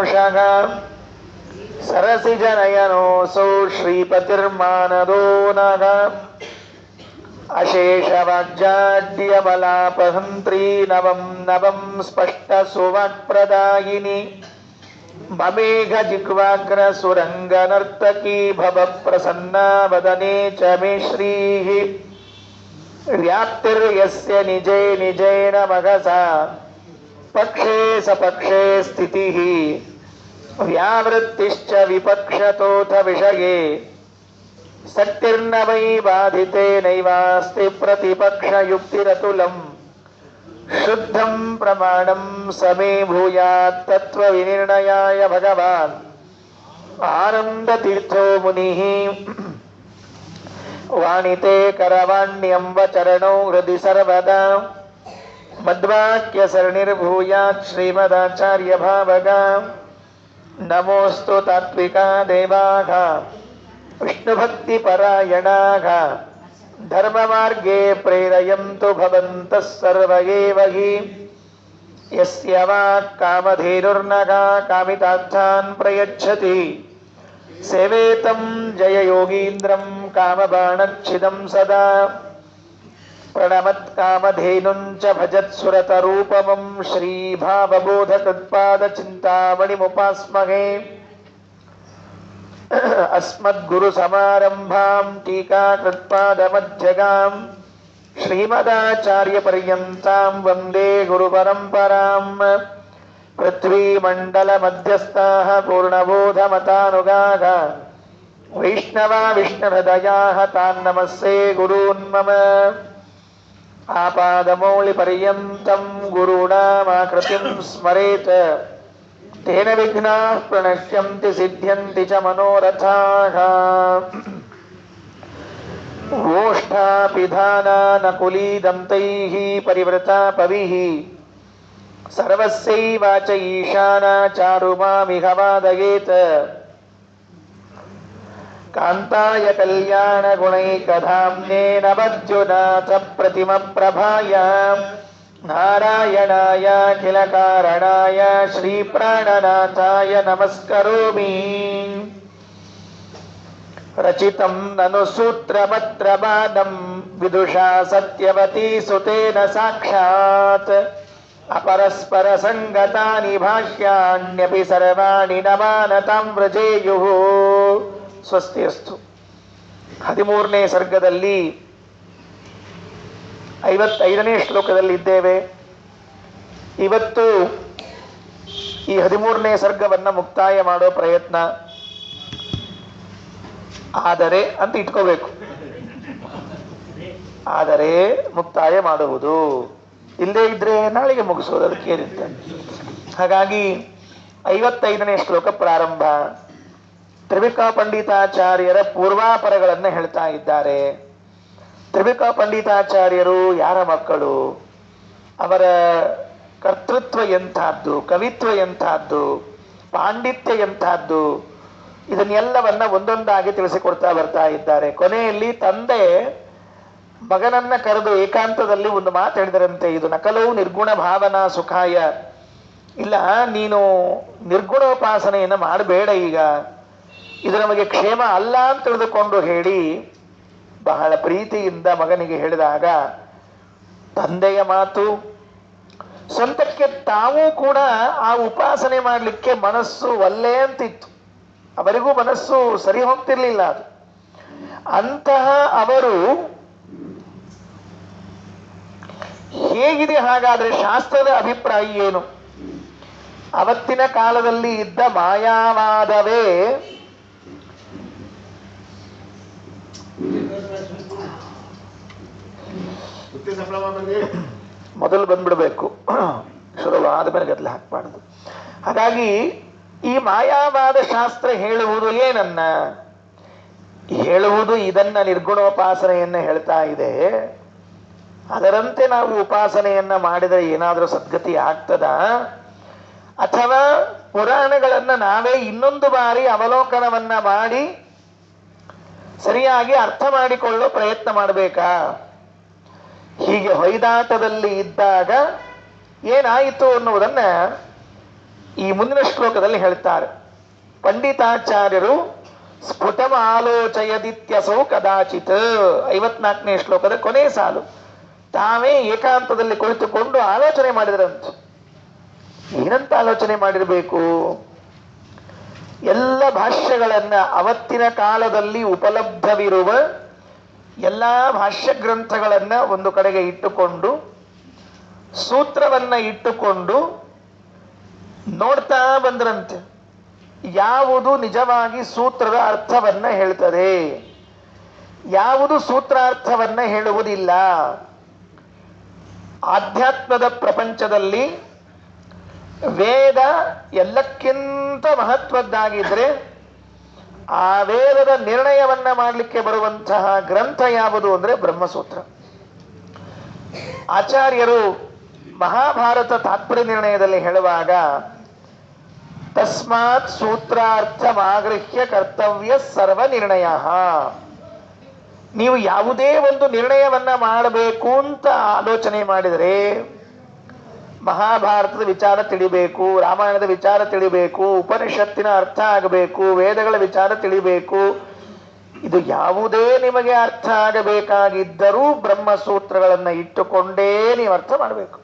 ಘೋಷಃ ಸರಸಿಜನಯನೋऽಸೌ ಶ್ರೀಪತಿರ್ಮಾನದೋ ನಃ ಅಶೇಷವಾಗ್ಜಾಡ್ಯಬಲಾಪಹಂತ್ರೀ ನವಂ ನವಂ ಸ್ಪಷ್ಟ ಸುವಾಕ್ಪ್ರದಾಯಿನಿ ಮಮೇಘ ಜಿಗ್ವಾಗ್ರ ಸುರಂಗ ನರ್ತಕೀ ಭವ ಪ್ರಸನ್ನ ವದನೆ ಚ ಮೇ ಶ್ರೀಃ ವ್ಯಾಪ್ತಿರ್ಯಸ್ಯ ನಿಜೇ ನಿಜೇನ ಮಗಸಾ ಪಕ್ಷೇ ಸಪಕ್ಷೇ ಸ್ಥಿತಿಃ ವ್ಯಾವೃತ್ತಿಶ್ಚ ವಿಪಕ್ಷತೋಥ ವಿಷಯೇ ಸತ್ಯರ್ನ ವೈ ಬಾಧಿತೆ ನೈವಾಸ್ತಿ ಪ್ರತಿಪಕ್ಷಯುಕ್ತಿರತುಲಂ ಶುದ್ಧಂ ಪ್ರಮಾಣಂ ಸಮೇ ಭೂಯಾತ್ ತತ್ವ ವಿನಿರ್ಣಯಾಯ ಭಗವಾನ್ ಆನಂದತೀರ್ಥೋ ಮುನಿಃ ವಾಣಿತೆ ಕರವಾಣ್ಯಂಬ ಚರಣೌ ಹೃದಿ ಸರ್ವದಾ ಮದ್ವಾಕ್ಯ ಸರಣಿರ್ಭೂಯಾತ್ ಶ್ರೀಮದಾಚಾರ್ಯ ಭಾವಗ ನಮೋಸ್ತು ತಾತ್ವಿಕಾ ದೇವಾಘ ವಿಷ್ಣುಭಕ್ತಿ ಪರಾಯಣಾಘ ಧರ್ಮ ಮಾರ್ಗೇ ಪ್ರೇರಯಂತು ಭವಂತಃ ಸರ್ವ ಏವ ಹಿ ಯಸ್ಯ ವಾಕ್ ಕಾಮಧೇನುರ್ನಘ ಕಾಮಿತಾರ್ಥಾನ್ ಪ್ರಯಚ್ಛತಿ ಸೇವೇತಂ ಜಯ ಯೋಗೀಂದ್ರಂ ಕಾಮಬಾಣಚ್ಛಿದಂ ಸದಾ ಪ್ರಣಮತ್ ಕಾಮಧೇನುಂಚ ಭಜತ್ ಸುರತರೂಪಮಂ ಶ್ರೀಭಾವಬೋಧಕೃತ್ಪಾದ ಚಿಂತಾಮಣಿಮುಪಾಸ್ಮಹೇ ಅಸ್ಮದ್ಗುರು ಸಮಾರಂಭಾಂ ಟೀಕಾಕೃತ್ಪಾದಮಧ್ಯಗಾಂ ಶ್ರೀಮದಾಚಾರ್ಯ ಪರ್ಯಂತಾಂ ವಂದೇ ಗುರು ಪರಂಪರಾಂ ಪೃಥ್ವೀಮಂಡಲ ಮಧ್ಯಸ್ಥಾಃ ಪೂರ್ಣಬೋಧಮತಾನುಗಾಃ ವೈಷ್ಣವಾ ವಿಷ್ಣುಹೃದಯಾಃ ತಾನ್ ನಮಸ್ಸೇ ಗುರೂನ್ ಮಮ ಆಪಾದಮೌಳಿ ಪರ್ಯಂತಂ ಗುರುಣಾಮಾಕೃತಿಂ ಸ್ಮರೇತ್ ತೇನ ವಿಘ್ನಾಃ ಪ್ರಣಶ್ಯಂತಿ ಸಿದ್ಧ್ಯಂತಿ ಚ ಮನೋರಥಾಃ ಓಷ್ಠಾಪಿಧಾನಾನಕುಲೀದಂತೈಃ ಪರಿವೃತಾ ಪವಿಃ ಸರ್ವಸ್ಯೈವಾಚ ಈಶಾನಾ ಚಾರುಮಾಮಿಹ ವಾದಯೇತ್ ಕಾಂತಾಯ ಕಲ್ಯಾಣ ಗುಣೈಕಧಾಮ್ನೇ ನವದ್ಯುನಾಥ ಪ್ರತಿಮ ಪ್ರಭಾಯ ನಾರಾಯಣಾಯ ಅಖಿಲ ಕಾರಣಾಯ ಶ್ರೀ ಪ್ರಾಣನಾಥಾಯ ನಮಸ್ಕರೋಮಿ ರಚಿತಂ ನನು ಸೂತ್ರಮತ್ರಬಾಧಂ ವಿದುಷಾ ಸತ್ಯವತಿ ಸುತೇನ ಸಾಕ್ಷಾತ್ ಅಪರಸ್ಪರ ಸಂಗತಾನಿ ಭಾಷ್ಯಾಣ್ಯಪಿ ಸರ್ವಾಣಿ ನಮಾನತಾಂ ವ್ರಜೇಯುಃ. ಸ್ವಸ್ತಿ ಅಸ್ತು. 13ನೇ ಸರ್ಗದಲ್ಲಿ 55ನೇ ಶ್ಲೋಕದಲ್ಲಿ ಇದ್ದೇವೆ. ಇವತ್ತು ಈ 13ನೇ ಸರ್ಗವನ್ನು ಮುಕ್ತಾಯ ಮಾಡೋ ಪ್ರಯತ್ನ. ಆದರೆ ಅಂತ ಇಟ್ಕೋಬೇಕು, ಆದರೆ ಮುಕ್ತಾಯ ಮಾಡುವುದು, ಇಲ್ಲದೇ ಇದ್ರೆ ನಾಳೆಗೆ ಮುಗಿಸೋದು, ಅದಕ್ಕೇನಿರುತ್ತೆ. ಹಾಗಾಗಿ 55ನೇ ಶ್ಲೋಕ ಪ್ರಾರಂಭ. ತ್ರಿವಿಕ್ರಮ ಪಂಡಿತಾಚಾರ್ಯರ ಪೂರ್ವಾಪರಗಳನ್ನು ಹೇಳ್ತಾ ಇದ್ದಾರೆ. ತ್ರಿವಿಕ್ರಮ ಪಂಡಿತಾಚಾರ್ಯರು ಯಾರ ಮಕ್ಕಳು, ಅವರ ಕರ್ತೃತ್ವ ಎಂಥದ್ದು, ಕವಿತ್ವ ಎಂಥದ್ದು, ಪಾಂಡಿತ್ಯ ಎಂಥದ್ದು, ಇದನ್ನೆಲ್ಲವನ್ನ ಒಂದೊಂದಾಗಿ ತಿಳಿಸಿಕೊಡ್ತಾ ಬರ್ತಾ ಇದ್ದಾರೆ. ಕೊನೆಯಲ್ಲಿ ತಂದೆ ಮಗನನ್ನ ಕರೆದು ಏಕಾಂತದಲ್ಲಿ ಒಂದು ಮಾತು ಹೇಳಿದರಂತೆ, ಇದು ನಕಲವು ನಿರ್ಗುಣ ಭಾವನಾ ಸುಖಾಯ. ಇಲ್ಲ, ನೀನು ನಿರ್ಗುಣೋಪಾಸನೆಯನ್ನು ಮಾಡಬೇಡ, ಈಗ ಇದು ನಮಗೆ ಕ್ಷೇಮ ಅಲ್ಲ ಅಂತ ತಿಳಿದುಕೊಂಡು ಹೇಳಿ ಬಹಳ ಪ್ರೀತಿಯಿಂದ ಮಗನಿಗೆ ಹೇಳಿದಾಗ ತಂದೆಯ ಮಾತು, ಸ್ವಂತಕ್ಕೆ ತಾವೂ ಕೂಡ ಆ ಉಪಾಸನೆ ಮಾಡಲಿಕ್ಕೆ ಮನಸ್ಸು ಒಲ್ಲೆ ಅಂತಿತ್ತು. ಅವರಿಗೂ ಮನಸ್ಸು ಸರಿ ಹೋಗ್ತಿರ್ಲಿಲ್ಲ. ಅದು ಅಂತಹ ಅವರು ಹೇಗಿದೆ ಹಾಗಾದ್ರೆ ಶಾಸ್ತ್ರದ ಅಭಿಪ್ರಾಯ ಏನು? ಅವತ್ತಿನ ಕಾಲದಲ್ಲಿ ಇದ್ದ ಮಾಯಾವಾದವೇ ಮೊದಲು ಬಂದ್ಬಿಡ್ಬೇಕು, ಶುರುವಾದ ಮೇಲೆ ಗದ್ದಲ ಹಾಕ್ಬಾರ್ದು. ಹಾಗಾಗಿ ಈ ಮಾಯಾವಾದ ಶಾಸ್ತ್ರ ಹೇಳುವುದು ಏನನ್ನ? ಹೇಳುವುದು ಇದನ್ನ ನಿರ್ಗುಣೋಪಾಸನೆಯನ್ನ ಹೇಳ್ತಾ ಇದೆ. ಅದರಂತೆ ನಾವು ಉಪಾಸನೆಯನ್ನ ಮಾಡಿದರೆ ಏನಾದರೂ ಸದ್ಗತಿ ಆಗ್ತದ? ಅಥವಾ ಪುರಾಣಗಳನ್ನ ನಾವೇ ಇನ್ನೊಂದು ಬಾರಿ ಅವಲೋಕನವನ್ನ ಮಾಡಿ ಸರಿಯಾಗಿ ಅರ್ಥ ಮಾಡಿಕೊಳ್ಳೋ ಪ್ರಯತ್ನ ಮಾಡಬೇಕಾ? ಹೀಗೆ ಹೊಯ್ದಾಟದಲ್ಲಿ ಇದ್ದಾಗ ಏನಾಯಿತು ಅನ್ನುವುದನ್ನ ಈ ಮುಂದಿನ ಶ್ಲೋಕದಲ್ಲಿ ಹೇಳ್ತಾರೆ, ಪಂಡಿತಾಚಾರ್ಯರು ಸ್ಫುಟಮ ಆಲೋಚಯದಿತ್ಯಸೌ ಕದಾಚಿತ್, 54ನೇ ಶ್ಲೋಕದ ಕೊನೆ ಸಾಲು, ತಾವೇ ಏಕಾಂತದಲ್ಲಿ ಕುಳಿತುಕೊಂಡು ಆಲೋಚನೆ ಮಾಡಿದ್ರಂತ. ಏನಂತ ಆಲೋಚನೆ ಮಾಡಿರಬೇಕು? ಎಲ್ಲ ಭಾಷ್ಯಗಳನ್ನ, ಅವತ್ತಿನ ಕಾಲದಲ್ಲಿ ಉಪಲಬ್ಧವಿರುವ ಎಲ್ಲ ಭಾಷ್ಯ ಗ್ರಂಥಗಳನ್ನ ಒಂದು ಕಡೆಗೆ ಇಟ್ಟುಕೊಂಡು, ಸೂತ್ರವನ್ನ ಇಟ್ಟುಕೊಂಡು ನೋಡ್ತಾ ಬಂದ್ರಂತೆ. ಯಾವುದು ನಿಜವಾಗಿ ಸೂತ್ರದ ಅರ್ಥವನ್ನ ಹೇಳ್ತದೆ, ಯಾವುದು ಸೂತ್ರಾರ್ಥವನ್ನ ಹೇಳುವುದಿಲ್ಲ. ಆಧ್ಯಾತ್ಮದ ಪ್ರಪಂಚದಲ್ಲಿ ವೇದ ಎಲ್ಲಕ್ಕಿಂತ ಮಹತ್ವದ್ದಾಗಿದ್ರೆ ಆ ವೇದದ ನಿರ್ಣಯವನ್ನ ಮಾಡಲಿಕ್ಕೆ ಬರುವಂತಹ ಗ್ರಂಥ ಯಾವುದು ಅಂದ್ರೆ ಬ್ರಹ್ಮಸೂತ್ರ. ಆಚಾರ್ಯರು ಮಹಾಭಾರತ ತಾತ್ಪರ್ಯ ನಿರ್ಣಯದಲ್ಲಿ ಹೇಳುವಾಗ, ತಸ್ಮಾತ್ ಸೂತ್ರಾರ್ಥಮಾಗೃಹ್ಯ ಕರ್ತವ್ಯ ಸರ್ವ ನಿರ್ಣಯ, ನೀವು ಯಾವುದೇ ಒಂದು ನಿರ್ಣಯವನ್ನ ಮಾಡಬೇಕು ಅಂತ ಆಲೋಚನೆ ಮಾಡಿದರೆ ಮಹಾಭಾರತದ ವಿಚಾರ ತಿಳಿಬೇಕು, ರಾಮಾಯಣದ ವಿಚಾರ ತಿಳಿಬೇಕು, ಉಪನಿಷತ್ತಿನ ಅರ್ಥ ಆಗಬೇಕು, ವೇದಗಳ ವಿಚಾರ ತಿಳಿಬೇಕು. ಇದು ಯಾವುದೇ ನಿಮಗೆ ಅರ್ಥ ಆಗಬೇಕಾಗಿದ್ದರೂ ಬ್ರಹ್ಮಸೂತ್ರಗಳನ್ನ ಇಟ್ಟುಕೊಂಡೇ ನೀವು ಅರ್ಥ ಮಾಡಬೇಕು.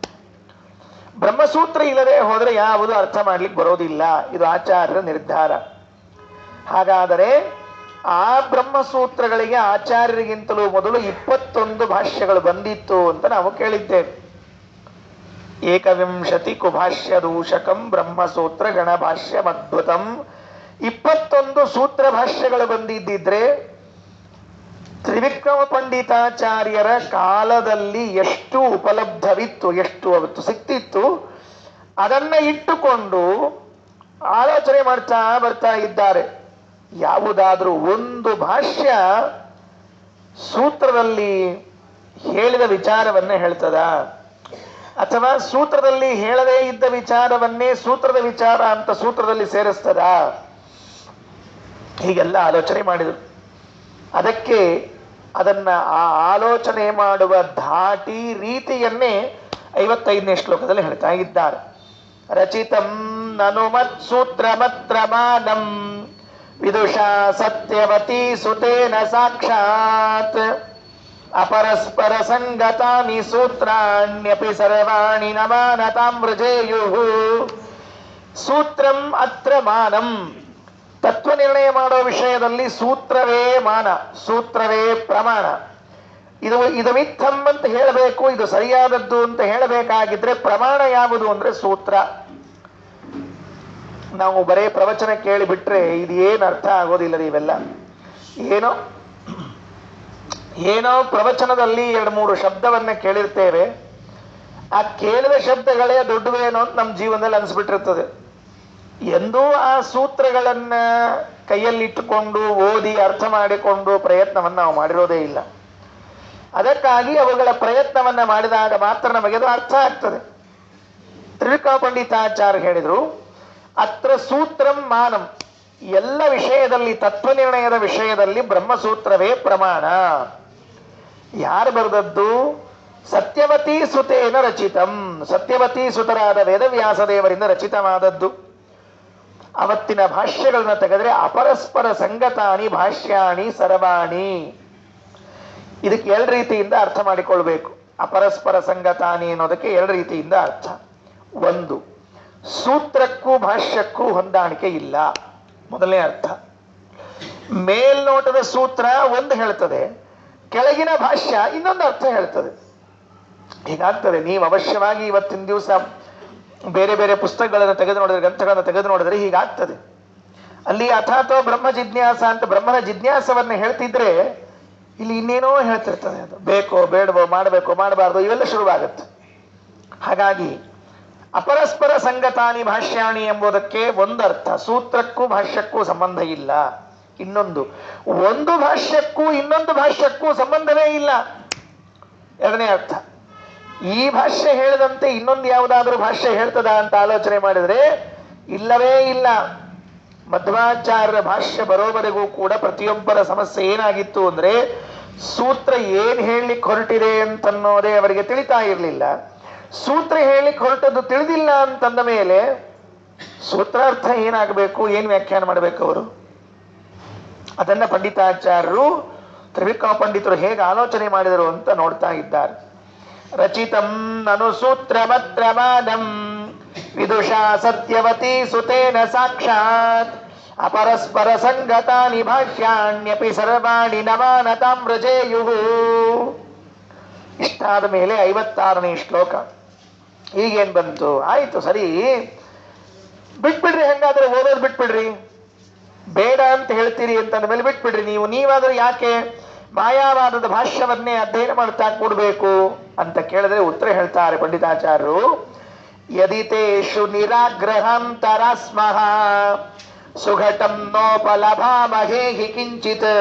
ಬ್ರಹ್ಮಸೂತ್ರ ಇಲ್ಲದೆ ಹೋದರೆ ಯಾವುದು ಅರ್ಥ ಮಾಡ್ಲಿಕ್ಕೆ ಬರೋದಿಲ್ಲ. ಇದು ಆಚಾರ್ಯರ ನಿರ್ಧಾರ. ಹಾಗಾದರೆ ಆ ಬ್ರಹ್ಮಸೂತ್ರಗಳಿಗೆ ಆಚಾರ್ಯರಿಗಿಂತಲೂ ಮೊದಲು 21 ಭಾಷ್ಯಗಳು ಬಂದಿತ್ತು ಅಂತ ನಾವು ಕೇಳಿದ್ದೇವೆ. ಏಕವಿಂಶತಿ ಕುಭಾಷ್ಯ ದೂಷಕಂ ಬ್ರಹ್ಮಸೂತ್ರ ಗಣಭಾಷ್ಯಮದ್ಭುತಂ. 21 ಸೂತ್ರ ಭಾಷ್ಯಗಳು ಬಂದಿದ್ದಿದ್ರೆ ತ್ರಿವಿಕ್ರಮ ಪಂಡಿತಾಚಾರ್ಯರ ಕಾಲದಲ್ಲಿ ಎಷ್ಟು ಉಪಲಬ್ಧವಿತ್ತು, ಎಷ್ಟು ಅವತ್ತು ಸಿಕ್ತಿತ್ತು, ಅದನ್ನ ಇಟ್ಟುಕೊಂಡು ಆಲೋಚನೆ ಮಾಡ್ತಾ ಬರ್ತಾ ಇದ್ದಾರೆ. ಯಾವುದಾದ್ರೂ ಒಂದು ಭಾಷ್ಯ ಸೂತ್ರದಲ್ಲಿ ಹೇಳಿದ ವಿಚಾರವನ್ನೇ ಹೇಳ್ತದ, ಅಥವಾ ಸೂತ್ರದಲ್ಲಿ ಹೇಳದೇ ಇದ್ದ ವಿಚಾರವನ್ನೇ ಸೂತ್ರದ ವಿಚಾರ ಅಂತ ಸೂತ್ರದಲ್ಲಿ ಸೇರಿಸ್ತದ? ಹೀಗೆಲ್ಲ ಆಲೋಚನೆ ಮಾಡಿದರು. ಅದಕ್ಕೆ ಅದನ್ನ ಆ ಆಲೋಚನೆ ಮಾಡುವ ಧಾಟಿ ರೀತಿಯನ್ನೇ 55ನೇ ಶ್ಲೋಕದಲ್ಲಿ ಹೇಳ್ತಾ ಇದ್ದಾರೆ. ರಚಿತಂ ನನುಮತ್ ಸೂತ್ರಮತ್ರಮಾನಂ ವಿದುಷಾ ಸತ್ಯವತಿ ಸುತೇನ ಸಾಕ್ಷಾತ್ ಅಪರಸ್ಪರ ಸಂಗತಾನಿ ಸೂತ್ರಾಣ್ಯಪಿ ಸರ್ವಾಣಿ ನ ಮಾನತಾಂ ವೃಜೇಯುಃ. ಸೂತ್ರಂ ಅತ್ರ ಮಾನಂ. ತತ್ವ ನಿರ್ಣಯ ಮಾಡೋ ವಿಷಯದಲ್ಲಿ ಸೂತ್ರವೇ ಮಾನ, ಸೂತ್ರವೇ ಪ್ರಮಾಣ. ಇದು ಮಿಥ್ಯಂ ಅಂತ ಹೇಳಬೇಕು, ಇದು ಸರಿಯಾದದ್ದು ಅಂತ ಹೇಳಬೇಕಾಗಿದ್ರೆ ಪ್ರಮಾಣ ಯಾವುದು ಅಂದ್ರೆ ಸೂತ್ರ. ನಾವು ಬರೇ ಪ್ರವಚನ ಕೇಳಿಬಿಟ್ರೆ ಇದು ಏನು ಅರ್ಥ ಆಗೋದಿಲ್ಲ. ಇವೆಲ್ಲ ಏನೋ ಪ್ರವಚನದಲ್ಲಿ 2-3 ಶಬ್ದವನ್ನ ಕೇಳಿರ್ತೇವೆ, ಆ ಕೇಳಿದ ಶಬ್ದಗಳೇ ದೊಡ್ಡವೇನೋ ಅಂತ ನಮ್ಮ ಜೀವನದಲ್ಲಿ ಅನಿಸ್ಬಿಟ್ಟಿರ್ತದೆ. ಎಂದೂ ಆ ಸೂತ್ರಗಳನ್ನ ಕೈಯಲ್ಲಿಟ್ಟುಕೊಂಡು ಓದಿ ಅರ್ಥ ಮಾಡಿಕೊಂಡು ಪ್ರಯತ್ನವನ್ನು ನಾವು ಮಾಡಿರೋದೇ ಇಲ್ಲ. ಅದಕ್ಕಾಗಿ ಅವುಗಳ ಪ್ರಯತ್ನವನ್ನ ಮಾಡಿದಾಗ ಮಾತ್ರ ನಮಗೆ ಅದು ಅರ್ಥ ಆಗ್ತದೆ. ತ್ರಿವಿಕ್ರಮ ಪಂಡಿತಾಚಾರ್ಯ ಹೇಳಿದ್ರು, ಅತ್ರ ಸೂತ್ರಂ ಮಾನಂ. ಎಲ್ಲ ವಿಷಯದಲ್ಲಿ, ತತ್ವ ನಿರ್ಣಯದ ವಿಷಯದಲ್ಲಿ ಬ್ರಹ್ಮಸೂತ್ರವೇ ಪ್ರಮಾಣ. ಯಾರು ಬರೆದದ್ದು? ಸತ್ಯವತಿ ಸುತೇನ ರಚಿತಂ. ಸತ್ಯವತಿ ಸುತರಾದ ವೇದವ್ಯಾಸದೇವರಿಂದ ರಚಿತವಾದದ್ದು. ಅವತ್ತಿನ ಭಾಷ್ಯಗಳನ್ನ ತೆಗೆದ್ರೆ ಅಪರಸ್ಪರ ಸಂಗತಾನಿ ಭಾಷ್ಯಾಣಿ ಸರ್ವಾಣಿ. ಇದಕ್ಕೆ 2 ರೀತಿಯಿಂದ ಅರ್ಥ ಮಾಡಿಕೊಳ್ಬೇಕು. ಅಪರಸ್ಪರ ಸಂಗತಾನಿ ಅನ್ನೋದಕ್ಕೆ 2 ರೀತಿಯಿಂದ ಅರ್ಥ. ಒಂದು, ಸೂತ್ರಕ್ಕೂ ಭಾಷ್ಯಕ್ಕೂ ಹೊಂದಾಣಿಕೆ ಇಲ್ಲ, ಮೊದಲನೇ ಅರ್ಥ. ಮೇಲ್ನೋಟದ ಸೂತ್ರ ಒಂದು ಹೇಳ್ತದೆ, ಕೆಳಗಿನ ಭಾಷ್ಯ ಇನ್ನೊಂದು ಅರ್ಥ ಹೇಳ್ತದೆ. ಹೀಗಾಗ್ತದೆ. ನೀವು ಅವಶ್ಯವಾಗಿ ಇವತ್ತಿನ ದಿವಸ ಬೇರೆ ಬೇರೆ ಪುಸ್ತಕಗಳನ್ನು ತೆಗೆದು ನೋಡಿದ್ರೆ, ಗ್ರಂಥಗಳನ್ನು ತೆಗೆದು ನೋಡಿದ್ರೆ ಹೀಗಾಗ್ತದೆ. ಅಲ್ಲಿ ಅಥಾತೋ ಬ್ರಹ್ಮ ಜಿಜ್ಞಾಸ ಅಂತ ಬ್ರಹ್ಮನ ಜಿಜ್ಞಾಸವನ್ನ ಹೇಳ್ತಿದ್ರೆ ಇಲ್ಲಿ ಇನ್ನೇನೋ ಹೇಳ್ತಿರ್ತದೆ. ಅದು ಬೇಕೋ ಬೇಡವೋ, ಮಾಡಬೇಕೋ ಮಾಡಬಾರ್ದು, ಇವೆಲ್ಲ ಶುರುವಾಗುತ್ತೆ. ಹಾಗಾಗಿ ಅಪರಸ್ಪರ ಸಂಗತಾನಿ ಭಾಷ್ಯಾಣಿ ಎಂಬುದಕ್ಕೆ ಒಂದು ಅರ್ಥ, ಸೂತ್ರಕ್ಕೂ ಭಾಷ್ಯಕ್ಕೂ ಸಂಬಂಧ ಇಲ್ಲ. ಇನ್ನೊಂದು, ಒಂದು ಭಾಷ್ಯಕ್ಕೂ ಇನ್ನೊಂದು ಭಾಷ್ಯಕ್ಕೂ ಸಂಬಂಧವೇ ಇಲ್ಲ, 2ನೇ ಅರ್ಥ. ಈ ಭಾಷ್ಯ ಹೇಳಿದಂತೆ ಇನ್ನೊಂದು ಯಾವುದಾದ್ರೂ ಭಾಷ್ಯ ಹೇಳ್ತದ ಅಂತ ಆಲೋಚನೆ ಮಾಡಿದ್ರೆ ಇಲ್ಲವೇ ಇಲ್ಲ. ಮಧ್ವಾಚಾರ್ಯರ ಭಾಷ್ಯ ಬರೋವರೆಗೂ ಕೂಡ ಪ್ರತಿಯೊಬ್ಬರ ಸಮಸ್ಯೆ ಏನಾಗಿತ್ತು ಅಂದ್ರೆ, ಸೂತ್ರ ಏನ್ ಹೇಳಲಿಕ್ಕೆ ಹೊರಟಿದೆ ಅಂತನ್ನೋದೇ ಅವರಿಗೆ ತಿಳಿತಾ ಇರಲಿಲ್ಲ. ಸೂತ್ರ ಹೇಳಲಿಕ್ಕೆ ಹೊರಟದ್ದು ತಿಳಿದಿಲ್ಲ ಅಂತಂದ ಮೇಲೆ ಸೂತ್ರಾರ್ಥ ಏನಾಗಬೇಕು, ಏನು ವ್ಯಾಖ್ಯಾನ ಮಾಡಬೇಕು ಅವರು, ಅದನ್ನ ಪಂಡಿತಾಚಾರ್ಯರು ತ್ರಿವಿಕ್ರಮ ಪಂಡಿತರು ಹೇಗೆ ಆಲೋಚನೆ ಮಾಡಿದರು ಅಂತ ನೋಡ್ತಾ ಇದ್ದಾರೆ. ರಚಿತಂ ನನು ಸೂತ್ರಮತ್ರಮಾನಂ ವಿದುಷಾ ಸತ್ಯವತಿ ಸುತೇನ ಸಾಕ್ಷಾತ್ ಅಪರಸ್ಪರ ಸಂಗತಾನಿ ಭಾಷ್ಯಾಣ್ಯಪಿ ಸರ್ವಾಣಿ ನಮಾನತಾಂ ವ್ರಜೇಯುಃ. ಇಷ್ಟಾದ ಮೇಲೆ 56ನೇ ಶ್ಲೋಕ. ಈಗೇನ್ ಬಂತು? ಆಯ್ತು ಸರಿ, ಬಿಟ್ಬಿಡ್ರಿ, ಹೆಂಗಾದ್ರೆ ಓದೋದು ಬಿಟ್ಬಿಡ್ರಿ, ಬೇಡ ಅಂತ ಹೇಳ್ತೀರಿ ಅಂತಂದ ಮೇಲೆ ಬಿಟ್ಬಿಡ್ರಿ. ನೀವಾದ್ರೂ ಯಾಕೆ ಮಾಯಾವಾದದ ಭಾಷ್ಯವನ್ನೇ ಅಧ್ಯಯನ ಮಾಡ್ತಾ ಕೂಡಬೇಕು ಅಂತ ಕೇಳಿದ್ರೆ ಉತ್ತರ ಹೇಳ್ತಾರೆ ಪಂಡಿತಾಚಾರ್ಯರು. ಯದಿತೇಷು ನಿರಾಗ್ರಹಾಂತರಾಸ್ಮಃ ಸುಘಟಂ ನೋಪಲಭಾಮಹೇ ಹಿ ಕಿಂಚಿತ್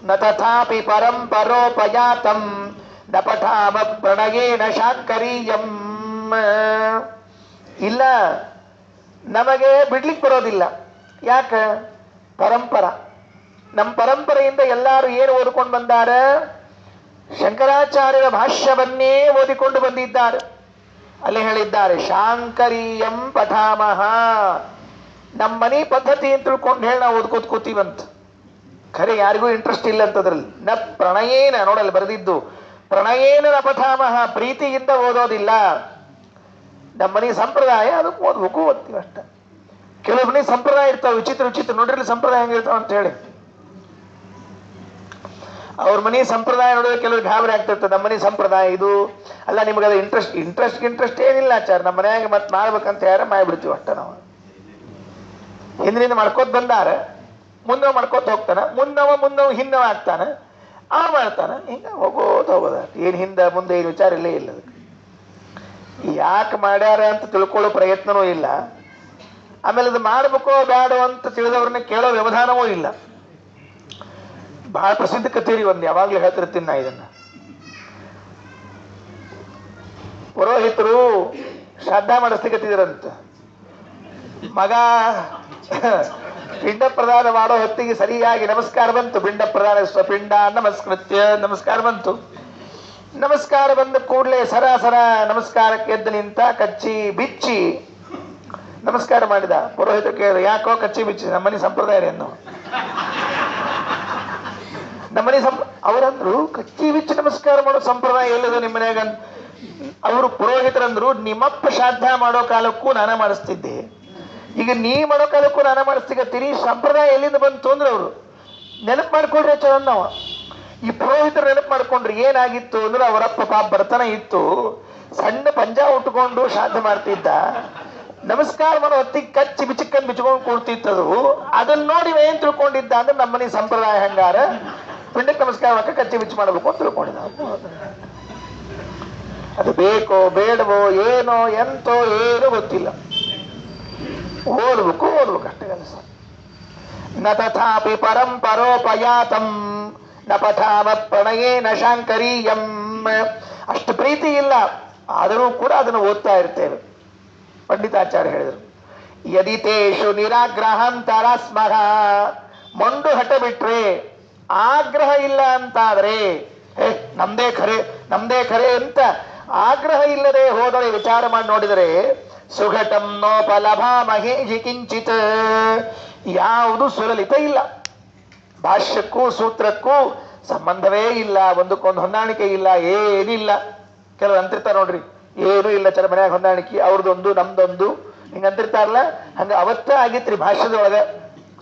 ನ ತಥಾಪಿ ಪರಂಪರೋಪಯಾತಂ ನ ಪಠಾಮ ಪ್ರಣಯೇನ ಶಾಂಕರೀಯಂ. ಇಲ್ಲ, ನಮಗೆ ಬಿಡ್ಲಿಕ್ಕೆ ಬರೋದಿಲ್ಲ. ಯಾಕ? ಪರಂಪರ. ನಮ್ಮ ಪರಂಪರೆಯಿಂದ ಎಲ್ಲರೂ ಏನು ಓದಿಕೊಂಡು ಬಂದಾರ? ಶಂಕರಾಚಾರ್ಯರ ಭಾಷ್ಯವನ್ನೇ ಓದಿಕೊಂಡು ಬಂದಿದ್ದಾರೆ. ಅಲ್ಲಿ ಹೇಳಿದ್ದಾರೆ ಶಾಂಕರೀಯಂ ಪಠಾಮಹ. ನಮ್ಮ ಮನೆ ಪದ್ಧತಿ ಅಂತ ತಿಳ್ಕೊಂಡು ಹೇಳಿ ನಾವು ಓದ್ಕೋತ ಕೂತೀವಂತ. ಖರೆ ಯಾರಿಗೂ ಇಂಟ್ರೆಸ್ಟ್ ಇಲ್ಲ ಅಂತದ್ರಲ್ಲಿ. ನ ಪ್ರಣಯೇನ, ನೋಡಲ್ಲಿ ಬರೆದಿದ್ದು, ಪ್ರಣಯೇನ ನ ಪಠಾಮಹ, ಪ್ರೀತಿಯಿಂದ ಓದೋದಿಲ್ಲ. ನಮ್ಮ ಮನೆ ಸಂಪ್ರದಾಯ, ಅದಕ್ಕೆ ಓದ್ಬೇಕು, ಓದ್ತೀವಿ ಅಷ್ಟ. ಕೆಲವು ಮನೆ ಸಂಪ್ರದಾಯ ಇರ್ತಾವೆ ವಿಚಿತ್ರ ವಿಚಿತ್ರ. ನೋಡ್ರಿ ಸಂಪ್ರದಾಯ ಹೆಂಗಿರ್ತಾವ ಅಂತ ಹೇಳಿ. ಅವ್ರ ಮನೆ ಸಂಪ್ರದಾಯ ನೋಡಿದ್ರೆ ಕೆಲವರು ಗಾಬರಿ ಆಗ್ತಿರ್ತದೆ. ನಮ್ಮ ಮನೆ ಸಂಪ್ರದಾಯ ಇದು ಅಲ್ಲ, ನಿಮಗೆ ಅದು ಇಂಟ್ರೆಸ್ಟ್ ಏನಿಲ್ಲ ಆಚಾರ. ನಮ್ಮ ಮನ್ಯಾಗ ಮತ್ತೆ ಮಾಡ್ಬೇಕಂತ ಯಾರ ಮಾಡಿಬಿಡ್ತೀವಿ ಅಷ್ಟ. ನಾವು ಹಿಂದಿನಿಂದ ಮಾಡ್ಕೋತ ಬಂದಾರ, ಮುಂದವ ಮಾಡ್ಕೋತ ಹೋಗ್ತಾನ, ಮುಂದವ ಹಿಂದವ ಆಗ್ತಾನ, ಮಾಡ್ತಾನ, ಹಿಂಗ ಹೋಗೋದ. ಏನ್ ಹಿಂದ ಮುಂದೆ ಏನು ವಿಚಾರ ಇಲ್ಲೇ ಇಲ್ಲ. ಅದಕ್ಕೆ ಯಾಕೆ ಮಾಡ್ಯಾರ ಅಂತ ತಿಳ್ಕೊಳ್ಳೋ ಪ್ರಯತ್ನವೂ ಇಲ್ಲ. ಆಮೇಲೆ ಅದು ಮಾಡ್ಬೇಕೋ ಬೇಡೋ ಅಂತ ತಿಳಿದವ್ರನ್ನ ಕೇಳೋ ವ್ಯವಧಾನವೂ ಇಲ್ಲ. ಬಹಳ ಪ್ರಸಿದ್ಧ ಕಥೇರಿ ಒಂದು ಯಾವಾಗ್ಲೂ ಹೇಳ್ತಿರ್ತೀನಿ ನಾ ಇದನ್ನ. ಪುರೋಹಿತರು ಶ್ರಾದ್ದ ಮಾಡಿಸ್ಲಿಕ್ಕತ್ತಿದ್ರಂತ. ಮಗ ಪಿಂಡ ಪ್ರದಾನ ಮಾಡೋ ಹೊತ್ತಿಗೆ ಸರಿಯಾಗಿ ನಮಸ್ಕಾರ ಬಂತು. ಪಿಂಡ ಪ್ರದಾನ ಸ್ವಪಿಂಡ ನಮಸ್ಕೃತ್ಯ ನಮಸ್ಕಾರ ಬಂತು. ನಮಸ್ಕಾರ ಬಂದ ಕೂಡಲೇ ಸರಾಸರ ನಮಸ್ಕಾರಕ್ಕೆ ಎದ್ದು ನಿಂತ, ಕಚ್ಚಿ ಬಿಚ್ಚಿ ನಮಸ್ಕಾರ ಮಾಡಿದ. ಪುರೋಹಿತರು ಕೇಳಿದ್ರು, ಯಾಕೋ ಕಚ್ಚಿ ಬಿಚ್ಚಿ? ನಮ್ಮನೆ ಸಂಪ್ರದಾಯ ರೀ ಅನ್ನೋ. ನಮ್ಮನೆ ಅವರಂದ್ರು, ಕಚ್ಚಿ ಬಿಚ್ಚಿ ನಮಸ್ಕಾರ ಮಾಡೋ ಸಂಪ್ರದಾಯ ಎಲ್ಲದು ನಿಮ್ಮ ಮನ್ಯಾಗ? ಅವರು ಪುರೋಹಿತರಂದ್ರು, ನಿಮ್ಮಪ್ಪ ಶ್ರಾದ್ದ ಮಾಡೋ ಕಾಲಕ್ಕೂ ನಾನ ಮಾಡಿಸ್ತಿದ್ದೆ, ಈಗ ನೀ ಮಾಡೋ ಕಾಲಕ್ಕೂ ನಾನ ಮಾಡಿಸ್ತಿಗತ್ತೀರಿ, ಸಂಪ್ರದಾಯ ಎಲ್ಲಿಂದ ಬಂತು ಅಂದ್ರೆ ಅವರು ನೆನಪು ಮಾಡ್ಕೊಳ್ರಿ ಚಂದ. ನಾವು ಈ ಪುರೋಹಿತರು ನೆನಪು ಮಾಡ್ಕೊಂಡ್ರಿ ಏನಾಗಿತ್ತು ಅಂದ್ರೆ, ಅವರಪ್ಪ ಪಾಪ ಬಡತನ ಇತ್ತು, ಸಣ್ಣ ಪಂಜಾ ಉಟ್ಕೊಂಡು ಶ್ರಾದ್ದ ಮಾಡ್ತಿದ್ದ, ನಮಸ್ಕಾರ ಮಾಡೋ ಹೊತ್ತಿಗೆ ಕಚ್ಚಿ ಬಿಚ್ಚಿಕ್ಕಂದು ಬಿಚ್ಕೊಂಡು ಕೂಡ್ತಿತ್ತದು. ಅದನ್ನ ನೋಡಿ ಏನ್ ತಿಳ್ಕೊಂಡಿದ್ದ ಅಂದ್ರೆ, ನಮ್ಮನೆ ಸಂಪ್ರದಾಯ ಹಂಗಾರ ಪಿಂಡಕ್ಕೆ ನಮಸ್ಕಾರ ಮಾಡಕ್ಕೆ ಕಚ್ಚಿ ಬಿಚ್ಚಿ ಮಾಡಬೇಕು ಅಂತ ತಿಳ್ಕೊಂಡಿದ್ದ. ಅದು ಬೇಕೋ ಬೇಡವೋ ಏನೋ ಎಂತೋ ಏನೋ ಗೊತ್ತಿಲ್ಲ. ಓದ್ಬೇಕು ಅಷ್ಟೇ ಕೆಲಸ. ನ ತಥಾಪಿ ಪರಂಪರೋಪಯಾತಂ ನ ಪಠಾಮ ಪ್ರಣಯೇನ ಶಾಂಕರೀಯಂ. ಅಷ್ಟು ಪ್ರೀತಿ ಇಲ್ಲ, ಆದರೂ ಕೂಡ ಅದನ್ನು ಓದ್ತಾ ಇರ್ತೇವೆ. ಪಂಡಿತಾಚಾರ್ಯ ಹೇಳಿದರು, ಯದಿತೇಷು ನಿರಾಗ್ರಹಾಂತರಾಸ್ಮಃ. ಮೊಂಡು ಹಠ ಬಿಟ್ರೆ, ಆಗ್ರಹ ಇಲ್ಲ ಅಂತಾದ್ರೆ, ನಮ್ದೇ ಖರೆ ಅಂತ ಆಗ್ರಹ ಇಲ್ಲದೆ ಹೋದರೆ, ವಿಚಾರ ಮಾಡಿ ನೋಡಿದರೆ, ಸುಘಟಂ ನೋಪಲಭಾಮಹೇ ಹಿ ಕಿಂಚಿತ್. ಯಾವುದು ಸುಲಲಿತ ಇಲ್ಲ. ಭಾಷ್ಯಕ್ಕೂ ಸೂತ್ರಕ್ಕೂ ಸಂಬಂಧವೇ ಇಲ್ಲ, ಒಂದಕ್ಕೊಂದು ಹೊಂದಾಣಿಕೆ ಇಲ್ಲ, ಏನಿಲ್ಲ. ಕೆಲವರು ಅಂತಿರ್ತಾರೆ ನೋಡ್ರಿ, ಏನೂ ಇಲ್ಲ ಚಲ ಮನ್ಯಾಗ ಹೊಂದಾಣಿಕೆ, ಅವ್ರದ್ದೊಂದು ನಮ್ದೊಂದು ಹಿಂಗ ಅಂತಿರ್ತಾರಲ್ಲ. ಹಂಗ ಅವತ್ತೇ ಆಗಿತ್ರಿ ಭಾಷ್ಯದೊಳಗ.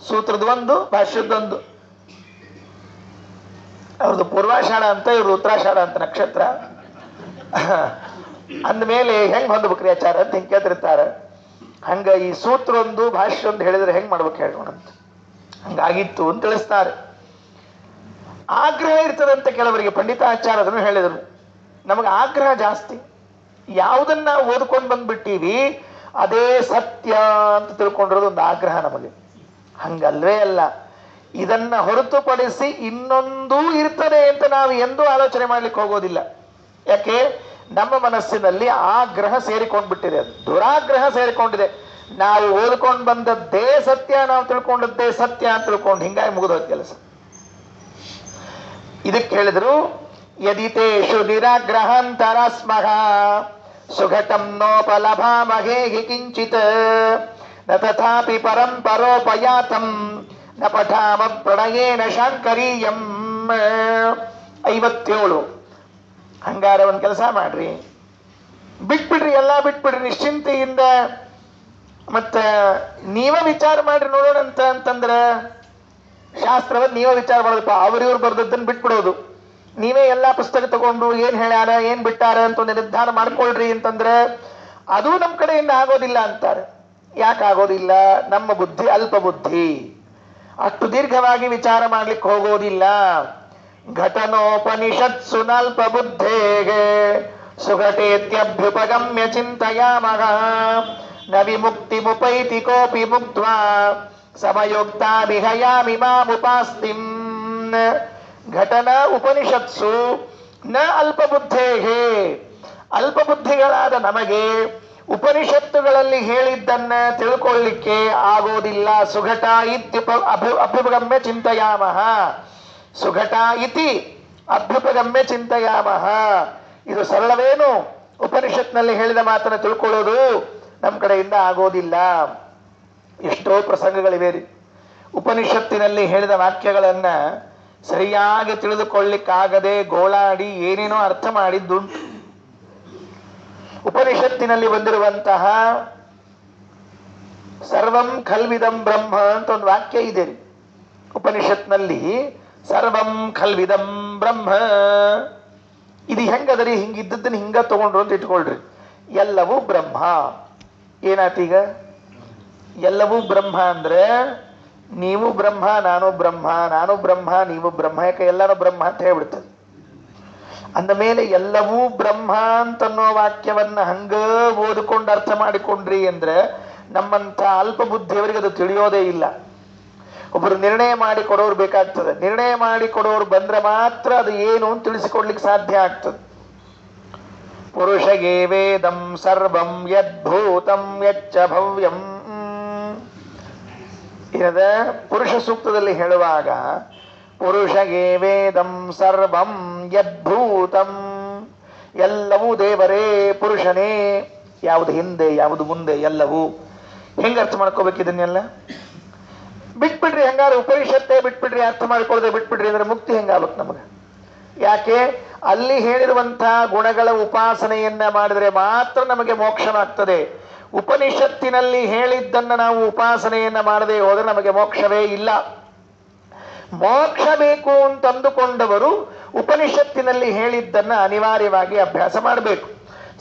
ಸೂತ್ರದೊಂದು ಭಾಷ್ಯದೊಂದು. ಅವ್ರದ್ದು ಪೂರ್ವಾಷಾಢ ಅಂತ, ಇವ್ರು ಉತ್ತರಾಷಾಢ ಅಂತ ನಕ್ಷತ್ರ. ಅಂದಮೇಲೆ ಹೆಂಗ್ ಹೊಂದ್ಬೇಕ್ರಿ ಆಚಾರ ಅಂತ ಹಿಂಗೆ ಕೇಳ್ತಿರ್ತಾರ. ಹಂಗ ಈ ಸೂತ್ರ ಒಂದು ಭಾಷ್ಯ ಒಂದು ಹೇಳಿದ್ರೆ ಹೆಂಗ್ ಮಾಡ್ಬೇಕು ಹೇಳೋಣಂತ. ಹಂಗಾಗಿತ್ತು ಅಂತ ತಿಳಿಸ್ತಾರೆ. ಆಗ್ರಹ ಇರ್ತದಂತೆ ಕೆಲವರಿಗೆ. ಪಂಡಿತಾಚಾರ್ಯ ಅದನ್ನು ಹೇಳಿದರು, ನಮಗೆ ಆಗ್ರಹ ಜಾಸ್ತಿ. ಯಾವುದನ್ನ ಓದ್ಕೊಂಡು ಬಂದ್ಬಿಟ್ಟೀವಿ ಅದೇ ಸತ್ಯ ಅಂತ ತಿಳ್ಕೊಂಡಿರೋದು ಒಂದು ಆಗ್ರಹ ನಮಗೆ. ಹಂಗಲ್ವೇ ಅಲ್ಲ. ಇದನ್ನ ಹೊರತುಪಡಿಸಿ ಇನ್ನೊಂದೂ ಇರ್ತದೆ ಅಂತ ನಾವು ಎಂದೂ ಆಲೋಚನೆ ಮಾಡ್ಲಿಕ್ಕೆ ಹೋಗೋದಿಲ್ಲ. ಯಾಕೆ? ನಮ್ಮ ಮನಸ್ಸಿನಲ್ಲಿ ಆಗ್ರಹ ಸೇರಿಕೊಂಡ್ಬಿಟ್ಟಿದೆ, ಅದು ದುರಾಗ್ರಹ ಸೇರಿಕೊಂಡಿದೆ. ನಾವು ಓದ್ಕೊಂಡು ಬಂದದ್ದೇ ಸತ್ಯ, ನಾವು ತಿಳ್ಕೊಂಡದ್ದೇ ಸತ್ಯ ಅಂತ ತಿಳ್ಕೊಂಡು ಹಿಂಗಾಗಿ ಮುಗಿದೋದ ಕೆಲಸ. ಇದಕ್ಕೆ ಹೇಳಿದ್ರು, ಯದಿತೇಷು ನಿರಾಗ್ರಹಾಂತರಾಸ್ಮಃ ಸುಘಟಂ ನೋಪಲಭಾಮಹೇ ಹಿ ಕಿಂಚಿತ್ ನ ತಥಾಪಿ ಪರಂ ಪರೋಪಯಾತಂ ನ ಪಠಾಮ ಪ್ರಣಯೇನ ಶಾಂಕರೀಯಂ. 57. ಹಂಗಾರೆ ಒಂದು ಕೆಲಸ ಮಾಡ್ರಿ, ಬಿಟ್ಬಿಡ್ರಿ, ಎಲ್ಲ ಬಿಟ್ಬಿಡ್ರಿ ನಿಶ್ಚಿಂತೆಯಿಂದ. ಮತ್ತ ನೀವ ವಿಚಾರ ಮಾಡ್ರಿ ನೋಡೋಣ ಅಂತಂದ್ರೆ ಶಾಸ್ತ್ರವನ್ನು ನೀವೇ ವಿಚಾರ ಮಾಡೋದಪ್ಪ. ಅವ್ರಿವ್ರು ಬರ್ದದ್ದನ್ನು ಬಿಟ್ಬಿಡೋದು. ನೀವೇ ಎಲ್ಲ ಪುಸ್ತಕ ತಗೊಂಡು ಏನ್ ಹೇಳ್ಯಾರ ಏನ್ ಬಿಟ್ಟಾರ ಅಂತ ಒಂದು ನಿರ್ಧಾರ ಮಾಡ್ಕೊಳ್ರಿ ಅಂತಂದ್ರೆ ಅದು ನಮ್ಮ ಕಡೆಯಿಂದ ಆಗೋದಿಲ್ಲ ಅಂತಾರೆ. ಯಾಕೆ ಆಗೋದಿಲ್ಲ? ನಮ್ಮ ಬುದ್ಧಿ ಅಲ್ಪ ಬುದ್ಧಿ, ಅಷ್ಟು ದೀರ್ಘವಾಗಿ ವಿಚಾರ ಮಾಡ್ಲಿಕ್ಕೆ ಹೋಗೋದಿಲ್ಲ. ಘಟನೋಪನಿಷತ್ಸು ನಲ್ಪ ಬುದ್ಧೇಗೆ ಸುಘಟೇತ್ಯಭ್ಯುಪಗಮ್ಯ ಚಿಂತಯಾಮಃ ನ ವಿಮುಕ್ತಿ ಮುಪೈತಿ ಕೋಪಿ ಮುಕ್ತ್ವಾ ಸಮಯೋಕ್ತಾ ವಿಹಯಾಮಿ ಮಾಮುಪಾಸ್ತಿಂ. ಘಟನ ಉಪನಿಷತ್ಸು ನ ಅಲ್ಪಬುದ್ಧೇಹೇ, ಅಲ್ಪಬುದ್ಧಿಗಳಾದ ನಮಗೆ ಉಪನಿಷತ್ತುಗಳಲ್ಲಿ ಹೇಳಿದ್ದನ್ನ ತಿಳ್ಕೊಳ್ಳಿಕ್ಕೆ ಆಗೋದಿಲ್ಲ. ಸುಘಟ ಇತ್ಯುಪ ಅಭ್ಯುಪಗಮ್ಯ ಚಿಂತಯಾಮಃ. ಸುಘಟ ಇತಿ ಅಭ್ಯುಪಗಮ್ಯ ಚಿಂತಯಾಮಃ. ಇದು ಸರಳವೇನು? ಉಪನಿಷತ್ನಲ್ಲಿ ಹೇಳಿದ ಮಾತನ್ನು ತಿಳ್ಕೊಳ್ಳೋದು ನಮ್ಮ ಕಡೆಯಿಂದ ಆಗೋದಿಲ್ಲ. ಎಷ್ಟೋ ಪ್ರಸಂಗಗಳಿವೆ ರೀ. ಉಪನಿಷತ್ತಿನಲ್ಲಿ ಹೇಳಿದ ವಾಕ್ಯಗಳನ್ನ ಸರಿಯಾಗಿ ತಿಳಿದುಕೊಳ್ಳಿಕ್ಕಾಗದೆ ಗೋಳಾಡಿ ಏನೇನೋ ಅರ್ಥ ಮಾಡಿದ್ದುಂಟು. ಉಪನಿಷತ್ತಿನಲ್ಲಿ ಬಂದಿರುವಂತಹ ಸರ್ವಂ ಖಲ್ವಿದಂ ಬ್ರಹ್ಮ ಅಂತ ಒಂದು ವಾಕ್ಯ ಇದೆ ರೀ. ಉಪನಿಷತ್ನಲ್ಲಿ ಸರ್ವಂ ಖಲ್ವಿದಂ ಬ್ರಹ್ಮ, ಇದು ಹೆಂಗದರಿ? ಹಿಂಗಿದ್ದದ್ದನ್ನು ಹಿಂಗ ತಗೊಂಡ್ರು ಅಂತ ಇಟ್ಕೊಳ್ರಿ. ಎಲ್ಲವೂ ಬ್ರಹ್ಮ. ಏನಾತೀಗ? ಎಲ್ಲವೂ ಬ್ರಹ್ಮ ಅಂದ್ರೆ ನೀವು ಬ್ರಹ್ಮ, ನಾನು ಬ್ರಹ್ಮ, ನಾನು ಬ್ರಹ್ಮ, ನೀವು ಬ್ರಹ್ಮ. ಯಾಕೆ ಎಲ್ಲರೂ ಬ್ರಹ್ಮ ಅಂತ ಹೇಳ್ಬಿಡ್ತದೆ. ಅಂದ ಮೇಲೆ ಎಲ್ಲವೂ ಬ್ರಹ್ಮ ಅಂತನ್ನೋ ವಾಕ್ಯವನ್ನ ಹಂಗ ಓದಿಕೊಂಡು ಅರ್ಥ ಮಾಡಿಕೊಂಡ್ರಿ ಅಂದ್ರೆ ನಮ್ಮಂಥ ಅಲ್ಪ ಬುದ್ಧಿಯವರಿಗೆ ಅದು ತಿಳಿಯೋದೇ ಇಲ್ಲ. ಒಬ್ಬರು ನಿರ್ಣಯ ಮಾಡಿ ಕೊಡೋರು ಬೇಕಾಗ್ತದೆ. ನಿರ್ಣಯ ಮಾಡಿ ಕೊಡೋರು ಬಂದ್ರೆ ಮಾತ್ರ ಅದು ಏನು ಅಂತ ತಿಳಿಸಿಕೊಡ್ಲಿಕ್ಕೆ ಸಾಧ್ಯ ಆಗ್ತದೆ. ಪುರುಷಗೇ ವೇದಂ ಸರ್ವಂ ಯದ್ಭೂತಂ ಯಚ್ಚ ಭವ್ಯಂ. ಏನದ ಪುರುಷ ಸೂಕ್ತದಲ್ಲಿ ಹೇಳುವಾಗ ಪುರುಷಗೇ ವೇದಂ ಸರ್ವಂ ಯದ್ಭೂತಂ, ಎಲ್ಲವೂ ದೇವರೇ, ಪುರುಷನೇ, ಯಾವುದು ಹಿಂದೆ ಯಾವುದು ಮುಂದೆ ಎಲ್ಲವೂ. ಹೆಂಗ ಅರ್ಥ ಮಾಡ್ಕೋಬೇಕು ಇದನ್ನೆಲ್ಲ? ಬಿಟ್ಬಿಡ್ರಿ, ಹಂಗಾರೆ ಉಪನಿಷತ್ತೇ ಬಿಟ್ಬಿಡ್ರಿ, ಅರ್ಥ ಮಾಡ್ಕೊಳ್ಳದೆ ಬಿಟ್ಬಿಡ್ರಿ ಅಂದ್ರೆ ಮುಕ್ತಿ ಹೆಂಗಾಗುತ್ತೆ ನಮಗೆ? ಯಾಕೆ? ಅಲ್ಲಿ ಹೇಳಿರುವಂತಹ ಗುಣಗಳ ಉಪಾಸನೆಯನ್ನ ಮಾಡಿದ್ರೆ ಮಾತ್ರ ನಮಗೆ ಮೋಕ್ಷವಾಗ್ತದೆ. ಉಪನಿಷತ್ತಿನಲ್ಲಿ ಹೇಳಿದ್ದನ್ನ ನಾವು ಉಪಾಸನೆಯನ್ನ ಮಾಡದೆ ಹೋದ್ರೆ ನಮಗೆ ಮೋಕ್ಷವೇ ಇಲ್ಲ. ಮೋಕ್ಷ ಬೇಕು ಅಂತಂದುಕೊಂಡವರು ಉಪನಿಷತ್ತಿನಲ್ಲಿ ಹೇಳಿದ್ದನ್ನ ಅನಿವಾರ್ಯವಾಗಿ ಅಭ್ಯಾಸ ಮಾಡಬೇಕು.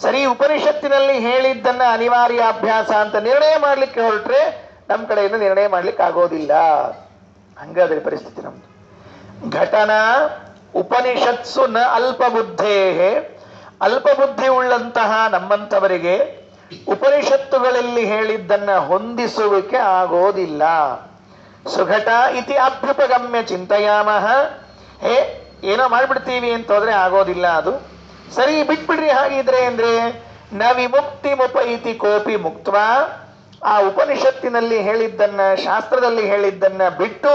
ಸರಿ, ಉಪನಿಷತ್ತಿನಲ್ಲಿ ಹೇಳಿದ್ದನ್ನ ಅನಿವಾರ್ಯ ಅಭ್ಯಾಸ ಅಂತ ನಿರ್ಣಯ ಮಾಡ್ಲಿಕ್ಕೆ ಹೊರಟ್ರೆ ನಮ್ಮ ಕಡೆಯಿಂದ ನಿರ್ಣಯ ಮಾಡ್ಲಿಕ್ಕೆ ಆಗೋದಿಲ್ಲ. ಹಂಗಾದ್ರೆ ಪರಿಸ್ಥಿತಿ ನಮ್ದು. ಘಟನ ಉಪನಿಷತ್ಸು ನ ಅಲ್ಪಬುದ್ಧೇ, ಅಲ್ಪಬುದ್ಧಿ ಉಳ್ಳಂತಹ ನಮ್ಮಂಥವರಿಗೆ ಉಪನಿಷತ್ತುಗಳಲ್ಲಿ ಹೇಳಿದ್ದನ್ನ ಹೊಂದಿಸುವಿಕೆ ಆಗೋದಿಲ್ಲ. ಸುಘಟ ಇತಿ ಅಭ್ಯುಪಗಮ್ಯ ಚಿಂತಯಾಮಃ. ಏನೋ ಮಾಡ್ಬಿಡ್ತೀವಿ ಅಂತ ಹೋದ್ರೆ ಆಗೋದಿಲ್ಲ ಅದು. ಸರಿ, ಬಿಟ್ಬಿಡ್ರಿ ಹಾಗಿದ್ರೆ ಅಂದ್ರೆ ನ ವಿಮುಕ್ತಿ ಮುಪೈತಿ ಕೋಪಿ ಮುಕ್ತ್ವ. ಆ ಉಪನಿಷತ್ತಿನಲ್ಲಿ ಹೇಳಿದ್ದನ್ನ, ಶಾಸ್ತ್ರದಲ್ಲಿ ಹೇಳಿದ್ದನ್ನ ಬಿಟ್ಟು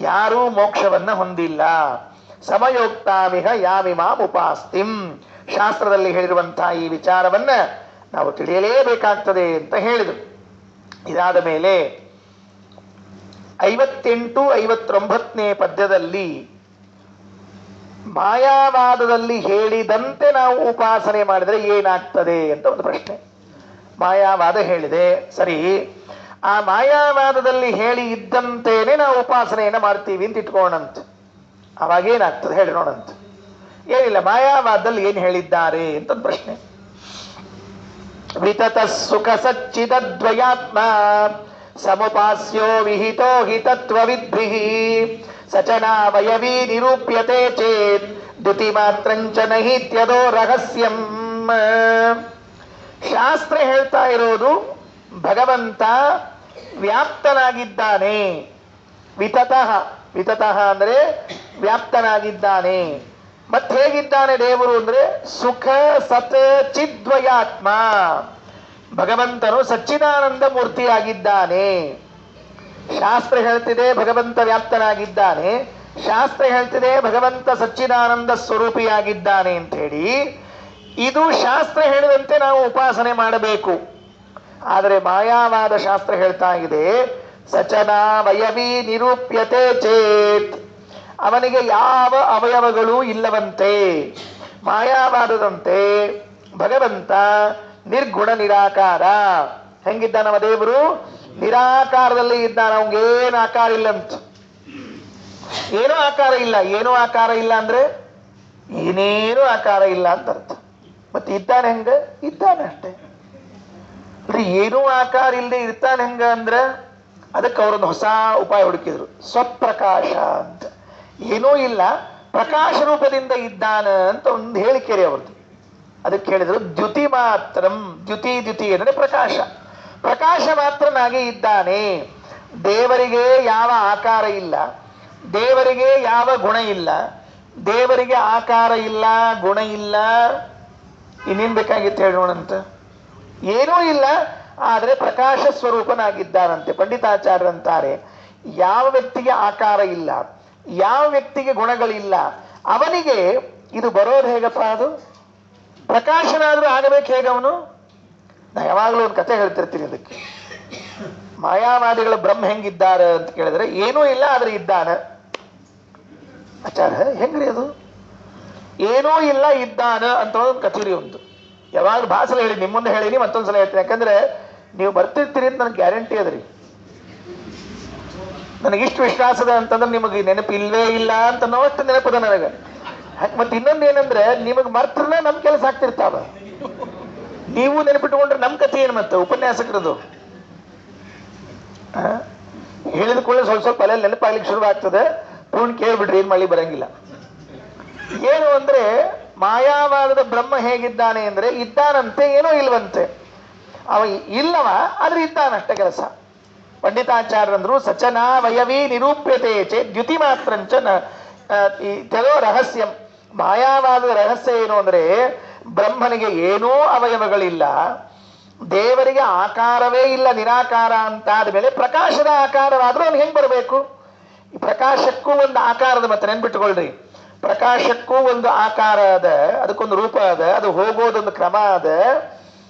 ಯಾರೂ ಮೋಕ್ಷವನ್ನ ಹೊಂದಿಲ್ಲ. ಸಮಯೋಕ್ತಾಮಿಹ ಯಾಮಿಮಾಂ ಉಪಾಸ್ತಿಂ. ಶಾಸ್ತ್ರದಲ್ಲಿ ಹೇಳಿರುವಂತಹ ಈ ವಿಚಾರವನ್ನ ನಾವು ತಿಳಿಯಲೇಬೇಕಾಗ್ತದೆ ಅಂತ ಹೇಳಿದರು. ಇದಾದ ಮೇಲೆ 58, 59ನೇ ಪದ್ಯದಲ್ಲಿ ಮಾಯಾವಾದದಲ್ಲಿ ಹೇಳಿದಂತೆ ನಾವು ಉಪಾಸನೆ ಮಾಡಿದರೆ ಏನಾಗ್ತದೆ ಅಂತ ಒಂದು ಪ್ರಶ್ನೆ. ಮಾಯಾವಾದ ಹೇಳಿದೆ, ಸರಿ, ಆ ಮಾಯಾವಾದದಲ್ಲಿ ಹೇಳಿ ಇದ್ದಂತೇನೆ ನಾವು ಉಪಾಸನೆಯನ್ನ ಮಾಡ್ತೀವಿ ಅಂತ ಇಟ್ಕೋಣಂತ. ಅವಾಗೇನಾಗ್ತದೆ ಹೇಳಿ ನೋಡಂತ. ಏನಿಲ್ಲ, ಮಾಯಾವಾದದಲ್ಲಿ ಏನು ಹೇಳಿದ್ದಾರೆ ಅಂತ ಒಂದು ಪ್ರಶ್ನೆ. ವಿತತ ಸುಖ ಸಚ್ಚಿದದ್ವಯಾತ್ಮ ಸಮುಪಾಸ್ಯೋ ವಿಹಿತೋ ಹಿ ತತ್ವವಿದ್ಭಿಃ ಸಚನಾವಯವೀ ನಿರೂಪ್ಯತೆ ಚೇತ್ ದ್ಯುತಿ ಮಾತ್ರಂಚ ನಹಿತ್ಯದೋ ರಹಸ್ಯಂ. ಶಾಸ್ತ್ರ ಹೇಳ್ತಾ ಇರೋದು ಭಗವಂತ ವ್ಯಾಪ್ತನಾಗಿದ್ದಾನೆ. ವಿತತಃ, ವಿತತಃ ಅಂದ್ರೆ ವ್ಯಾಪ್ತನಾಗಿದ್ದಾನೆ. ಮತ್ತೆ ಹೇಗಿದ್ದಾನೆ ದೇವರು ಅಂದ್ರೆ ಸುಖ ಸತ್ ಚಿದ್ವಯಾತ್ಮ. ಭಗವಂತನು ಸಚ್ಚಿದಾನಂದ ಮೂರ್ತಿಯಾಗಿದ್ದಾನೆ. ಶಾಸ್ತ್ರ ಹೇಳ್ತಿದೆ ಭಗವಂತ ವ್ಯಾಪ್ತನಾಗಿದ್ದಾನೆ, ಶಾಸ್ತ್ರ ಹೇಳ್ತಿದೆ ಭಗವಂತ ಸಚ್ಚಿದಾನಂದ ಸ್ವರೂಪಿಯಾಗಿದ್ದಾನೆ ಅಂತ ಹೇಳಿ. ಇದು ಶಾಸ್ತ್ರ ಹೇಳಿದಂತೆ ನಾವು ಉಪಾಸನೆ ಮಾಡಬೇಕು. ಆದರೆ ಮಾಯಾವಾದ ಶಾಸ್ತ್ರ ಹೇಳ್ತಾ ಇದೆ, ಸಚನಾ ವಯವೀ ನಿರೂಪ್ಯತೆ ಚೇತ್, ಅವನಿಗೆ ಯಾವ ಅವಯವಗಳು ಇಲ್ಲವಂತೆ. ಮಾಯಾವಾದದಂತೆ ಭಗವಂತ ನಿರ್ಗುಣ ನಿರಾಕಾರ. ಹೆಂಗಿದ್ದಾನವ ದೇವರು? ನಿರಾಕಾರದಲ್ಲಿ ಇದ್ದಾನ. ಅವನಿಗೇನು ಆಕಾರ ಇಲ್ಲಂತ. ಏನೂ ಆಕಾರ ಇಲ್ಲ. ಏನೂ ಆಕಾರ ಇಲ್ಲ ಅಂದ್ರೆ ಏನೇನು ಆಕಾರ ಇಲ್ಲ ಅಂತ ಅರ್ಥ. ಮತ್ತೆ ಇದ್ದಾನೆ ಹೆಂಗ? ಇದ್ದಾನೆ ಅಷ್ಟೇ. ಅಂದ್ರೆ ಏನೂ ಆಕಾರ ಇಲ್ಲದೆ ಇರ್ತಾನೆ ಹೆಂಗ ಅಂದ್ರ ಅದಕ್ಕೆ ಅವರೊಂದು ಹೊಸ ಉಪಾಯ ಹುಡುಕಿದ್ರು, ಸ್ವಪ್ರಕಾಶ ಅಂತ. ಏನೂ ಇಲ್ಲ, ಪ್ರಕಾಶ ರೂಪದಿಂದ ಇದ್ದಾನ ಅಂತ ಒಂದು ಹೇಳಿಕೆ ರೀ ಅವ್ರದ್ದು. ಅದಕ್ಕೆ ಹೇಳಿದ್ರು ದ್ಯುತಿ ಮಾತ್ರಂ. ದ್ಯುತಿ ಅಂದರೆ ಪ್ರಕಾಶ. ಪ್ರಕಾಶ ಮಾತ್ರನಾಗಿ ಇದ್ದಾನೆ. ದೇವರಿಗೆ ಯಾವ ಆಕಾರ ಇಲ್ಲ, ದೇವರಿಗೆ ಯಾವ ಗುಣ ಇಲ್ಲ. ದೇವರಿಗೆ ಆಕಾರ ಇಲ್ಲ, ಗುಣ ಇಲ್ಲ, ಇನ್ನೇನ್ ಬೇಕಾಗಿತ್ತು ಹೇಳೋಣಂತ? ಏನೂ ಇಲ್ಲ, ಆದರೆ ಪ್ರಕಾಶ ಸ್ವರೂಪನಾಗಿದ್ದಾನಂತೆ. ಪಂಡಿತಾಚಾರ್ಯರಂತಾರೆ, ಯಾವ ವ್ಯಕ್ತಿಗೆ ಆಕಾರ ಇಲ್ಲ, ಯಾವ ವ್ಯಕ್ತಿಗೆ ಗುಣಗಳಿಲ್ಲ, ಅವನಿಗೆ ಇದು ಬರೋದು ಹೇಗಪ್ಪ? ಅದು ಪ್ರಕಾಶನಾದ್ರೂ ಆಗಬೇಕು ಹೇಗೆ ಅವನು? ನಾ ಯಾವಾಗಲೂ ಒಂದು ಕಥೆ ಹೇಳ್ತಿರ್ತೀನಿ ಅದಕ್ಕೆ. ಮಾಯಾವಾದಿಗಳ ಬ್ರಹ್ಮ ಹೆಂಗಿದ್ದಾರೆ ಅಂತ ಕೇಳಿದ್ರೆ ಏನೂ ಇಲ್ಲ ಆದ್ರೆ ಇದ್ದಾನ. ಆಚಾರ್ಯ ಹೆಂಗ್ರಿ ಅದು? ಏನೂ ಇಲ್ಲ ಇದ್ದಾನ ಅಂತ ಒಂದು ಕಥೆರಿ ಒಂದು. ಯಾವಾಗ ಭಾಸಲ ಹೇಳಿ ನಿಮ್ಮ ಮುಂದೆ ಹೇಳಿನಿ, ಮತ್ತೊಂದ್ಸಲ ಹೇಳ್ತೀನಿ. ಯಾಕಂದ್ರೆ ನೀವು ಬರ್ತಿರ್ತೀರಿ ಅಂತ ನನಗೆ ಗ್ಯಾರಂಟಿ ಅದ್ರಿ. ನನಗಿಷ್ಟು ವಿಶ್ವಾಸದ ಅಂತಂದ್ರೆ ನಿಮಗೆ ನೆನಪು ಇಲ್ವೇ ಇಲ್ಲ ಅಂತ ನೋವಷ್ಟು ನೆನಪದ ನನಗೆ. ಮತ್ತೆ ಇನ್ನೊಂದು ಏನಂದ್ರೆ ನಿಮಗೆ ಮರ್ತನ ನಮ್ ಕೆಲಸ ಆಗ್ತಿರ್ತಾವ. ನೀವು ನೆನಪಿಟ್ಟುಕೊಂಡ್ರೆ ನಮ್ ಕಥೆ ಏನು ಮತ್ತೆ ಉಪನ್ಯಾಸಕರದು? ಹೇಳಿದ ಕೂಡಲೇ ಸ್ವಲ್ಪ ಸ್ವಲ್ಪ ಅಲ್ಲೆಲ್ಲ ನೆನಪಾಗ್ಲಿಕ್ಕೆ ಶುರು ಆಗ್ತದೆ. ಪೂರ್ಣ ಕೇಳ್ಬಿಡ್ರಿ, ಏನ್ ಮಳಿ ಬರಂಗಿಲ್ಲ. ಏನು ಅಂದ್ರೆ ಮಾಯಾವಾದದ ಬ್ರಹ್ಮ ಹೇಗಿದ್ದಾನೆ ಅಂದ್ರೆ ಇದ್ದಾನಂತೆ, ಏನೋ ಇಲ್ವಂತೆ. ಅವ ಇಲ್ಲವ ಆದ್ರೆ ಇದ್ದಾನಷ್ಟೇ ಕೆಲಸ. ಪಂಡಿತಾಚಾರ್ಯರಂದ್ರು ಸಚನಾ ವಯವೀ ನಿರೂಪ್ಯತೆ ಚೇ ದ್ಯುತಿ ಮಾತ್ರಂಚ ತೆರೋ ರಹಸ್ಯಂ. ಮಾಯಾವಾದದ ರಹಸ್ಯ ಏನು ಅಂದ್ರೆ ಬ್ರಹ್ಮನಿಗೆ ಏನೂ ಅವಯವಗಳಿಲ್ಲ, ದೇವರಿಗೆ ಆಕಾರವೇ ಇಲ್ಲ, ನಿರಾಕಾರ ಅಂತ ಆದ್ಮೇಲೆ ಪ್ರಕಾಶದ ಆಕಾರವಾದ್ರೂ ಅವ್ನು ಹೆಂಗ್ ಬರಬೇಕು? ಈ ಪ್ರಕಾಶಕ್ಕೂ ಒಂದು ಆಕಾರದ, ಮತ್ತೆ ನೆನ್ಬಿಟ್ಟುಕೊಳ್ರಿ, ಪ್ರಕಾಶಕ್ಕೂ ಒಂದು ಆಕಾರ ಅದ, ಅದಕ್ಕೊಂದು ರೂಪ ಅದ, ಅದು ಹೋಗೋದೊಂದು ಕ್ರಮ ಅದ,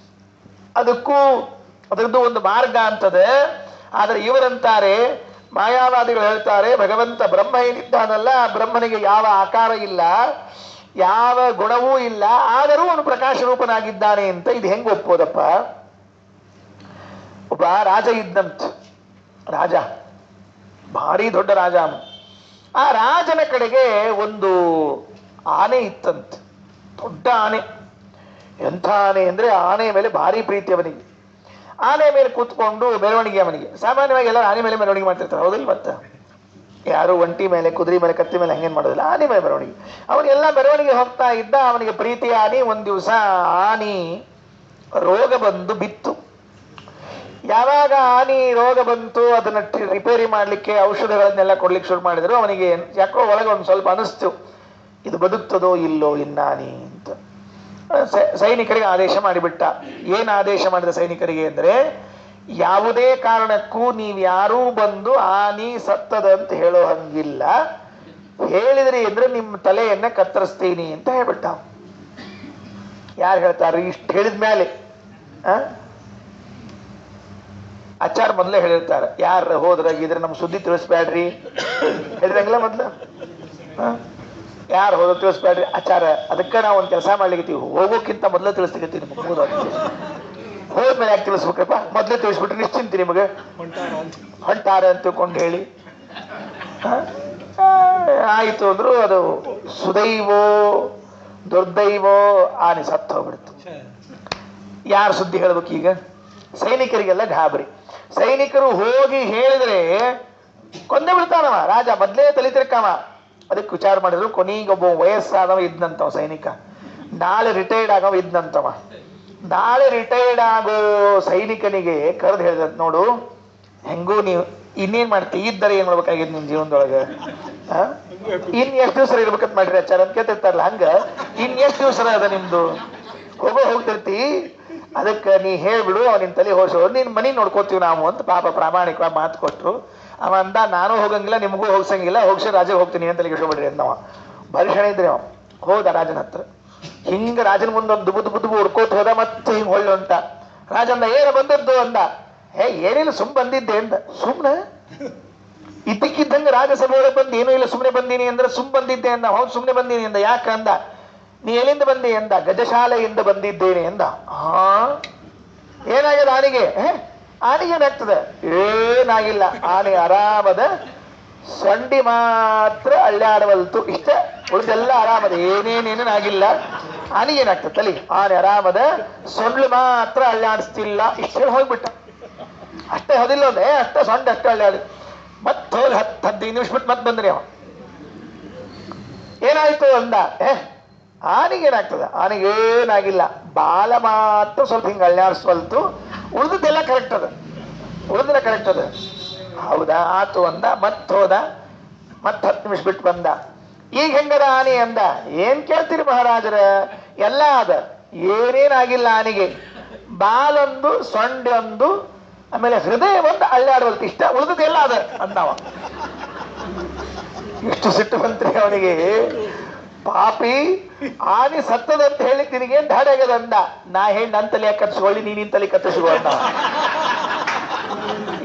ಅದಕ್ಕೂ ಅದರದ್ದು ಒಂದು ಮಾರ್ಗ ಅಂತದೆ. ಆದರೆ ಇವರಂತಾರೆ, ಮಾಯಾವಾದಿಗಳು ಹೇಳ್ತಾರೆ, ಭಗವಂತ ಬ್ರಹ್ಮ ಏನಿದ್ದಾನಲ್ಲ, ಬ್ರಹ್ಮನಿಗೆ ಯಾವ ಆಕಾರ ಇಲ್ಲ, ಯಾವ ಗುಣವೂ ಇಲ್ಲ, ಆದರೂ ಅವನು ಪ್ರಕಾಶ ರೂಪನಾಗಿದ್ದಾನೆ ಅಂತ. ಇದು ಹೆಂಗ್ ಒಪ್ಪೋದಪ್ಪ? ಒಬ್ಬ ರಾಜ ಇದ್ದಂತ, ರಾಜ ಭಾರಿ ದೊಡ್ಡ ರಾಜ. ಆ ರಾಜನ ಕಡೆಗೆ ಒಂದು ಆನೆ ಇತ್ತಂತ, ದೊಡ್ಡ ಆನೆ. ಎಂಥ ಆನೆ ಅಂದ್ರೆ ಆನೆ ಮೇಲೆ ಭಾರಿ ಪ್ರೀತಿ ಅವನಿಗೆ. ಆನೆ ಮೇಲೆ ಕೂತ್ಕೊಂಡು ಮೆರವಣಿಗೆ ಅವನಿಗೆ. ಸಾಮಾನ್ಯವಾಗಿ ಎಲ್ಲ ಆನೆ ಮೇಲೆ ಮೆರವಣಿಗೆ ಮಾಡ್ತಿರ್ತಾರೆ, ಹೌದಿಲ್ಲ? ಮತ್ತೆ ಯಾರು ಒಂಟಿ ಮೇಲೆ, ಕುದುರೆ ಮೇಲೆ, ಕತ್ತಿ ಮೇಲೆ ಹಂಗೇನ್ ಮಾಡೋದಿಲ್ಲ, ಆನೆ ಮೇಲೆ ಮೆರವಣಿಗೆ. ಅವನಿಗೆಲ್ಲ ಮೆರವಣಿಗೆ ಹೋಗ್ತಾ ಇದ್ದ. ಅವನಿಗೆ ಪ್ರೀತಿ ಆನೆ. ಒಂದ್ ದಿವಸ ಆನೆ ರೋಗ ಬಂದು ಬಿತ್ತು. ಯಾವಾಗ ಆನೆ ರೋಗ ಬಂತು, ಅದನ್ನ ರಿಪೇರಿ ಮಾಡ್ಲಿಕ್ಕೆ ಔಷಧಗಳನ್ನೆಲ್ಲ ಕೊಡ್ಲಿಕ್ಕೆ ಶುರು ಮಾಡಿದ್ರು. ಅವನಿಗೆ ಯಾಕೋ ಒಳಗೆ ಒಂದು ಸ್ವಲ್ಪ ಅನಿಸ್ತು, ಇದು ಬದುಕ್ತದೋ ಇಲ್ಲೋ ಇನ್ನಾನಿ ಅಂತ. ಸೈನಿಕರಿಗೆ ಆದೇಶ ಮಾಡಿಬಿಟ್ಟ. ಏನ್ ಆದೇಶ ಮಾಡಿದ ಸೈನಿಕರಿಗೆ ಅಂದ್ರೆ, ಯಾವುದೇ ಕಾರಣಕ್ಕೂ ನೀವ್ಯಾರೂ ಬಂದು ಆನಿ ಸತ್ತದ ಅಂತ ಹೇಳೋ ಹಂಗಿಲ್ಲ. ಹೇಳಿದ್ರಿ ಅಂದ್ರೆ ನಿಮ್ಮ ತಲೆಯನ್ನ ಕತ್ತರಿಸ್ತೀನಿ ಅಂತ ಹೇಳ್ಬಿಟ್ಟ. ಯಾರು ಹೇಳ್ತಾರೆ ಇಷ್ಟು ಹೇಳಿದ ಮೇಲೆ? ಆಚಾರ ಮೊದಲೇ ಹೇಳಿರ್ತಾರೆ, ಯಾರ ಹೋದ್ರಾಗಿದ್ರೆ ನಮ್ ಸುದ್ದಿ ತಿಳಿಸ್ಬೇಡ್ರಿ ಹೇಳಿದಂಗಿಲ್ಲ ಮೊದ್ಲು. ಯಾರು ಹೋದ ತಿಳಿಸ್ಬೇಡ್ರಿ ಆಚಾರ. ಅದಕ್ಕೆ ನಾವು ಒಂದು ಕೆಲಸ ಮಾಡ್ಲಿಕ್ಕೆ ಹೋಗೋಕ್ಕಿಂತ ಮೊದಲೇ ತಿಳಿಸ್ಲಿಕ್ಕೆ ನಿಮ್ಗೆ ಹೋದ್ಮೇಲೆ ಯಾಕೆ ತಿಳಿಸ್ಬೇಕಪ್ಪ? ಮೊದ್ಲೇ ತಿಳಿಸ್ಬಿಟ್ರೆ ನಿಶ್ಚಿಂತಿ ನಿಮಗೆ ಹೊಂಟಾರ ಅಂತ ತಿಳ್ಕೊಂಡು ಹೇಳಿ ಆಯ್ತು ಅಂದ್ರು. ಅದು ಸುದೈವೋ ದುರ್ದೈವೋ ಆನೆ ಸತ್ತು ಹೋಗ್ಬಿಡ್ತು. ಯಾರು ಸುದ್ದಿ ಹೇಳ್ಬೇಕು ಈಗ? ಸೈನಿಕರಿಗೆಲ್ಲ ಗಾಬರಿ. ಸೈನಿಕರು ಹೋಗಿ ಹೇಳಿದ್ರೆ ಕೊಂದೇ ಬಿಡ್ತಾನವ ರಾಜ, ಮೊದ್ಲೇ ತಲೆ ತಿರ್ಕಾವ. ಅದಕ್ಕೆ ವಿಚಾರ ಮಾಡಿದ್ರು. ಕೊನೆಗೊಬ್ಬ ವಯಸ್ಸಾದವ ಇದ್ನಂತವ ಸೈನಿಕ, ನಾಳೆ ರಿಟೈರ್ಡ್ ಆಗವ ಇದ್ನಂತವ. ನಾಳೆ ರಿಟೈರ್ಡ್ ಆಗೋ ಸೈನಿಕನಿಗೆ ಕರೆದು ಹೇಳಿದ, ನೋಡು ಹೆಂಗೂ ನೀವು ಇನ್ನೇನ್ ಮಾಡ್ತಿ, ಇದ್ದರೆ ಏನ್ ಮಾಡ್ಬೇಕಾಗಿದ್ ನಿಮ್ ಜೀವನದೊಳಗೆ? ಇನ್ ಎಷ್ಟು ದಿವಸ ಇರ್ಬೇಕಂತ ಮಾಡ್ರಿ ಆಚಾರ ಅಂತ ಕೇಳ್ತಿರ್ತಾರಲ್ಲ, ಹಂಗ ಇನ್ ಎಷ್ಟು ದಿವಸ ಅದ ನಿಮ್ದು? ಹೋಗ್ತಿರ್ತಿ, ಅದಕ್ಕೆ ನೀ ಹೇಳ್ಬಿಡು, ಅವನಿನ್ ತಲೆ ಹೋಸೋ, ನಿನ್ ಮನಿ ನೋಡ್ಕೋತೀವಿ ನಾವು ಅಂತ ಪಾಪ ಪ್ರಾಮಾಣಿಕವಾಗಿ ಮಾತು ಕೊಟ್ರು. ಅವ ಅಂದ, ನಾನು ಹೋಗಂಗಿಲ್ಲ, ನಿಮಗೂ ಹೋಗ್ಸಂಗಿಲ್ಲ, ಹೋಗ್ಸಿ ರಾಜ ಹೋಗ್ತೀನಿ ಅಂತ ಇಟ್ಕೊಬಿಡ್ರಿ ಅಂತ. ನಾವು ಭಾರಿ ಶಣ ಇದ್ರಿ. ಅವ ಹೋದ ರಾಜನ ಹತ್ರ. ಹಿಂಗ ರಾಜನ ಮುಂದೊಂದು ದುಬು ದುಬು ದುಬು ಹುಡ್ಕೋತ ಹೋದ, ಮತ್ತೆ ಹಿಂಗ್ ಹೊಳ್ಳಿ ಹೊಂಟ. ರಾಜಂದ ಏನ ಬಂದದ್ದು ಅಂದ. ಏನಿಲ್ಲ ಸುಮ್ ಬಂದಿದ್ದೆ ಅಂದ. ಸುಮ್ನೆ ಇದ್ದಕ್ಕಿದ್ದಂಗ ರಾಜಸಭೆಯೊಳಗೆ ಬಂದು ಏನೂ ಇಲ್ಲ ಸುಮ್ನೆ ಬಂದೀನಿ ಅಂದ್ರೆ ಸುಮ್ ಬಂದಿದ್ದೆ ಅಂದ. ಹೌದು ಸುಮ್ನೆ ಬಂದೀನಿ ಅಂದ. ಯಾಕ ಅಂದ. ನೀ ಎಲ್ಲಿಂದ ಬಂದಿ ಅಂದ. ಗಜಶಾಲೆಯಿಂದ ಬಂದಿದ್ದೇನೆ ಅಂದ. ಹಾ ಏನಾಗ್ಯದ ಆನೆಗೆ? ಆನೆಗೆ ಏನಾಗ್ತದೆ? ಏನಾಗಿಲ್ಲ. ಆನೆ ಆರಾಮದ, ಸೊಂಡಿ ಮಾತ್ರ ಅಳ್ಳಾಡವಲ್ತು. ಇಷ್ಟ, ಉಳಿದೆಲ್ಲ ಆರಾಮದ, ಏನೇನೇನಾಗಿಲ್ಲ. ಆನೆಗೆ ಏನಾಗ್ತದೆ ತಲಿ? ಆನೆ ಆರಾಮದ, ಸೊಂಡ್ಲು ಮಾತ್ರ ಅಳ್ಳಾಡಿಸ್ತಿಲ್ಲ. ಇಷ್ಟ ಹೇಳಿ ಹೋಗ್ಬಿಟ್ಟ. ಅಷ್ಟೇ ಹೊದಿಲ್ಲ ಒಂದೇ, ಅಷ್ಟೇ ಸೊಂಡೆ ಅಷ್ಟೇ ಅಳ್ಳಾಡಿ. ಮತ್ತೆ ಹೋಗಿ 10-15 ನಿಮಿಷ ಬಿಟ್ಟು ಮತ್ತೆ ಬಂದ್ರಿ ಅವ. ಏನಾಯ್ತು ಅಂದ. ಆನೆಗೆ ಏನಾಗ್ತದ? ಆನೆಗೆ ಏನಾಗಿಲ್ಲ. ಬಾಲ ಮಾತ್ರ ಸ್ವಲ್ಪ ಹಿಂಗೆ ಅಳ್ಳಾಡಿಸ್ವಲ್ತು, ಉಳಿದದ್ದೆಲ್ಲ ಕರೆಕ್ಟ್ ಅದ, ಉಳಿದ್ರೆ ಕರೆಕ್ಟ್ ಅದ. ಹೌದಾ ಆತು ಅಂದ. ಮತ್ ಹೋದ. ಮತ್ 10 ನಿಮಿಷ ಬಿಟ್ಟು ಬಂದ. ಈಗ ಹೆಂಗದ ಆನೆ ಅಂದ. ಏನ್ ಕೇಳ್ತೀರಿ ಮಹಾರಾಜರ, ಎಲ್ಲ ಅದ, ಏನೇನಾಗಿಲ್ಲ ಆನೆಗೆ. ಬಾಲೊಂದು, ಸೊಂಡೊಂದು, ಆಮೇಲೆ ಹೃದಯ ಒಂದು ಅಳ್ಳಾಡುವಲ್ತು. ಇಷ್ಟ, ಉಳಿದದೆಲ್ಲ ಅದ ಅಂದವ. ಎಷ್ಟು ಸಿಟ್ಟು ಬಂತ್ರಿ ಅವನಿಗೆ. ಪಾಪಿ, ಆನೆ ಸತ್ತದಂತ ಹೇಳಿ ನಿನಗೇನ್ ಧಾಡೆ ಆಗ್ಯದ ಅಂದ. ನಾ ಹೇಳಿ ನನ್ನ ತಲೆ ಕತ್ತಿಸ್ಕೊಳ್ಳಿ, ನೀನಿನ್ ತಲೆ ಕತ್ತಿಸ್ಕೊ ಅಂದ.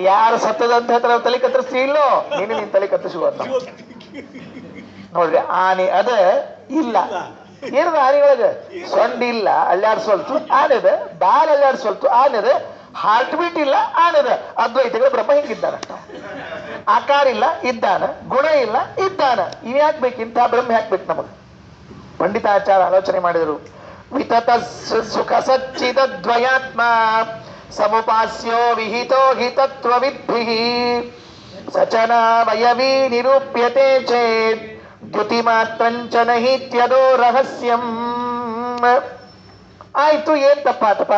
ಯಾರು ಸತ್ತದಂತ ಹೇಳ್ತಾರ ತಲೆ ಕತ್ತರಿಸ್ತಿ ಇಲ್ಲೋ, ನೀನು ನಿನ್ ತಲೆ ಕತ್ತಿಸ್ಕೊ ಅಂದ. ನೋಡ್ರಿ, ಆನೆ ಅದ ಇಲ್ಲ. ಏನದ ಆನೆಗಳಿಗೆ? ಸೊಂಡಿ ಇಲ್ಲ, ಅಳ್ಳಾಡ್ಸೋಲ್ತು ಆನೆದ. ಬಾಲ್ ಅಳ್ಳಾಡ್ಸೋಲ್ತು ಆನೆದ. ಹಾರ್ಟ್ ಬೀಟ್ ಇಲ್ಲ ಆನೆದ. ಅದ್ವೈತಗಳು ಬ್ರಹ್ಮ ಹಿಂಗಿದ್ದಾನ. ಆಕಾರ ಇಲ್ಲ ಇದ್ದಾನ, ಗುಣ ಇಲ್ಲ ಇದ್ದಾನ. ಇವ್ ಯಾಕ್ಬೇಕು? ಇಂಥ ಬ್ರಹ್ಮ ಯಾಕ್ಬೇಕು ನಮಗ್? ಪಂಡಿತಾಚಾರ ಆಲೋಚನೆ ಮಾಡಿದರು. ವಿತತ ಸುಖ ಸಚ್ಚಿದ ದ್ವಯಾತ್ಮ ಸಮುಪಾಸ್ಯೋ ವಿಹಿತೋ ಹಿತತ್ವವಿದ್ಭಿಃ ಸಚನ ವಯವೀ ನಿರೂಪ್ಯತೆ ಚೇತ್ ದ್ಯುತಿ ಮಾತ್ರಂಚ ನಹಿತ್ಯದೋ ರಹಸ್ಯಂ. ಆಯ್ತು, ಏನ್ ತಪ್ಪಾತಪ್ಪ?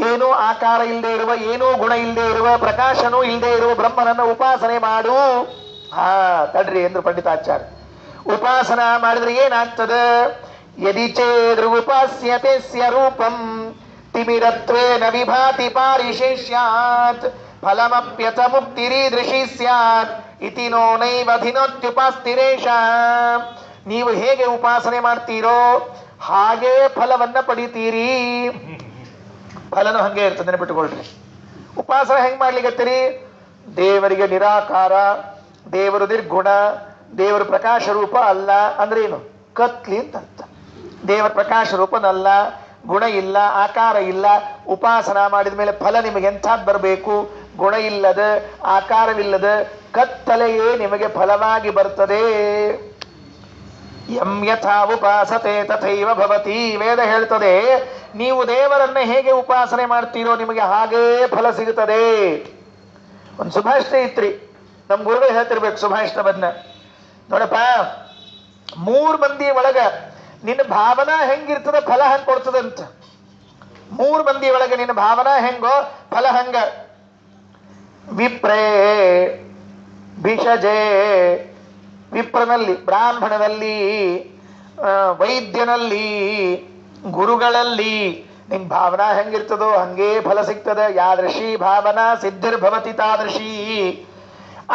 ಏನೂ ಆಕಾರ ಇಲ್ಲದೆ ಇರುವ, ಏನೂ ಗುಣ ಇಲ್ಲದೆ ಇರುವ, ಪ್ರಕಾಶನೂ ಇಲ್ಲದೆ ಇರುವ ಬ್ರಹ್ಮನನ್ನ ಉಪಾಸನೆ ಮಾಡು. ತಡ್ರಿ ಎಂದ್ರು ಪಂಡಿತಾಚಾರ್ಯ. ಉಪಾಸನ ಮಾಡಿದ್ರೆ ಏನಾಗ್ತದೆ? ಯದಿ ಚೇದ್ರು ಉಪಾಸ್ಯತೆ ಸ್ಯ ರೂಪಂ ತಿಮಿರತ್ವೇನ ವಿಭಾತಿ ಪಾರಿಶೇಷ್ಯಾತ್ ಫಲಮಪ್ಯಥ ಮುಕ್ತಿರೀದೃಶಿ ಸ್ಯಾತ್ ಇತಿ ನೋ ನೈವಧಿನೋತ್ಯುಪಾಸ್ತಿರೇಷ. ನೀವು ಹೇಗೆ ಉಪಾಸನೆ ಮಾಡ್ತೀರೋ ಹಾಗೇ ಫಲವನ್ನ ಪಡಿತೀರಿ. ಫಲನು ಹಂಗೆ ಇರ್ತದೆ, ನೆನಪಿಟ್ಟುಕೊಳ್ರಿ. ಉಪಾಸನೆ ಹೆಂಗ್ ಮಾಡ್ಲಿಕ್ಕತ್ತೀರಿ? ದೇವರಿಗೆ ನಿರಾಕಾರ, ದೇವರು ನಿರ್ಗುಣ, ದೇವರು ಪ್ರಕಾಶ ರೂಪ ಅಲ್ಲ ಅಂದ್ರೆ ಏನು? ಕತ್ಲಿ ಅಂತ ಅರ್ಥ. ದೇವರ ಪ್ರಕಾಶ ರೂಪನಲ್ಲ, ಗುಣ ಇಲ್ಲ, ಆಕಾರ ಇಲ್ಲ. ಉಪಾಸನ ಮಾಡಿದ ಮೇಲೆ ಫಲ ನಿಮಗೆ ಎಂಥದ್ದು ಬರಬೇಕು? ಗುಣ ಇಲ್ಲದ, ಆಕಾರವಿಲ್ಲದ ಕತ್ತಲೆಯೇ ನಿಮಗೆ ಫಲವಾಗಿ ಬರ್ತದೆ. ಯಂ ಯಥಾ ಉಪಾಸತೆ ತಥೈವ ಭವತಿ. ವೇದ ಹೇಳ್ತದೆ, ನೀವು ದೇವರನ್ನ ಹೇಗೆ ಉಪಾಸನೆ ಮಾಡ್ತೀರೋ ನಿಮಗೆ ಹಾಗೇ ಫಲ ಸಿಗುತ್ತದೆ. ಒಂದು ಸುಭಾಷಿತ ಇತ್ರಿ, ನಮ್ ಗುರುಗಳು ಹೇಳ್ತಿರ್ಬೇಕು ಸುಭಾಷಿತವನ್ನ. ನೋಡಪ್ಪ, 3 ಮಂದಿ ಒಳಗ ನಿನ್ನ ಭಾವನಾ ಹೆಂಗಿರ್ತದ ಫಲ ಹಂಗೆ ಕೊಡ್ತದಂತ. 3 ಮಂದಿ ಒಳಗೆ ನಿನ್ನ ಭಾವನಾ ಹೆಂಗೋ ಫಲ ಹಂಗ. ವಿಪ್ರೇ ಭಿಷಜೆ, ವಿಪ್ರನಲ್ಲಿ, ಬ್ರಾಹ್ಮಣನಲ್ಲಿ, ವೈದ್ಯನಲ್ಲಿ, ಗುರುಗಳಲ್ಲಿ ನಿಂಗೆ ಭಾವನಾ ಹೆಂಗಿರ್ತದೋ ಹಂಗೇ ಫಲ ಸಿಗ್ತದೆ. ಯಾದೃಶಿ ಭಾವನಾ ಸಿದ್ಧಿರ್ಭವತಿ ತಾದೃಶಿ.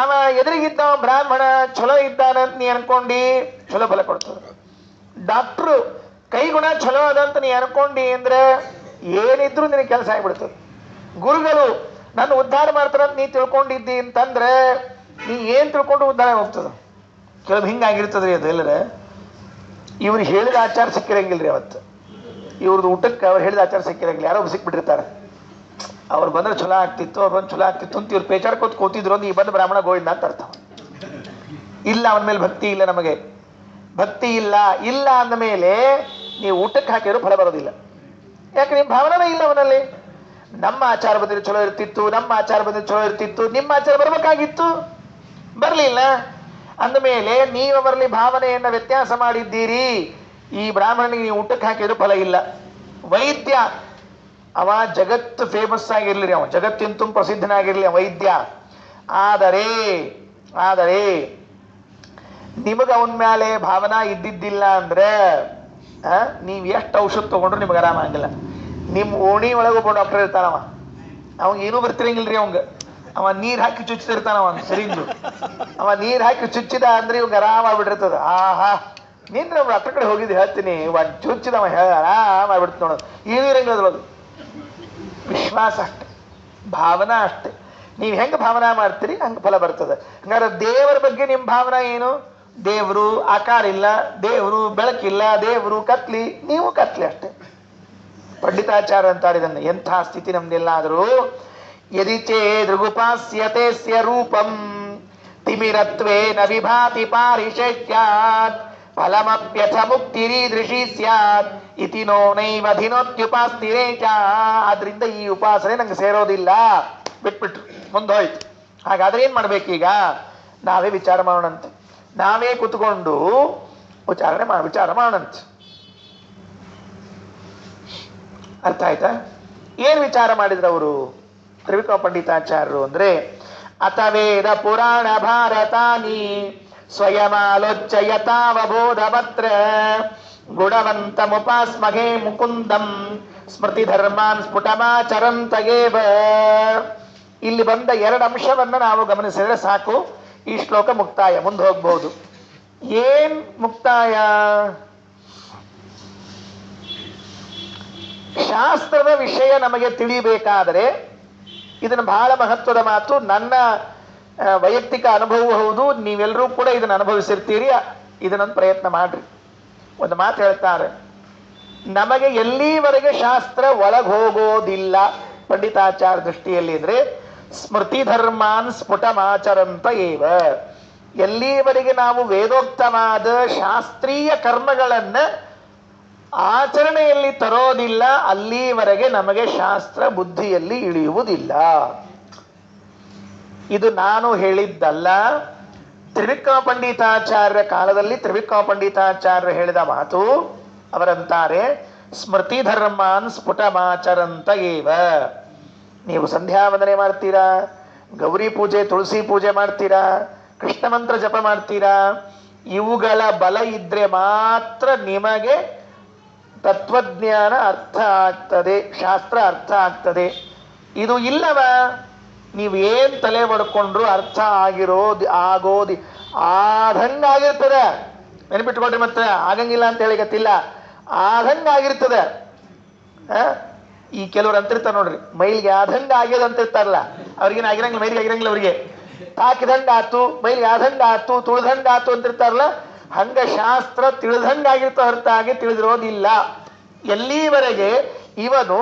ಅವ ಎದುರಿಗಿದ್ದ ಬ್ರಾಹ್ಮಣ ಚಲೋ ಇದ್ದಾನಂತ ನೀ ಅನ್ಕೊಂಡಿ, ಚಲೋ ಫಲ ಕೊಡ್ತದೆ. ಡಾಕ್ಟ್ರು ಕೈಗುಣ ಚಲೋ ಅದಂತ ನೀ ಅನ್ಕೊಂಡಿ ಅಂದ್ರೆ ಏನಿದ್ರು ನಿನಗೆ ಕೆಲಸ ಆಗ್ಬಿಡ್ತದೆ. ಗುರುಗಳು ನನ್ನ ಉದ್ಧಾರ ಮಾಡ್ತಾರಂತ ನೀ ತಿಳ್ಕೊಂಡಿದ್ದಿ ಅಂತಂದ್ರೆ ನೀ ಏನ್ ತಿಳ್ಕೊಂಡು ಉದ್ಧಾರ ಹೋಗ್ತದ? ಕೆಲವು ಹಿಂಗಾಗಿರ್ತದ್ರಿ ಅದು. ಎಲ್ಲರ ಇವ್ರು ಹೇಳಿದ ಆಚಾರ ಸಿಕ್ಕಿರಂಗಿಲ್ರಿ ಅವತ್ತು. ಇವ್ರದ್ದು ಊಟಕ್ಕೆ ಅವ್ರು ಹೇಳಿದ ಆಚಾರ ಸಿಕ್ಕಿರಂಗಿಲ್ಲ. ಯಾರೋ ಸಿಕ್ಬಿಟ್ಟಿರ್ತಾರೆ. ಅವ್ರು ಬಂದ್ರೆ ಚಲೋ ಆಗ್ತಿತ್ತು, ಅವ್ರು ಬಂದು ಚಲೋ ಆಗ್ತಿತ್ತು ಅಂತ ಇವ್ರು ಪೇಚಾಡ್ಕೋತ ಕೂತಿದ್ರು ಅಂತ ಈ ಬಂದು ಬ್ರಾಹ್ಮಣ ಗೋವಿಂದ ಅಂತ ಅರ್ಥ. ಇಲ್ಲ, ಅವನ ಮೇಲೆ ಭಕ್ತಿ ಇಲ್ಲ, ನಮಗೆ ಭಕ್ತಿ ಇಲ್ಲ. ಇಲ್ಲ ಅಂದ ಮೇಲೆ ನೀವು ಊಟಕ್ಕೆ ಹಾಕಿದ್ರು ಫಲ ಬರೋದಿಲ್ಲ. ಯಾಕೆ? ನಿಮ್ಮ ಭಾವನೆ ಇಲ್ಲ ಅವನಲ್ಲಿ. ನಮ್ಮ ಆಚಾರ ಬಂದ್ರೆ ಚಲೋ ಇರ್ತಿತ್ತು, ನಮ್ಮ ಆಚಾರ ಬಂದ್ರೆ ಚಲೋ ಇರ್ತಿತ್ತು, ನಿಮ್ಮ ಆಚಾರ ಬರ್ಬೇಕಾಗಿತ್ತು, ಬರ್ಲಿಲ್ಲ. ಅಂದಮೇಲೆ ನೀವು ಅವರಲ್ಲಿ ಭಾವನೆಯನ್ನ ವ್ಯತ್ಯಾಸ ಮಾಡಿದ್ದೀರಿ. ಈ ಬ್ರಾಹ್ಮಣನಿಗೆ ನೀವು ಊಟಕ್ಕೆ ಹಾಕಿದ್ರು ಫಲ ಇಲ್ಲ. ವೈದ್ಯ ಅವ ಜಗತ್ತು ಫೇಮಸ್ ಆಗಿರ್ಲಿ, ಅವ ಜಗತ್ತಿನ ತುಂಬ ಪ್ರಸಿದ್ಧನಾಗಿರ್ಲಿ ವೈದ್ಯ. ಆದರೆ ನಿಮಗೆ ಅವನ ಮೇಲೆ ಭಾವನಾ ಇದ್ದಿದ್ದಿಲ್ಲ ಅಂದ್ರೆ ನೀವು ಎಷ್ಟು ಔಷಧ ತಗೊಂಡ್ರು ನಿಮಗೆ ಆರಾಮ ಆಗಿಲ್ಲ. ನಿಮ್ಮ ಓಣಿ ಒಳಗೆ ಒಬ್ಬ ಡಾಕ್ಟರ್ ಇರ್ತಾನವ, ಅವಾಗ ಏನೂ ಬರ್ತಿರಂಗಿಲ್ರಿ. ಅವ ನೀರು ಹಾಕಿ ಚುಚ್ಚಿರ್ತಾನವ, ಸರಿಂಜು. ಅವ ನೀರು ಹಾಕಿ ಚುಚ್ಚಿದ ಅಂದ್ರೆ ಇವಾಗ ಆರಾಮ ಆಗ್ಬಿಟ್ಟಿರ್ತದ. ಆಹಾ, ನೀನು ನಮ್ಮ ಹತ್ರ ಕಡೆ ಹೋಗಿದ್ದು ಹೇಳ್ತೀನಿ, ಒಂದು ಚುಚ್ಚಿದವ ಮಾಡ್ಬಿಡ್ತು ನೋಡೋದು. ಏನೂ ಇರಂಗಿಲ್ಲದ್ರೊಳಗೆ ವಿಶ್ವಾಸ ಅಷ್ಟೆ, ಭಾವನಾ ಅಷ್ಟೆ. ನೀವು ಹೆಂಗೆ ಭಾವನಾ ಮಾಡ್ತೀರಿ ಹಂಗೆ ಫಲ ಬರ್ತದೆ. ಹಂಗಾರೆ ದೇವರ ಬಗ್ಗೆ ನಿಮ್ಮ ಭಾವನಾ ಏನು? ದೇವರು ಆಕಾರ ಇಲ್ಲ, ದೇವರು ಬೆಳಕಿಲ್ಲ, ದೇವರು ಕತ್ಲಿ, ನೀವು ಕತ್ಲಿ ಅಷ್ಟೆ. ಪಂಡಿತಾಚಾರ್ಯ ಅಂತಾರೆ ಇದನ್ನು. ಎಂಥ ಸ್ಥಿತಿ ನಮ್ದೆಲ್ಲಾದರೂ. ಯದಿ ಚೇದೃಗುಪಾಸ್ಯತೆ ಸ್ಯ ರೂಪಂ ತಿಮಿರತ್ವೇ ನ ವಿಭಾತಿ ಪಾರಿಷೇಚ್ಯಾತ್ ಫಲಮಪ್ಯಥ ಮುಕ್ತಿರೀದೃಶಿ ಸ್ಯಾತ್ ಇತಿ ನೋ ನೈವಧಿನೋತ್ಯುಪಾಸ್ತಿರೇಚ. ಆದ್ರಿಂದ ಈ ಉಪಾಸನೆ ನಂಗೆ ಸೇರೋದಿಲ್ಲ, ಬಿಟ್ಬಿಟ್ರು, ಮುಂದೋಯ್ತು. ಹಾಗಾದ್ರೆ ಏನ್ ಮಾಡ್ಬೇಕೀಗ? ನಾವೇ ವಿಚಾರ ಮಾಡೋಣಂತೆ, ನಾವೇ ಕುತ್ಕೊಂಡು ವಿಚಾರ ಮಾಡೋಣಂತೆ. ಅರ್ಥ ಆಯ್ತಾ? ಏನ್ ವಿಚಾರ ಮಾಡಿದ್ರು ಅವರು ತ್ರಿವಿಕ್ರಮ ಪಂಡಿತಾಚಾರ್ಯರು ಅಂದ್ರೆ, ಅಥವೇದ ಪುರಾಣ ಭಾರತಾನಿ ಸ್ವಯಮಾಲೋಚ್ಯಯತಾವಬೋಧವತ್ರ ಗುಣವಂತಮುಪಾಸ್ಮಹೇ ಮುಕುಂದಂ ಸ್ಮೃತಿ ಧರ್ಮಾನ್ ಸ್ಫುಟಮಾಚರಂತಗೇವ. ಇಲ್ಲಿ ಬಂದ ಎರಡು ಅಂಶವನ್ನ ನಾವು ಗಮನಿಸಿದ್ರೆ ಸಾಕು, ಈ ಶ್ಲೋಕ ಮುಕ್ತಾಯ. ಮುಂದೆ ಹೋಗ್ಬಹುದು. ಏನ್ ಮುಕ್ತಾಯ? ಶಾಸ್ತ್ರದ ವಿಷಯ ನಮಗೆ ತಿಳಿಬೇಕಾದರೆ, ಇದನ್ನು ಬಹಳ ಮಹತ್ವದ ಮಾತು, ನನ್ನ ವೈಯಕ್ತಿಕ ಅನುಭವ ಹೌದು, ನೀವೆಲ್ಲರೂ ಕೂಡ ಇದನ್ನು ಅನುಭವಿಸಿರ್ತೀರಿ. ಇದನ್ನೊಂದು ಪ್ರಯತ್ನ ಮಾಡ್ರಿ. ಒಂದು ಮಾತು ಹೇಳ್ತಾರೆ, ನಮಗೆ ಎಲ್ಲಿವರೆಗೆ ಶಾಸ್ತ್ರ ಒಳಗೆ ಹೋಗೋದಿಲ್ಲ ಪಂಡಿತಾಚಾರ್ಯ ದೃಷ್ಟಿಯಲ್ಲಿ ಅಂದ್ರೆ, ಸ್ಮೃತಿ ಧರ್ಮಾನ್ ಸ್ಫುಟಮಾಚರಂತ ಏವ. ಎಲ್ಲಿವರೆಗೆ ನಾವು ವೇದೋಕ್ತವಾದ ಶಾಸ್ತ್ರೀಯ ಕರ್ಮಗಳನ್ನ ಆಚರಣೆಯಲ್ಲಿ ತರೋದಿಲ್ಲ, ಅಲ್ಲಿವರೆಗೆ ನಮಗೆ ಶಾಸ್ತ್ರ ಬುದ್ಧಿಯಲ್ಲಿ ಇಳಿಯುವುದಿಲ್ಲ. ಇದು ನಾನು ಹೇಳಿದ್ದಲ್ಲ, ತ್ರಿವಿಕ್ರಮ ಪಂಡಿತಾಚಾರ್ಯ ಕಾಲದಲ್ಲಿ ತ್ರಿವಿಕ್ರಮ ಪಂಡಿತಾಚಾರ್ಯ ಹೇಳಿದ ಮಾತು. ಅವರಂತಾರೆ, ಸ್ಮೃತಿ ಧರ್ಮಾನ್ ಸ್ಫುಟಮಾಚರಂತ ಏವ. ನೀವು ಸಂಧ್ಯಾ ವಂದನೆ ಮಾಡ್ತೀರಾ, ಗೌರಿ ಪೂಜೆ ತುಳಸಿ ಪೂಜೆ ಮಾಡ್ತೀರಾ, ಕೃಷ್ಣ ಮಂತ್ರ ಜಪ ಮಾಡ್ತೀರಾ, ಇವುಗಳ ಬಲ ಇದ್ರೆ ಮಾತ್ರ ನಿಮಗೆ ತತ್ವಜ್ಞಾನ ಅರ್ಥ ಆಗ್ತದೆ, ಶಾಸ್ತ್ರ ಅರ್ಥ ಆಗ್ತದೆ. ಇದು ಇಲ್ಲವ, ನೀವು ಏನ್ ತಲೆ ಬಡ್ಕೊಂಡ್ರು ಅರ್ಥ ಆಗೋದಿ ಆದಂಗಾಗಿರ್ತದೆ. ನೆನಪಿಟ್ಕೊಳ್ರಿ, ಮತ್ತೆ ಆಗಂಗಿಲ್ಲ ಅಂತ ಹೇಳಿಗತ್ತಿಲ್ಲ, ಆದಂಗಾಗಿರ್ತದೆ. ಈ ಕೆಲವ್ರು ಅಂತಿರ್ತಾರೆ ನೋಡ್ರಿ, ಮೈಲಿಗೆ ಆದಂಗ ಆಗ್ಯದ ಅಂತಿರ್ತಾರಲ್ಲ, ಅವ್ರಿಗೇನು ಆಗಿರಂಗಿಲ್ಲ, ಮೈಲಿಗೆ ಆಗಿರಂಗಿಲ್ಲ, ಅವ್ರಿಗೆ ತಾಕಿದಂಗ ಆತು, ಮೈಲಿಗೆ ಆದಂಗ ಆತು, ತುಳ್ದಂಗ ಆತು ಅಂತಿರ್ತಾರಲ್ಲ, ಹಂಗ ಶಾಸ್ತ್ರ ತಿಳಿದಂಗಾಗಿರ್ತ ಹೊರತಾಗಿ ತಿಳಿದಿರೋದಿಲ್ಲ. ಎಲ್ಲಿವರೆಗೆ ಇವನು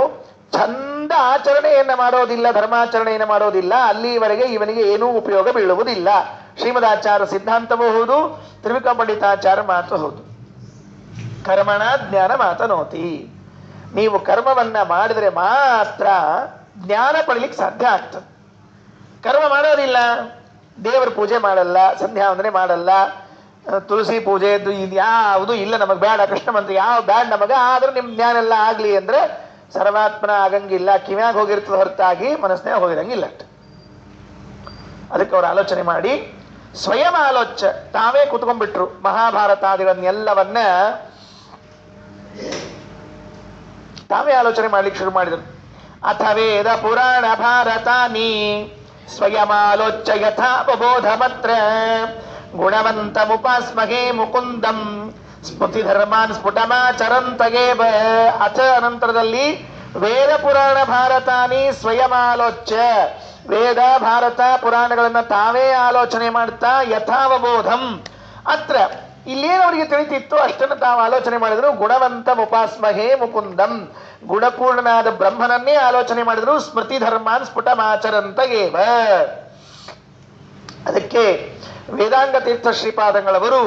ಚಂದ ಆಚರಣೆಯನ್ನ ಮಾಡೋದಿಲ್ಲ, ಧರ್ಮಾಚರಣೆಯನ್ನು ಮಾಡೋದಿಲ್ಲ, ಅಲ್ಲಿವರೆಗೆ ಇವನಿಗೆ ಏನೂ ಉಪಯೋಗ ಬೀಳುವುದಿಲ್ಲ. ಶ್ರೀಮದಾಚಾರ್ಯ ಸಿದ್ಧಾಂತವೂ ಹೌದು, ತ್ರಿವಿಕ್ರಮ ಪಂಡಿತಾಚಾರ್ಯ ಮಾತು ಹೌದು. ಕರ್ಮಣ ಜ್ಞಾನ ಮಾತನೋತಿ. ನೀವು ಕರ್ಮವನ್ನ ಮಾಡಿದರೆ ಮಾತ್ರ ಜ್ಞಾನ ಪಡಲಿಕ್ಕೆ ಸಾಧ್ಯ ಆಗ್ತದೆ. ಕರ್ಮ ಮಾಡೋದಿಲ್ಲ, ದೇವರ ಪೂಜೆ ಮಾಡಲ್ಲ, ಸಂಧ್ಯಾ ವಂದನೆ ಮಾಡಲ್ಲ, ತುಳಸಿ ಪೂಜೆ ಇದು ಯಾವುದು ಇಲ್ಲ, ನಮಗೆ ಬೇಡ, ಕೃಷ್ಣ ಮಂತ್ರ ಯಾವ ಬ್ಯಾಡ ನಮಗೆ, ಆದ್ರೂ ನಿಮ್ ಜ್ಞಾನ ಎಲ್ಲ ಆಗ್ಲಿ ಅಂದ್ರೆ ಸರ್ವಾತ್ಮನ ಆಗಂಗಿಲ್ಲ. ಕಿವ್ಯಾಗ ಹೋಗಿರ್ತದೆ ಹೊರತಾಗಿ ಮನಸ್ಸಿನಾಗ ಹೋಗಿರಂಗಿಲ್ಲ. ಅದಕ್ಕೆ ಅವರು ಆಲೋಚನೆ ಮಾಡಿ ಸ್ವಯಂ ತಾವೇ ಕುತ್ಕೊಂಡ್ಬಿಟ್ರು. ಮಹಾಭಾರತಾದಿಗಳನ್ನೆಲ್ಲವನ್ನ ತಾವೇ ಆಲೋಚನೆ ಮಾಡ್ಲಿಕ್ಕೆ ಶುರು ಮಾಡಿದರು. ಅಥವೇದ ಪುರಾಣ ಭಾರತಾನಿ ಸ್ವಯಮಾಲೋಚ್ಯ ಯಥಾಪಬೋಧಮತ್ರ ಗುಣವಂತಮುಪಾಸ್ಮಹೇ ಮುಕುಂದಂ ಸ್ಮೃತಿ ಧರ್ಮಾನ್ ಸ್ಫುಟಮಾಚರಂತಗೇವ. ಅಥ ಅನಂತರದಲ್ಲಿ ವೇದ ಪುರಾಣ ಭಾರತಾನಿ ಸ್ವಯಮಾಲೋಚ್ಯ, ವೇದ ಭಾರತ ಪುರಾಣಗಳನ್ನ ತಾವೇ ಆಲೋಚನೆ ಮಾಡ್ತಾ ಯಥಾವಬೋಧಂ ಅತ್ರ, ಇಲ್ಲೇನು ಅವರಿಗೆ ತಿಳಿತಿತ್ತು ಅಷ್ಟನ್ನು ತಾವು ಆಲೋಚನೆ ಮಾಡಿದ್ರು. ಗುಣವಂತ ಉಪಾಸ್ಮಹೇ ಮುಕುಂದಂ, ಗುಣಪೂರ್ಣನಾದ ಬ್ರಹ್ಮನನ್ನೇ ಆಲೋಚನೆ ಮಾಡಿದ್ರು. ಸ್ಮೃತಿ ಧರ್ಮಾನ್ ಸ್ಫುಟಮಾಚರಂತ ಏವ. ಅದಕ್ಕೆ ವೇದಾಂಗ ತೀರ್ಥ ಶ್ರೀಪಾದಂಗಳವರು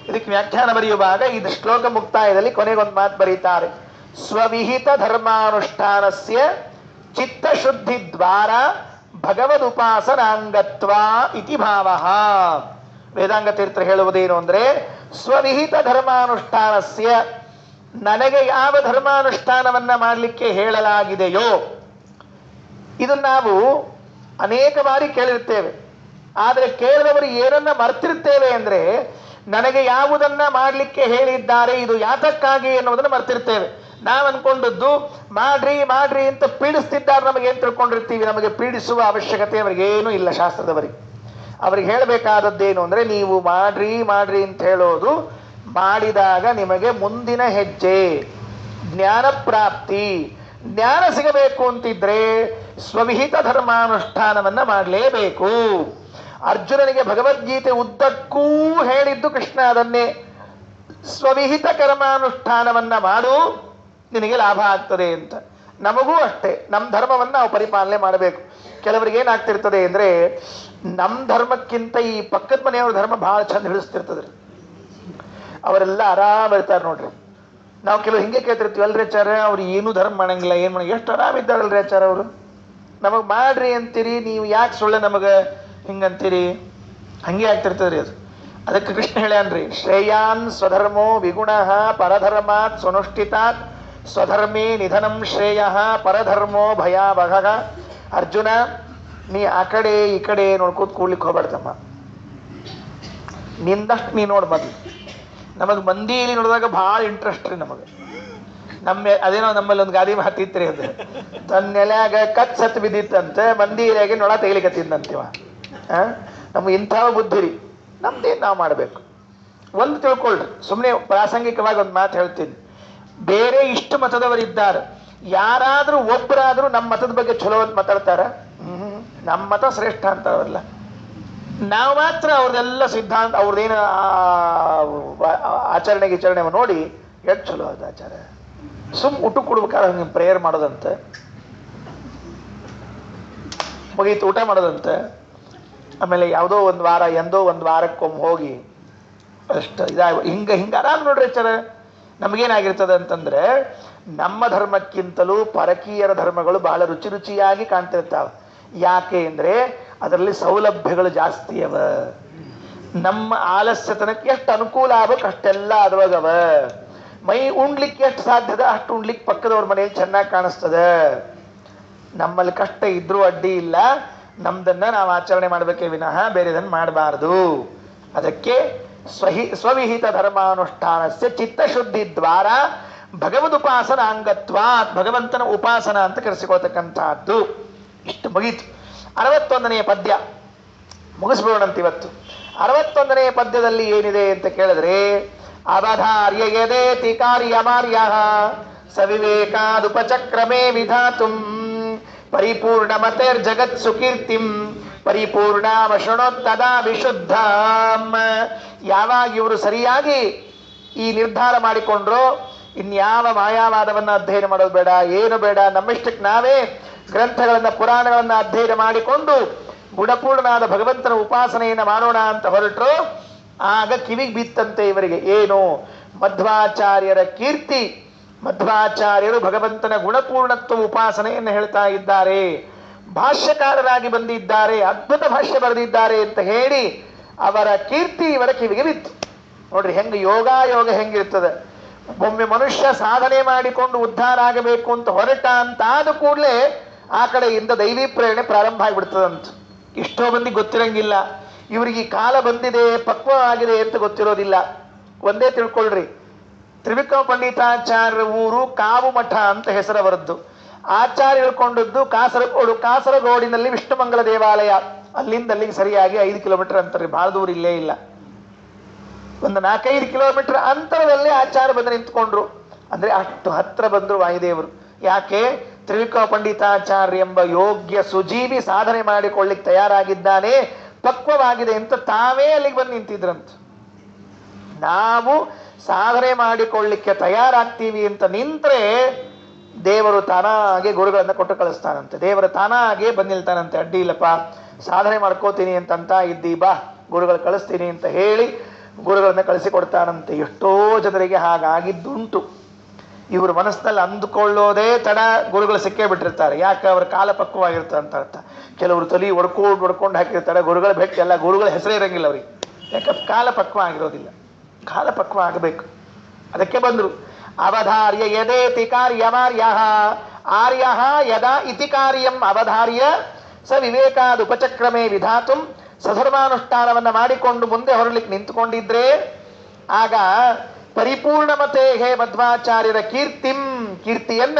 ಇದಕ್ಕೆ ವ್ಯಾಖ್ಯಾನ ಬರೆಯುವಾಗ ಇದು ಶ್ಲೋಕ ಮುಕ್ತಾಯದಲ್ಲಿ ಕೊನೆಗೊಂದು ಮಾತು ಬರೀತಾರೆ. ಸ್ವವಿಹಿತ ಧರ್ಮಾನುಷ್ಠಾನಸ್ಯ ಚಿತ್ತಶುದ್ಧಿ ದ್ವಾರ ಭಗವದುಪಾಸನಾಂಗತ್ವ ಇತಿ ಭಾವಃ. ವೇದಾಂಗ ತೀರ್ಥರು ಹೇಳುವುದೇನು ಅಂದ್ರೆ, ಸ್ವವಿಹಿತ ಧರ್ಮಾನುಷ್ಠಾನಸ್ಯ, ನನಗೆ ಯಾವ ಧರ್ಮಾನುಷ್ಠಾನವನ್ನ ಮಾಡಲಿಕ್ಕೆ ಹೇಳಲಾಗಿದೆಯೋ ಇದನ್ನು ನಾವು ಅನೇಕ ಬಾರಿ ಕೇಳಿರ್ತೇವೆ. ಆದರೆ ಕೇಳಿದವರು ಏನನ್ನ ಮರ್ತಿರ್ತೇವೆ ಅಂದ್ರೆ, ನನಗೆ ಯಾವುದನ್ನ ಮಾಡಲಿಕ್ಕೆ ಹೇಳಿದ್ದಾರೆ, ಇದು ಯಾತಕ್ಕಾಗಿ ಎನ್ನುವುದನ್ನು ಮರ್ತಿರ್ತೇವೆ. ನಾವು ಅನ್ಕೊಂಡದ್ದು ಮಾಡ್ರಿ ಮಾಡ್ರಿ ಅಂತ ಪೀಡಿಸ್ತಿದ್ದಾರೆ. ನಮಗೆ ಏನ್ ತಿಳ್ಕೊಂಡಿರ್ತೀವಿ? ನಮಗೆ ಪೀಡಿಸುವ ಅವಶ್ಯಕತೆ ಅವರಿಗೇನು ಇಲ್ಲ ಶಾಸ್ತ್ರದವರಿಗೆ. ಅವ್ರಿಗೆ ಹೇಳಬೇಕಾದದ್ದೇನು ಅಂದ್ರೆ, ನೀವು ಮಾಡ್ರಿ ಮಾಡ್ರಿ ಅಂತ ಹೇಳೋದು ಮಾಡಿದಾಗ ನಿಮಗೆ ಮುಂದಿನ ಹೆಜ್ಜೆ ಜ್ಞಾನ ಪ್ರಾಪ್ತಿ. ಜ್ಞಾನ ಸಿಗಬೇಕು ಅಂತಿದ್ರೆ ಸ್ವವಿಹಿತ ಧರ್ಮಾನುಷ್ಠಾನವನ್ನ ಮಾಡಲೇಬೇಕು. ಅರ್ಜುನನಿಗೆ ಭಗವದ್ಗೀತೆ ಉದ್ದಕ್ಕೂ ಹೇಳಿದ್ದು ಕೃಷ್ಣ ಅದನ್ನೇ. ಸ್ವವಿಹಿತ ಕರ್ಮಾನುಷ್ಠಾನವನ್ನ ಮಾಡು, ನಿನಗೆ ಲಾಭ ಆಗ್ತದೆ ಅಂತ. ನಮಗೂ ಅಷ್ಟೇ, ನಮ್ಮ ಧರ್ಮವನ್ನು ನಾವು ಪರಿಪಾಲನೆ ಮಾಡಬೇಕು. ಕೆಲವರಿಗೆ ಏನಾಗ್ತಿರ್ತದೆ ಅಂದರೆ, ನಮ್ಮ ಧರ್ಮಕ್ಕಿಂತ ಈ ಪಕ್ಕದ ಮನೆಯವ್ರ ಧರ್ಮ ಭಾಳ ಚಂದ ಹಿಡಿಸ್ತಿರ್ತದೆ. ಅವರೆಲ್ಲ ಆರಾಮ ಇರ್ತಾರೆ ನೋಡ್ರಿ. ನಾವು ಕೆಲವು ಹಿಂಗೆ ಕೇಳ್ತಿರ್ತೀವಿ, ಅಲ್ರಿ ಆಚಾರ ಅವ್ರು ಏನೂ ಧರ್ಮ ಮಾಡಂಗಿಲ್ಲ, ಏನು ಮಾಡಂಗಿಲ್ಲ, ಎಷ್ಟು ಆರಾಮಿದ್ದಾರಲ್ರಿ ಆಚಾರ ಅವರು, ನಮಗೆ ಮಾಡ್ರಿ ಅಂತೀರಿ, ನೀವು ಯಾಕೆ ಸುಳ್ಳೆ ನಮಗೆ ಹಿಂಗಂತೀರಿ? ಹಂಗೆ ಆಗ್ತಿರ್ತದ್ರಿ ಅದು. ಅದಕ್ಕೆ ಕೃಷ್ಣ ಹೇಳ್ಯಾನ್ರಿ, ಶ್ರೇಯಾನ್ ಸ್ವಧರ್ಮೋ ವಿಗುಣ ಪರಧರ್ಮಾತ್ ಸ್ವನುಷ್ಠಿತಾತ್ ಸ್ವಧರ್ಮೇ ನಿಧನಂ ಶ್ರೇಯ ಪರಧರ್ಮೋ ಭಯಾವಹ. ಅರ್ಜುನ, ನೀ ಆ ಕಡೆ ಈ ಕಡೆ ನೋಡ್ಕೋತ ಕೂಡ್ಲಿಕ್ಕೆ ಹೋಗ್ಬೇಡ್ತಮ್ಮ, ನಿಂದಷ್ಟು ನೀ ನೋಡ್ ಮೊದ್ಲು. ನಮಗೆ ಮಂದಿಲಿ ನೋಡಿದಾಗ ಭಾಳ ಇಂಟ್ರೆಸ್ಟ್ ರೀ ನಮಗೆ. ಅದೇನೋ ನಮ್ಮಲ್ಲಿ ಒಂದು ಗಾದಿ ಮಾತಿತ್ರಿ, ಅದು ತನ್ನೆಲ್ಯಾಗ ಕತ್ ಸತ್ ಬಿದ್ದಿತ್ತಂತೆ, ಮಂದಿ ಎಲೆಯಾಗೆ ನೊಳ ತೆಗಿಲಿಕತ್ತಿದ್ದಂತೀವ. ನಮ್ಗೆ ಇಂಥ ಬುದ್ಧಿ ರೀ, ನಮ್ದೇನು ನಾವು ಮಾಡಬೇಕು. ಒಂದು ತಿಳ್ಕೊಳ್ರಿ, ಸುಮ್ಮನೆ ಪ್ರಾಸಂಗಿಕವಾಗಿ ಒಂದು ಮಾತು ಹೇಳ್ತೀನಿ. ಬೇರೆ ಇಷ್ಟು ಮತದವರಿದ್ದಾರೆ, ಯಾರಾದರೂ ಒಬ್ಬರಾದರೂ ನಮ್ಮ ಮತದ ಬಗ್ಗೆ ಚಲೋ ಅಂತ ಮಾತಾಡ್ತಾರ? ನಮ್ಮ ಮತ ಶ್ರೇಷ್ಠ ಅಂತಾರಲ್ಲ. ನಾವು ಮಾತ್ರ ಅವ್ರದೆಲ್ಲ ಸಿದ್ಧಾಂತ, ಅವ್ರದ್ದೇನು ಆಚರಣೆ ಗಿಚರಣೆ ನೋಡಿ ಎಷ್ಟು ಚಲೋ ಅದು ಆಚಾರ. ಊಟ ಕೊಡ್ಬೇಕಾದ್ರೆ ನೀವು ಪ್ರೇಯರ್ ಮಾಡೋದಂತೆ, ಮುಗೀತು ಊಟ ಮಾಡೋದಂತೆ, ಆಮೇಲೆ ಯಾವುದೋ ಒಂದು ವಾರ ಎಂದೋ ಒಂದು ವಾರಕ್ಕೊಮ್ಮೆ ಹೋಗಿ ಅಷ್ಟು ಹಿಂಗೆ ಆರಾಮ್ ನೋಡ್ರಿ ಆಚಾರ. ನಮಗೇನಾಗಿರ್ತದೆ ಅಂತಂದ್ರೆ, ನಮ್ಮ ಧರ್ಮಕ್ಕಿಂತಲೂ ಪರಕೀಯರ ಧರ್ಮಗಳು ಬಹಳ ರುಚಿ ರುಚಿಯಾಗಿ ಕಾಣ್ತಿರ್ತಾವೆ. ಯಾಕೆ ಅಂದರೆ ಅದರಲ್ಲಿ ಸೌಲಭ್ಯಗಳು ಜಾಸ್ತಿ ಅವ. ನಮ್ಮ ಆಲಸ್ಯತನಕ್ಕೆ ಎಷ್ಟು ಅನುಕೂಲ ಆಗಬೇಕು ಅಷ್ಟೆಲ್ಲ ಅದ್ರೊಳಗವ. ಮೈ ಉಣ್ಲಿಕ್ಕೆ ಎಷ್ಟು ಸಾಧ್ಯದ ಅಷ್ಟು ಉಣ್ಲಿಕ್ಕೆ ಪಕ್ಕದವ್ರ ಮನೆಯಲ್ಲಿ ಚೆನ್ನಾಗಿ ಕಾಣಿಸ್ತದೆ. ನಮ್ಮಲ್ಲಿ ಕಷ್ಟ ಇದ್ರೂ ಅಡ್ಡಿ ಇಲ್ಲ, ನಮ್ದನ್ನ ನಾವು ಆಚರಣೆ ಮಾಡಬೇಕೇ ವಿನಃ ಬೇರೆದನ್ನು ಮಾಡಬಾರ್ದು. ಅದಕ್ಕೆ ಸ್ವವಿಹಿತ ಧರ್ಮಾನುಷ್ಠಾನಸ್ಯ ಚಿತ್ತಶುದ್ಧಿ ದ್ವಾರ ಭಗವದುಪಾಸನ ಅಂಗತ್ವಾತ್, ಭಗವಂತನ ಉಪಾಸನ ಅಂತ ಕರೆಸಿಕೊಳ್ತಕ್ಕಂಥದ್ದು. ಇಷ್ಟು ಮುಗೀತು. 61ನೇ ಪದ್ಯ ಮುಗಿಸ್ಬಿಡೋಣಂತ ಇವತ್ತು. 61ನೇ ಪದ್ಯದಲ್ಲಿ ಏನಿದೆ ಅಂತ ಕೇಳಿದ್ರೆ, ಅವಧಾರ್ಯ ಯದೇತಿ ಕಾರ್ಯಮಾರ್ಯ ಸವಿವೇಕಾದುಪಚಕ್ರಮೇ ವಿಧಾತುಂ ಪರಿಪೂರ್ಣಮತೇರ್ಜಗತ್ ಸುಕೀರ್ತಿಂ ಪರಿಪೂರ್ಣಾಮಶೃಣೋತ್ತದಾ ವಿಶುದ್ಧಾಂ. ಯಾವಾಗ ಇವರು ಸರಿಯಾಗಿ ಈ ನಿರ್ಧಾರ ಮಾಡಿಕೊಂಡ್ರು, ಇನ್ಯಾವ ಮಾಯಾವಾದವನ್ನು ಅಧ್ಯಯನ ಮಾಡೋದು ಬೇಡ, ಏನು ಬೇಡ, ನಮ್ಮಿಷ್ಟಕ್ಕೆ ನಾವೇ ಗ್ರಂಥಗಳನ್ನು ಪುರಾಣಗಳನ್ನು ಅಧ್ಯಯನ ಮಾಡಿಕೊಂಡು ಗುಣಪೂರ್ಣನಾದ ಭಗವಂತನ ಉಪಾಸನೆಯನ್ನು ಮಾಡೋಣ ಅಂತ ಹೊರಟರು. ಆಗ ಕಿವಿಗೆ ಬಿತ್ತಂತೆ ಇವರಿಗೆ ಏನು? ಮಧ್ವಾಚಾರ್ಯರ ಕೀರ್ತಿ. ಮಧ್ವಾಚಾರ್ಯರು ಭಗವಂತನ ಗುಣಪೂರ್ಣತ್ವ ಉಪಾಸನೆಯನ್ನು ಹೇಳ್ತಾ ಇದ್ದಾರೆ, ಭಾಷ್ಯಕಾರರಾಗಿ ಬಂದಿದ್ದಾರೆ, ಅದ್ಭುತ ಭಾಷ್ಯ ಬರೆದಿದ್ದಾರೆ ಅಂತ ಹೇಳಿ ಅವರ ಕೀರ್ತಿ ಇವರ ಕಿವಿಗೆ ಬಿತ್ತು. ನೋಡ್ರಿ ಹೆಂಗೆ ಯೋಗ ಹೆಂಗಿರ್ತದೆ. ಒಮ್ಮೆ ಮನುಷ್ಯ ಸಾಧನೆ ಮಾಡಿಕೊಂಡು ಉದ್ಧಾರ ಆಗಬೇಕು ಅಂತ ಹೊರಟ ಅಂತ ಆದ ಕೂಡಲೇ ಆ ಕಡೆಯಿಂದ ದೈವಿ ಪ್ರೇರಣೆ ಪ್ರಾರಂಭ ಆಗಿಬಿಡ್ತದಂತ. ಎಷ್ಟೋ ಮಂದಿ ಗೊತ್ತಿರಂಗಿಲ್ಲ, ಇವರಿಗೆ ಕಾಲ ಬಂದಿದೆ, ಪಕ್ವ ಆಗಿದೆ ಅಂತ ಗೊತ್ತಿರೋದಿಲ್ಲ. ಒಂದೇ ತಿಳ್ಕೊಳ್ರಿ, ತ್ರಿವಿಕ್ರಮ ಪಂಡಿತಾಚಾರ್ಯ ಊರು ಕಾವು ಮಠ ಅಂತ ಹೆಸರವರದ್ದು. ಆಚಾರ್ಯ ಹೇಳ್ಕೊಂಡದ್ದು ಕಾಸರಗೋಡಿನಲ್ಲಿ ವಿಷ್ಣುಮಂಗಲ ದೇವಾಲಯ. ಅಲ್ಲಿಂದ ಅಲ್ಲಿಗೆ ಸರಿಯಾಗಿ 5 ಕಿಲೋಮೀಟರ್ ಅಂತಾರೆ, ಭಾಳ ದೂರ ಇಲ್ಲೇ ಇಲ್ಲ. ಒಂದು 4-5 ಕಿಲೋಮೀಟರ್ ಅಂತರದಲ್ಲಿ ಆಚಾರ್ಯ ಬಂದು ನಿಂತ್ಕೊಂಡ್ರು. ಅಂದ್ರೆ ಅಷ್ಟು ಹತ್ರ ಬಂದ್ರು ವಾಯುದೇವರು. ಯಾಕೆ? ತ್ರಿವಿಕ್ರಮ ಪಂಡಿತಾಚಾರ್ಯ ಎಂಬ ಯೋಗ್ಯ ಸುಜೀವಿ ಸಾಧನೆ ಮಾಡಿಕೊಳ್ಳಿಕ್ಕೆ ತಯಾರಾಗಿದ್ದಾನೆ, ಪಕ್ವವಾಗಿದೆ ಅಂತ ತಾವೇ ಅಲ್ಲಿಗೆ ಬಂದು ನಿಂತಿದ್ರಂತ. ನಾವು ಸಾಧನೆ ಮಾಡಿಕೊಳ್ಳಿಕ್ಕೆ ತಯಾರಾಗ್ತೀವಿ ಅಂತ ನಿಂತ್ರೆ ದೇವರು ತಾನಾಗೆ ಗುರುಗಳನ್ನ ಕೊಟ್ಟು ಕಳಿಸ್ತಾನಂತೆ. ದೇವರು ತಾನಾಗೆ ಬಂದು ನಿಲ್ತಾನಂತೆ. ಅಡ್ಡಿ ಇಲ್ಲಪ್ಪ, ಸಾಧನೆ ಮಾಡ್ಕೋತೀನಿ ಅಂತ ಇದ್ದಿ, ಬಾ ಗುರುಗಳು ಕಳಿಸ್ತೀನಿ ಅಂತ ಹೇಳಿ ಗುರುಗಳನ್ನ ಕಳಿಸಿಕೊಡ್ತಾನಂತೆ. ಎಷ್ಟೋ ಜನರಿಗೆ ಹಾಗಾಗಿದ್ದುಂಟು. ಇವರು ಮನಸ್ಸಿನಲ್ಲಿ ಅಂದುಕೊಳ್ಳೋದೇ ತಡ, ಗುರುಗಳು ಸಿಕ್ಕೇ ಬಿಟ್ಟಿರ್ತಾರೆ. ಯಾಕೆ? ಅವ್ರ ಕಾಲ ಪಕ್ವವಾಗಿರ್ತಾರೆ ಅಂತ ಅರ್ಥ. ಕೆಲವರು ತಲೆ ಒಡ್ಕೊಂಡು ಹಾಕಿರ್ತಾರೆ, ಗುರುಗಳ ಭೇಟಿ ಎಲ್ಲ ಗುರುಗಳ ಹೆಸರೇ ಇರಂಗಿಲ್ಲ ಅವ್ರಿಗೆ. ಯಾಕಂದ್ರೆ ಕಾಲ ಪಕ್ವ ಆಗಿರೋದಿಲ್ಲ. ಕಾಲ ಪಕ್ವ ಆಗಬೇಕು. ಅದಕ್ಕೆ ಬಂದರು. ಅವಧಾರ್ಯ ಯದೇತಿ ಕಾರ್ಯಮಾರ್ಯ ಆರ್ಯ ಯದಾ ಇತಿ ಕಾರ್ಯಂ ಅವಧಾರ್ಯ ಸ ವಿವೇಕಾದ ಉಪಚಕ್ರಮೇ ವಿಧಾತುಂ. ಸಧರ್ಮಾನುಷ್ಠಾನವನ್ನು ಮಾಡಿಕೊಂಡು ಮುಂದೆ ಹೊರಲಿಕ್ಕೆ ನಿಂತುಕೊಂಡಿದ್ರೆ ಆಗ ಪರಿಪೂರ್ಣಮತೆ ಹೇ ಮಧ್ವಾಚಾರ್ಯರ ಕೀರ್ತಿಯನ್ನ,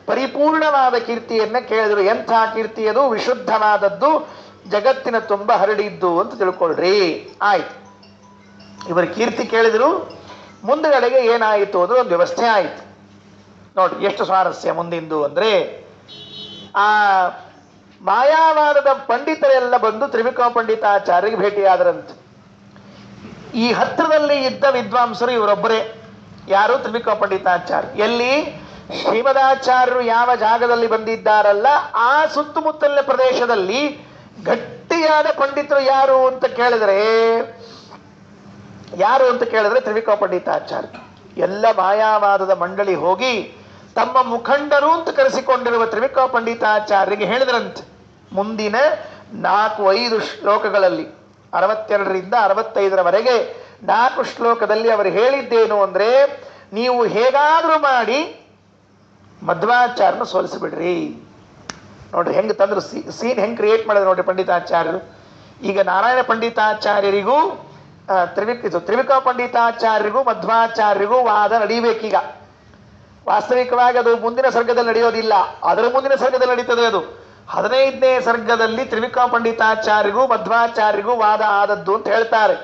ಪರಿಪೂರ್ಣವಾದ ಕೀರ್ತಿಯನ್ನ ಕೇಳಿದ್ರು. ಎಂಥ ಕೀರ್ತಿ ಅದು? ವಿಶುದ್ಧವಾದದ್ದು, ಜಗತ್ತಿನ ತುಂಬ ಹರಡಿದ್ದು ಅಂತ ತಿಳ್ಕೊಳ್ರಿ. ಆಯ್ತು, ಇವರ ಕೀರ್ತಿ ಕೇಳಿದ್ರು. ಮುಂದುಗಡೆಗೆ ಏನಾಯಿತು ಅಂದ್ರೆ ಒಂದು ವ್ಯವಸ್ಥೆ ಆಯಿತು ನೋಡಿ. ಎಷ್ಟು ಸ್ವಾರಸ್ಯ ಮುಂದಿಂದು ಅಂದ್ರೆ, ಆ ಮಾಯಾವಾದದ ಪಂಡಿತರೆಲ್ಲ ಬಂದು ತ್ರಿವಿಕ್ರಮ ಪಂಡಿತಾಚಾರ್ಯರಿಗೆ ಭೇಟಿಯಾದರಂತೆ. ಈ ಹತ್ತಿರದಲ್ಲಿ ಇದ್ದ ವಿದ್ವಾಂಸರು ಇವರೊಬ್ಬರೇ. ಯಾರು? ತ್ರಿವಿಕ್ರಮ ಪಂಡಿತಾಚಾರ್ಯ. ಎಲ್ಲಿ? ಶ್ರೀಮದಾಚಾರ್ಯರು ಯಾವ ಜಾಗದಲ್ಲಿ ಬಂದಿದ್ದಾರಲ್ಲ ಆ ಸುತ್ತಮುತ್ತಲಿನ ಪ್ರದೇಶದಲ್ಲಿ ಗಟ್ಟಿಯಾದ ಪಂಡಿತರು ಯಾರು ಅಂತ ಕೇಳಿದ್ರೆ ತ್ರಿವಿಕ್ರಮ ಪಂಡಿತಾಚಾರ್ಯ. ಎಲ್ಲ ಮಾಯಾವಾದದ ಮಂಡಳಿ ಹೋಗಿ ತಮ್ಮ ಮುಖಂಡರು ಅಂತ ಕರೆಸಿಕೊಂಡಿರುವ ತ್ರಿವಿಕ್ರಮ ಪಂಡಿತಾಚಾರ್ಯರಿಗೆ ಹೇಳಿದ್ರಂತೆ, ಮುಂದಿನ 4-5 ಶ್ಲೋಕಗಳಲ್ಲಿ 62ರಿಂದ 65ರವರೆಗೆ 4 ಶ್ಲೋಕದಲ್ಲಿ ಅವರು ಹೇಳಿದ್ದೇನು ಅಂದ್ರೆ, ನೀವು ಹೇಗಾದ್ರೂ ಮಾಡಿ ಮಧ್ವಾಚಾರ್ಯನ ಸೋಲಿಸಿಬಿಡ್ರಿ. ನೋಡ್ರಿ ಹೆಂಗ್ ತಂದ್ರು, ಸೀನ್ ಹೆಂಗ್ ಕ್ರಿಯೇಟ್ ಮಾಡಿದ್ರು ನೋಡ್ರಿ ಪಂಡಿತಾಚಾರ್ಯರು. ಈಗ ನಾರಾಯಣ ಪಂಡಿತಾಚಾರ್ಯರಿಗೂ ತ್ರಿವಿಕ್ರಮ ಪಂಡಿತಾಚಾರ್ಯರಿಗೂ ಮಧ್ವಾಚಾರ್ಯರಿಗೂ ವಾದ ನಡೀಬೇಕೀಗ. ವಾಸ್ತವಿಕವಾಗಿ ಅದು ಮುಂದಿನ ಸರ್ಗದಲ್ಲಿ ನಡೆಯೋದಿಲ್ಲ, ಅದರ ಮುಂದಿನ ಸರ್ಗದಲ್ಲಿ ನಡೀತದೆ. ಅದು 15ನೇ ಸರ್ಗದಲ್ಲಿ ತ್ರಿವಿಕ್ರಮ ಪಂಡಿತಾಚಾರ್ಯರಿಗೂ ಮಧ್ವಾಚಾರ್ಯರಿಗೂ ವಾದ ಆದದ್ದು ಅಂತ ಹೇಳ್ತಾರೆ.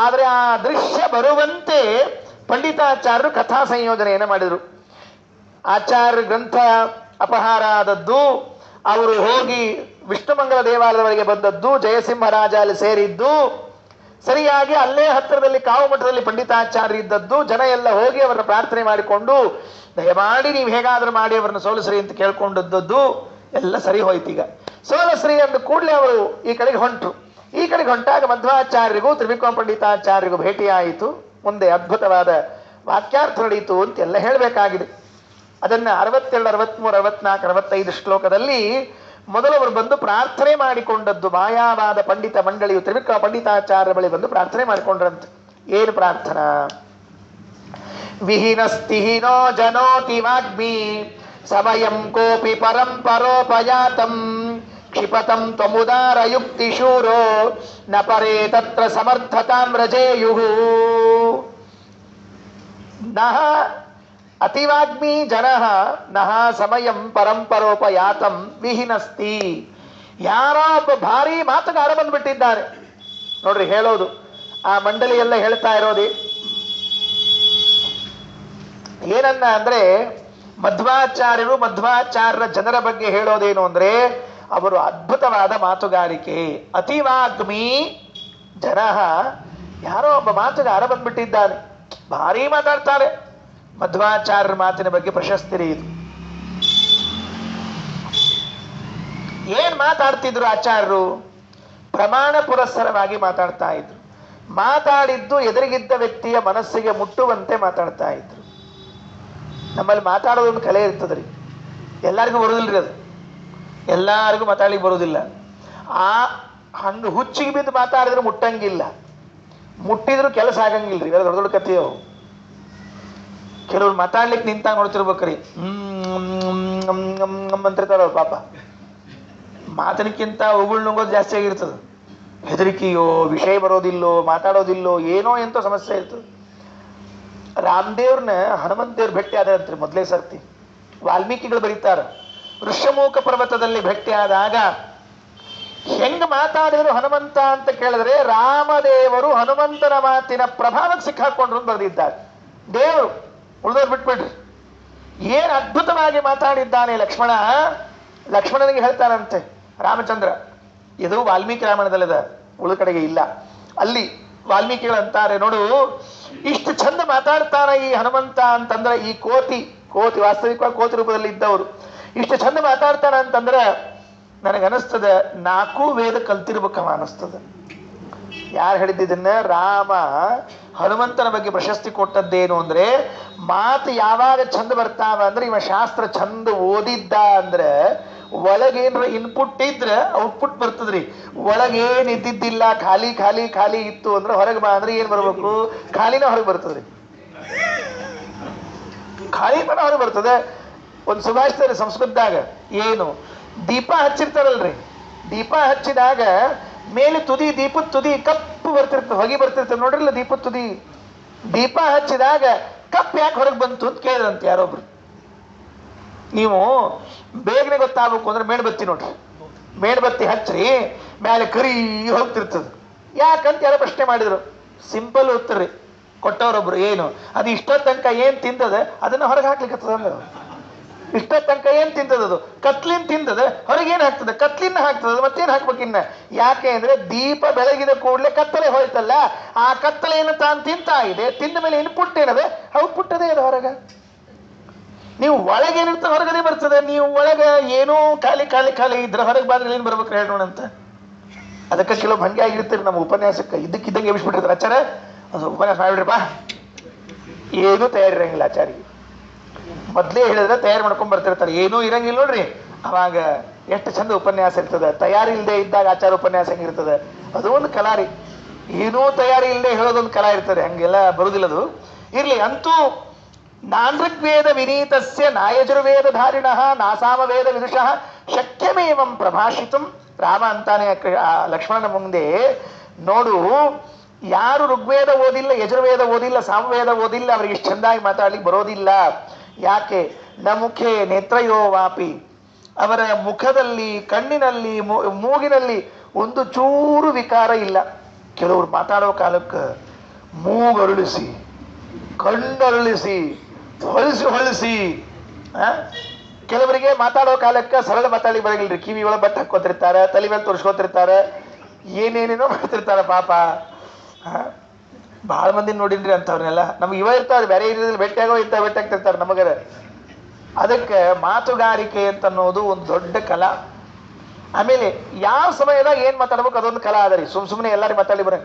ಆದರೆ ಆ ದೃಶ್ಯ ಬರುವಂತೆ ಪಂಡಿತಾಚಾರ್ಯರು ಕಥಾ ಸಂಯೋಜನೆಯನ್ನು ಮಾಡಿದರು. ಆಚಾರ್ಯ ಗ್ರಂಥ ಅಪಹಾರ ಆದದ್ದು, ಅವರು ಹೋಗಿ ವಿಷ್ಣುಮಂಗಲ ದೇವಾಲಯದವರೆಗೆ ಬಂದದ್ದು, ಜಯಸಿಂಹರಾಜ ಅಲ್ಲಿ ಸೇರಿದ್ದು, ಸರಿಯಾಗಿ ಅಲ್ಲೇ ಹತ್ತಿರದಲ್ಲಿ ಕಾವು ಮಠದಲ್ಲಿ ಪಂಡಿತಾಚಾರ್ಯ ಇದ್ದದ್ದು, ಜನ ಎಲ್ಲ ಹೋಗಿ ಅವರನ್ನ ಪ್ರಾರ್ಥನೆ ಮಾಡಿಕೊಂಡು ದಯಮಾಡಿ ನೀವು ಹೇಗಾದ್ರೂ ಮಾಡಿ ಅವರನ್ನು ಸೋಲಿಸ್ರಿ ಅಂತ ಕೇಳ್ಕೊಂಡದ್ದು ಎಲ್ಲ ಸರಿ ಹೋಯ್ತು. ಈಗ ಸೋಲಿಸ್ರಿ ಅಂದ ಕೂಡಲೇ ಅವರು ಈ ಕಡೆಗೆ ಹೊಂಟರು. ಈ ಕಡೆಗೆ ಹೊಂಟಾಗ ಮಧ್ವಾಚಾರ್ಯರಿಗೂ ತ್ರಿವಿಕ್ರಮ ಪಂಡಿತಾಚಾರ್ಯರಿಗೂ ಭೇಟಿಯಾಯಿತು. ಮುಂದೆ ಅದ್ಭುತವಾದ ವಾಕ್ಯಾರ್ಥ ನಡೆಯಿತು ಅಂತೆಲ್ಲ ಹೇಳಬೇಕಾಗಿದೆ. ಅದನ್ನ 62, 63, 64, 65 ಶ್ಲೋಕದಲ್ಲಿ ಮೊದಲವರು ಬಂದು ಪ್ರಾರ್ಥನೆ ಮಾಡಿಕೊಂಡದ್ದು. ಮಾಯಾವಾದ ಪಂಡಿತ ಮಂಡಳಿಯು ತ್ರಿವಿಕ್ರಮ ಪಂಡಿತಾಚಾರ್ಯ ಬಳಿ ಬಂದು ಪ್ರಾರ್ಥನೆ ಮಾಡಿಕೊಂಡ್ರಂತೆ. ಏನು ಪ್ರಾರ್ಥನಾ? ವಿಹೀನಸ್ತಿಹೀನೋ ಜನೋತಿ ವಾಗ್ಮಿ ಸಮಯಂ ಕೋಪಿ ಪರಂಪರೋಪಯಾತಂ ಕ್ಷಿಪತಂ ತ್ವಮುದಾರ ಯುಕ್ತಿಶೂರೋ ನ ಪರೇ ತತ್ರ ಸಮರ್ಥತಾಂ ರಜೇಯುಃ. ನಃ ಅತಿವಾಗ್ಮಿ ಜನಃ ನಃ ಸಮಯಂ ಪರಂಪರೋಪಯಾತಂ ವಿಹಿನಸ್ತಿ. ಯಾರೋ ಒಬ್ಬ ಭಾರಿ ಮಾತುಗಾರ ಬಂದ್ಬಿಟ್ಟಿದ್ದಾರೆ ನೋಡ್ರಿ. ಹೇಳೋದು ಆ ಮಂಡಳಿ ಎಲ್ಲ ಹೇಳ್ತಾ ಇರೋದು ಏನನ್ನ ಅಂದ್ರೆ, ಮಧ್ವಾಚಾರ್ಯರ ಜನರ ಬಗ್ಗೆ ಹೇಳೋದೇನು ಅಂದ್ರೆ, ಅವರು ಅದ್ಭುತವಾದ ಮಾತುಗಾರಿಕೆ. ಅತಿವಾಗ್ಮಿ ಜನಃ, ಯಾರೋ ಒಬ್ಬ ಮಾತುಗಾರ ಬಂದ್ಬಿಟ್ಟಿದ್ದಾನೆ, ಭಾರಿ ಮಾತಾಡ್ತಾರೆ. ಮಧ್ವಾಚಾರ್ಯರ ಮಾತಿನ ಬಗ್ಗೆ ಪ್ರಶಸ್ತಿ ಇದು. ಏನ್ ಮಾತಾಡ್ತಿದ್ರು ಆಚಾರ್ಯರು? ಪ್ರಮಾಣ ಪುರಸ್ಸರವಾಗಿ ಮಾತಾಡ್ತಾ ಇದ್ರು. ಮಾತಾಡಿದ್ದು ಎದುರಿಗಿದ್ದ ವ್ಯಕ್ತಿಯ ಮನಸ್ಸಿಗೆ ಮುಟ್ಟುವಂತೆ ಮಾತಾಡ್ತಾ ಇದ್ರು. ನಮ್ಮಲ್ಲಿ ಮಾತಾಡೋದೊಂದು ಕಲೆ ಇರ್ತದ್ರಿ, ಎಲ್ಲರಿಗೂ ಬರುದಿಲ್ರಿ ಅದು. ಎಲ್ಲರಿಗೂ ಮಾತಾಡ್ಲಿಕ್ಕೆ ಬರುವುದಿಲ್ಲ. ಹಂಗ ಹುಚ್ಚಿಗೆ ಬಿದ್ದು ಮಾತಾಡಿದ್ರೆ ಮುಟ್ಟಂಗಿಲ್ಲ, ಮುಟ್ಟಿದ್ರು ಕೆಲಸ ಆಗಂಗಿಲ್ರಿ. ಇವೆಲ್ಲ ದೊಡ್ಡ ದೊಡ್ಡ ಕಥೆಯವು. ಕೆಲವ್ರು ಮಾತಾಡ್ಲಿಕ್ಕೆ ನಿಂತಾಗ ನೋಡ್ತಿರ್ಬೇಕ್ರಿ, ಅಂತಿರ್ತಾರ ಪಾಪ. ಮಾತಿನಕ್ಕಿಂತ ಉಗುಳ್ ನುಂಗೋದು ಜಾಸ್ತಿ ಆಗಿರ್ತದೆ. ಹೆದರಿಕೆಯೋ, ವಿಷಯ ಬರೋದಿಲ್ಲೋ, ಮಾತಾಡೋದಿಲ್ಲೋ, ಏನೋ ಎಂತೋ ಸಮಸ್ಯೆ ಇರ್ತದೆ. ರಾಮದೇವ್ರನ್ನ ಹನುಮಂತೇವ್ರು ಭೇಟಿ ಆದ್ರಂತ್ರಿ ಮೊದಲೇ ಸರ್ತಿ. ವಾಲ್ಮೀಕಿಗಳು ಬರೀತಾರ, ಋಷ್ಯಮೂಕ ಪರ್ವತದಲ್ಲಿ ಭೇಟಿ ಆದಾಗ ಹೆಂಗ ಮಾತಾಡಿದ್ರು ಹನುಮಂತ ಅಂತ ಕೇಳಿದ್ರೆ, ರಾಮದೇವರು ಹನುಮಂತನ ಮಾತಿನ ಪ್ರಭಾವಕ್ಕೆ ಸಿಕ್ಕಾಕೊಂಡ್ರು ಅಂತ ಬರೆದಿದ್ದಾರೆ. ದೇವರು ಉಳಿದವ್ರು ಬಿಟ್ಬಿಡ್ರಿ. ಏನ್ ಅದ್ಭುತವಾಗಿ ಮಾತಾಡಿದ್ದಾನೆ ಲಕ್ಷ್ಮಣ. ಲಕ್ಷ್ಮಣನಿಗೆ ಹೇಳ್ತಾನಂತೆ ರಾಮಚಂದ್ರ, ಇದು ವಾಲ್ಮೀಕಿ ರಾಮಾಯಣದಲ್ಲಿದೆ, ಉಳಿದ ಕಡೆಗೆ ಇಲ್ಲ. ಅಲ್ಲಿ ವಾಲ್ಮೀಕಿಗಳಂತಾರೆ, ನೋಡು ಇಷ್ಟು ಚಂದ ಮಾತಾಡ್ತಾನ ಈ ಹನುಮಂತ ಅಂತಂದ್ರೆ, ಈ ಕೋತಿ ವಾಸ್ತವಿಕವಾಗಿ ಕೋತಿ ರೂಪದಲ್ಲಿ ಇದ್ದವರು ಇಷ್ಟು ಚಂದ ಮಾತಾಡ್ತಾನ ಅಂತಂದ್ರೆ ನನಗನಿಸ್ತದ 4 ವೇದ ಕಲ್ತಿರ್ಬೇಕವ ಅನಿಸ್ತದ. ಯಾರು ಹೇಳಿದ್ದನ್ನ? ರಾಮ ಹನುಮಂತನ ಬಗ್ಗೆ ಪ್ರಶಸ್ತಿ ಕೊಟ್ಟದ್ದೇನು ಅಂದ್ರೆ, ಮಾತು ಯಾವಾಗ ಚಂದ ಬರ್ತಾವ ಅಂದ್ರೆ, ಇವ ಶಾಸ್ತ್ರ ಚಂದ ಓದಿದ್ದ ಅಂದ್ರೆ ಒಳಗೇನ್ರ ಇನ್ಪುಟ್ ಇದ್ರೆ ಔಟ್ಪುಟ್ ಬರ್ತದ್ರಿ. ಒಳಗೇನ್ ಇದ್ದಿದ್ದಿಲ್ಲ, ಖಾಲಿ ಖಾಲಿ ಖಾಲಿ ಇತ್ತು ಅಂದ್ರೆ ಹೊರಗೆ ಬಾ ಅಂದ್ರೆ ಏನ್ ಬರ್ಬೇಕು? ಖಾಲಿನ ಹೊರಗೆ ಬರ್ತದ್ರಿ. ಖಾಲಿತನ ಹೊರಗೆ ಬರ್ತದೆ. ಒಂದು ಸುಭಾಷಿತ ಸಂಸ್ಕೃತದಾಗ ಏನು, ದೀಪ ಹಚ್ಚಿರ್ತಾರಲ್ರಿ, ದೀಪ ಹಚ್ಚಿದಾಗ ಮೇಲೆ ತುದಿ, ದೀಪದ ತುದಿ ಕಪ್ಪು ಬರ್ತಿರ್ತದೆ, ಹೊಗೆ ಬರ್ತಿರ್ತದೆ ನೋಡ್ರಿಲ್ಲ ದೀಪದ ತುದಿ. ದೀಪ ಹಚ್ಚಿದಾಗ ಕಪ್ಪು ಯಾಕೆ ಹೊರಗೆ ಬಂತು ಅಂತ ಕೇಳಿದ್ರಂತೆ ಯಾರೊಬ್ರು. ನೀವು ಬೇಗನೆ ಗೊತ್ತಾಗಬೇಕು ಅಂದ್ರೆ ಮೇಣಬತ್ತಿ ನೋಡ್ರಿ, ಮೇಣಬತ್ತಿ ಹಚ್ಚ್ರಿ, ಮೇಲೆ ಕರಿ ಹೋಗ್ತಿರ್ತದೆ. ಯಾಕಂತ ಯಾರೋ ಪ್ರಶ್ನೆ ಮಾಡಿದ್ರು. ಸಿಂಪಲ್ ಉತ್ತರ ರೀ, ಕೊಟ್ಟವರೊಬ್ರು. ಏನು ಅದು ಇಷ್ಟೋ ತನಕ ಏನ್ ತಿಂದದ ಅದನ್ನ ಹೊರಗೆ ಹಾಕ್ಲಿಕ್ಕೆ ಇಷ್ಟೋ ತನಕ ಏನ್ ತಿಂದದದು ಕತ್ಲಿನ್ ತಿಂದದ ಹೊರಗೆ ಏನ್ ಹಾಕ್ತದೆ ಕತ್ಲಿನ ಹಾಕ್ತದ ಮತ್ತೇನ್ ಹಾಕ್ಬೇಕಿನ್ನ. ಯಾಕೆ ಅಂದ್ರೆ ದೀಪ ಬೆಳಗಿದ ಕೂಡಲೇ ಕತ್ತಲೆ ಹೋಯ್ತಲ್ಲ, ಆ ಕತ್ತಲೆಯನ್ನು ತಾನು ತಿಂತಾ ಇದೆ. ತಿಂದ ಮೇಲೆ ಇನ್ಪುಟ್ ಏನದೆ ಔಟ್ಪುಟ್ ಅದೇ ಅದು ಹೊರಗ. ನೀವು ಒಳಗೆ ಏನಿರ್ತದೆ ಹೊರಗಡೆ ಬರ್ತದೆ. ನೀವು ಒಳಗೆ ಏನೋ ಖಾಲಿ ಖಾಲಿ ಖಾಲಿ ಇದ್ರೆ ಹೊರಗೆ ಬಂದ್ರೆ ಏನ್ ಬರ್ಬೇಕು ಹೇಳೋಣ ಅಂತ. ಅದಕ್ಕೆ ಕೆಲವು ಭಂಗಿ ಆಗಿರ್ತೀರಿ ನಮ್ಮ ಉಪನ್ಯಾಸಕ್ಕೆ ಇದ್ದಕ್ಕಿದ್ದಂಗೆ ಎಬ್ಬಿಸ್ಬಿಟ್ಟಿರ್ತಾರೆ. ಆಚಾರ ಒಂದು ಉಪನ್ಯಾಸ ಮಾಡ್ಬಿಡ್ರಪ್ಪ, ಏನೂ ತಯಾರಿರಂಗಿಲ್ಲ ಆಚಾರಿಗೆ. ಮೊದ್ಲೇ ಹೇಳಿದ್ರೆ ತಯಾರು ಮಾಡ್ಕೊಂಡ್ ಬರ್ತಿರ್ತಾರೆ, ಏನೂ ಇರಂಗಿಲ್ಲ ನೋಡ್ರಿ. ಅವಾಗ ಎಷ್ಟು ಚಂದ ಉಪನ್ಯಾಸ ಇರ್ತದೆ. ತಯಾರಿ ಇಲ್ಲದೆ ಇದ್ದಾಗ ಆಚಾರ ಉಪನ್ಯಾಸ ಹೆಂಗಿರ್ತದೆ, ಅದು ಒಂದು ಕಲಾರಿ. ಏನೂ ತಯಾರಿ ಇಲ್ಲದೆ ಹೇಳೋದೊಂದು ಕಲಾ ಇರ್ತದೆ, ಹಂಗೆಲ್ಲ ಬರುದಿಲ್ಲದು. ಇರ್ಲಿ, ಅಂತೂ ನಾನೃಗ್ವೇದ ವಿನೀತಸ್ಯ ನಾಯಜುರ್ವೇದ ಧಾರಿಣ ನಾಸಾಮವೇದ ವಿದುಷಃ ಶಕ್ಯಮೇವಂ ಪ್ರಭಾಷಿತಂ. ರಾಮ ಅಂತಾನೆ ಲಕ್ಷ್ಮಣನ ಮುಂದೆ, ನೋಡು, ಯಾರು ಋಗ್ವೇದ ಓದಿಲ್ಲ, ಯಜುರ್ವೇದ ಓದಿಲ್ಲ, ಸಾಮವೇದ ಓದಿಲ್ಲ, ಅವ್ರಿಗೆ ಇಷ್ಟು ಚಂದಾಗಿ ಮಾತಾಡ್ಲಿಕ್ಕೆ ಬರೋದಿಲ್ಲ. ಯಾಕೆ? ನ ಮುಖೇ ನೇತ್ರಯೋ ವಾಪಿ, ಅವರ ಮುಖದಲ್ಲಿ, ಕಣ್ಣಿನಲ್ಲಿ, ಮೂಗಿನಲ್ಲಿ ಒಂದು ಚೂರು ವಿಕಾರ ಇಲ್ಲ. ಕೆಲವರು ಮಾತಾಡೋ ಕಾಲಕ್ಕೆ ಮೂಗರುಳಿಸಿ, ಕಣ್ಣರುಳಿಸಿ, ಹೊಳಿಸಿ ಕೆಲವರಿಗೆ ಮಾತಾಡೋ ಕಾಲಕ್ಕೆ ಸರಳ ಮಾತಾಡಿ ಬರಂಗಿಲ್ರಿ. ಕಿವಿ ಒಳಗೆ ಬಟ್ಟೆ ಹಾಕೋತಿರ್ತಾರೆ, ತಲೆ ಮೇಲೆ ತೋರಿಸ್ಕೋತಿರ್ತಾರೆ, ಏನೇನೇನೋ ಮಾಡ್ತಿರ್ತಾರೆ ಪಾಪ. ಭಾಳ ಮಂದಿ ನೋಡಿನ್ರಿ ಅಂಥವ್ರನ್ನೆಲ್ಲ. ನಮ್ಗೆ ಇವ ಇರ್ತಾರೆ, ಬೇರೆ ಇರೋದ್ರಲ್ಲಿ ಭೇಟಿಯಾಗೋ ಇಂಥ ಭೇಟಿ ಆಗ್ತಿರ್ತಾರೆ ನಮಗರ. ಅದಕ್ಕೆ ಮಾತುಗಾರಿಕೆ ಅಂತ ಅನ್ನೋದು ಒಂದು ದೊಡ್ಡ ಕಲಾ. ಆಮೇಲೆ ಯಾವ ಸಮಯದಾಗ ಏನು ಮಾತಾಡ್ಬೇಕು ಅದೊಂದು ಕಲಾ ಅದ ರೀ. ಸುಮ್ಮನೆ ಎಲ್ಲರೂ ಮಾತಾಡಿ ಬರ,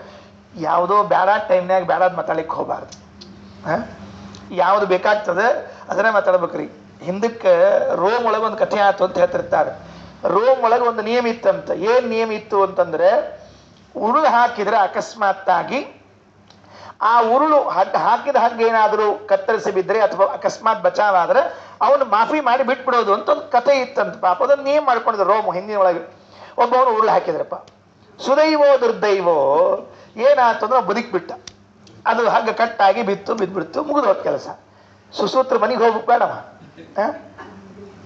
ಯಾವುದೋ ಬ್ಯಾಡಾದ ಟೈಮ್ನಾಗ ಬ್ಯಾಡಾದ ಮಾತಾಡ್ಲಿಕ್ಕೆ ಹೋಗಬಾರ್ದು. ಯಾವುದು ಬೇಕಾಗ್ತದೆ ಅದನ್ನೇ ಮಾತಾಡ್ಬೇಕ್ರಿ. ಹಿಂದಕ್ಕೆ ರೋಮ್ ಒಳಗೆ ಒಂದು ಕಥೆ ಆಯ್ತು ಅಂತ ಹೇಳ್ತಿರ್ತಾರೆ. ರೋಮ್ ಒಳಗೆ ಒಂದು ನಿಯಮ ಇತ್ತಂತ. ಏನು ನಿಯಮ ಇತ್ತು ಅಂತಂದ್ರೆ, ಉರುಳು ಹಾಕಿದ್ರೆ ಅಕಸ್ಮಾತ್ತಾಗಿ ಆ ಉರುಳು ಹಾಕಿದ ಹಗ್ಗ ಏನಾದರೂ ಕತ್ತರಿಸಿ ಬಿದ್ದರೆ ಅಥವಾ ಅಕಸ್ಮಾತ್ ಬಚಾವಾದ್ರೆ ಅವನು ಮಾಫಿ ಮಾಡಿ ಬಿಟ್ಬಿಡೋದು ಅಂತ ಒಂದು ಕಥೆ ಇತ್ತಂತ. ಪಾಪ ಅದನ್ನು ನಿಯಮ ಮಾಡ್ಕೊಂಡಿದ್ರು ರೋಮ್ ಹಿಂದಿನ ಒಳಗೆ. ಒಬ್ಬವನು ಉರುಳು ಹಾಕಿದ್ರಪ್ಪ, ಸುದೈವೋ ದುರ್ದೈವೋ ಏನಾಯ್ತಂದ್ರೆ ಬದುಕಿಬಿಟ್ಟ. ಅದು ಹಗ್ಗ ಕಟ್ಟಾಗಿ ಬಿದ್ದುಬಿಡ್ತು, ಮುಗಿದು ಹೋದ ಕೆಲಸ. ಸುಸೂತ್ರ ಮನೆಗೆ ಹೋಗ್ಬೇಕು ಬೇಡವ,